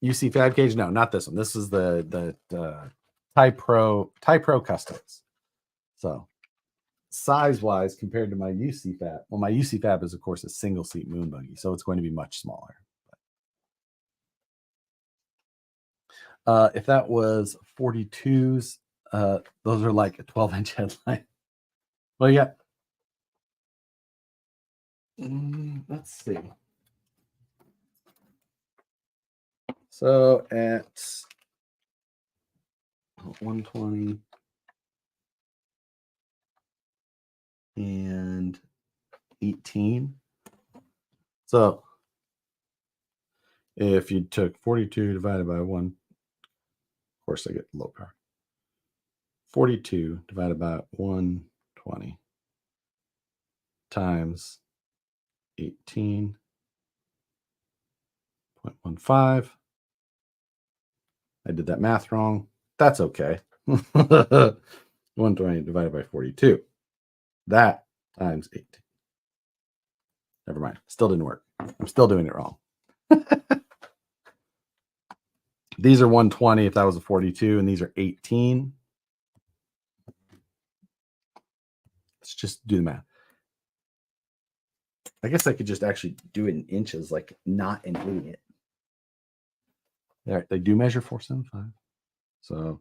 UC fab cage? No, not this one. This is the Ty Pro Customs. So size wise compared to my UC fab, well, my UC fab is of course a single seat moon buggy, so it's going to be much smaller. If that was 42s, those are like a 12-inch headlight. Well, yeah. Let's see. So at 120 and 18. So if you took 42 divided by 1, of course I get low power. 42 divided by 120 times 18.15. I did that math wrong. That's okay. 120 divided by 42. That times 18. Never mind. Still didn't work. I'm still doing it wrong. These are 120 if that was a 42, and these are 18. Let's just do the math. I guess I could just actually do it in inches, like not an idiot. They do measure 475. So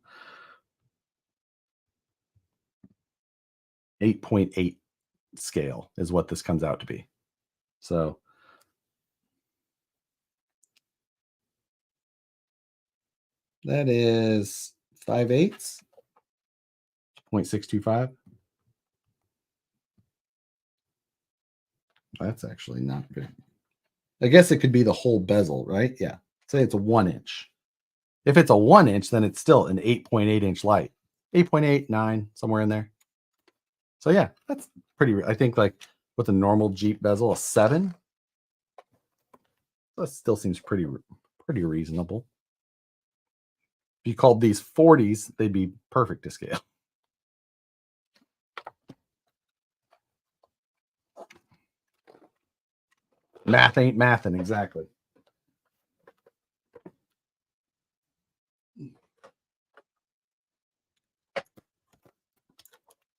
8.8 scale is what this comes out to be. So that is 5/8, 0.625. That's actually not good. I guess it could be the whole bezel, right? Yeah. Say it's a 1-inch. If it's a 1-inch, then it's still an 8.8-inch light. 8.8, 9, somewhere in there. So yeah, that's pretty, I think like with a normal Jeep bezel, a 7. That still seems pretty reasonable. If you called these 40s, they'd be perfect to scale. Math ain't mathin', exactly.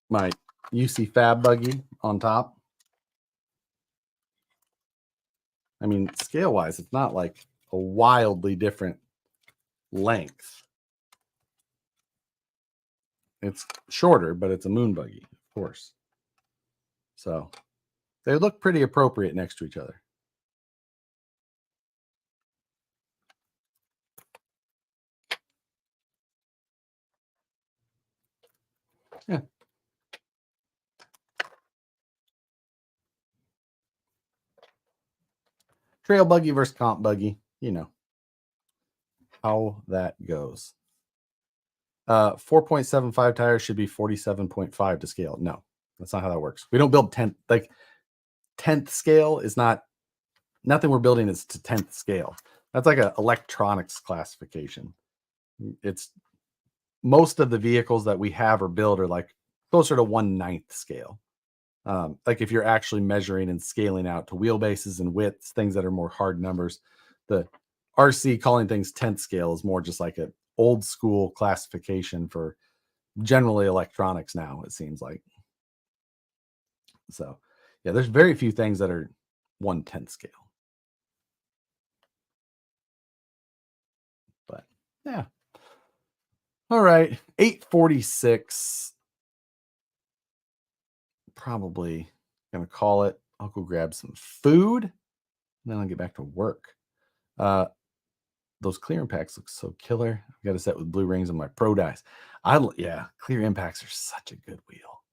My UC Fab buggy on top. I mean, scale-wise, it's not like a wildly different length. It's shorter, but it's a moon buggy, of course. So they look pretty appropriate next to each other. Yeah. Trail buggy versus comp buggy, you know how that goes. 4.75 tires should be 47.5 to scale. No, that's not how that works. We don't build 10th, like 10th scale is not, nothing we're building is to 10th scale. That's like an electronics classification. It's most of the vehicles that we have or build are like closer to 1/9 scale. Like if you're actually measuring and scaling out to wheelbases and widths, things that are more hard numbers, the RC calling things 10th scale is more just like an old school classification for generally electronics now, it seems like. So yeah, there's very few things that are 1/10 scale. But yeah. All right. 8:46. Probably gonna call it. I'll go grab some food and then I'll get back to work. Those clear impacts look so killer. I've got a set with blue rings on my pro dice. Yeah, clear impacts are such a good wheel.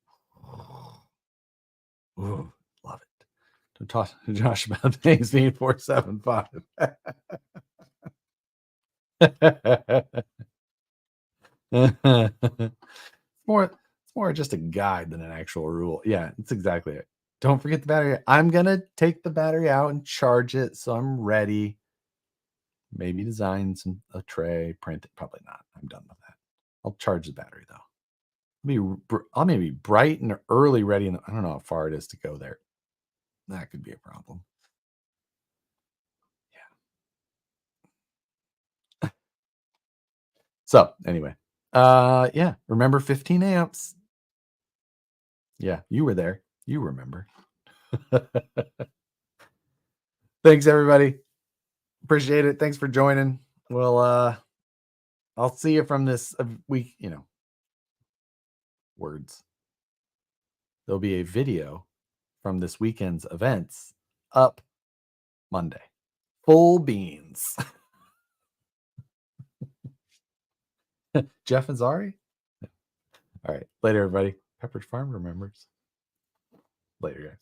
Ooh, love it. Don't talk to Josh about things being 475. It's more just a guide than an actual rule. Yeah, it's exactly it. Don't forget the battery. I'm gonna take the battery out and charge it so I'm ready. Maybe design a tray, print it. Probably not. I'm done with that. I'll charge the battery though. I'll maybe bright and early ready. And I don't know how far it is to go there. That could be a problem. Yeah. So anyway, yeah. Remember 15 amps. Yeah, you were there. You remember. Thanks everybody. Appreciate it. Thanks for joining. Well, I'll see you from this week. Words. There'll be a video from this weekend's events up Monday. Full beans. Jeff and Zari? All right. Later, everybody. Pepperidge Farm remembers. Later, guys.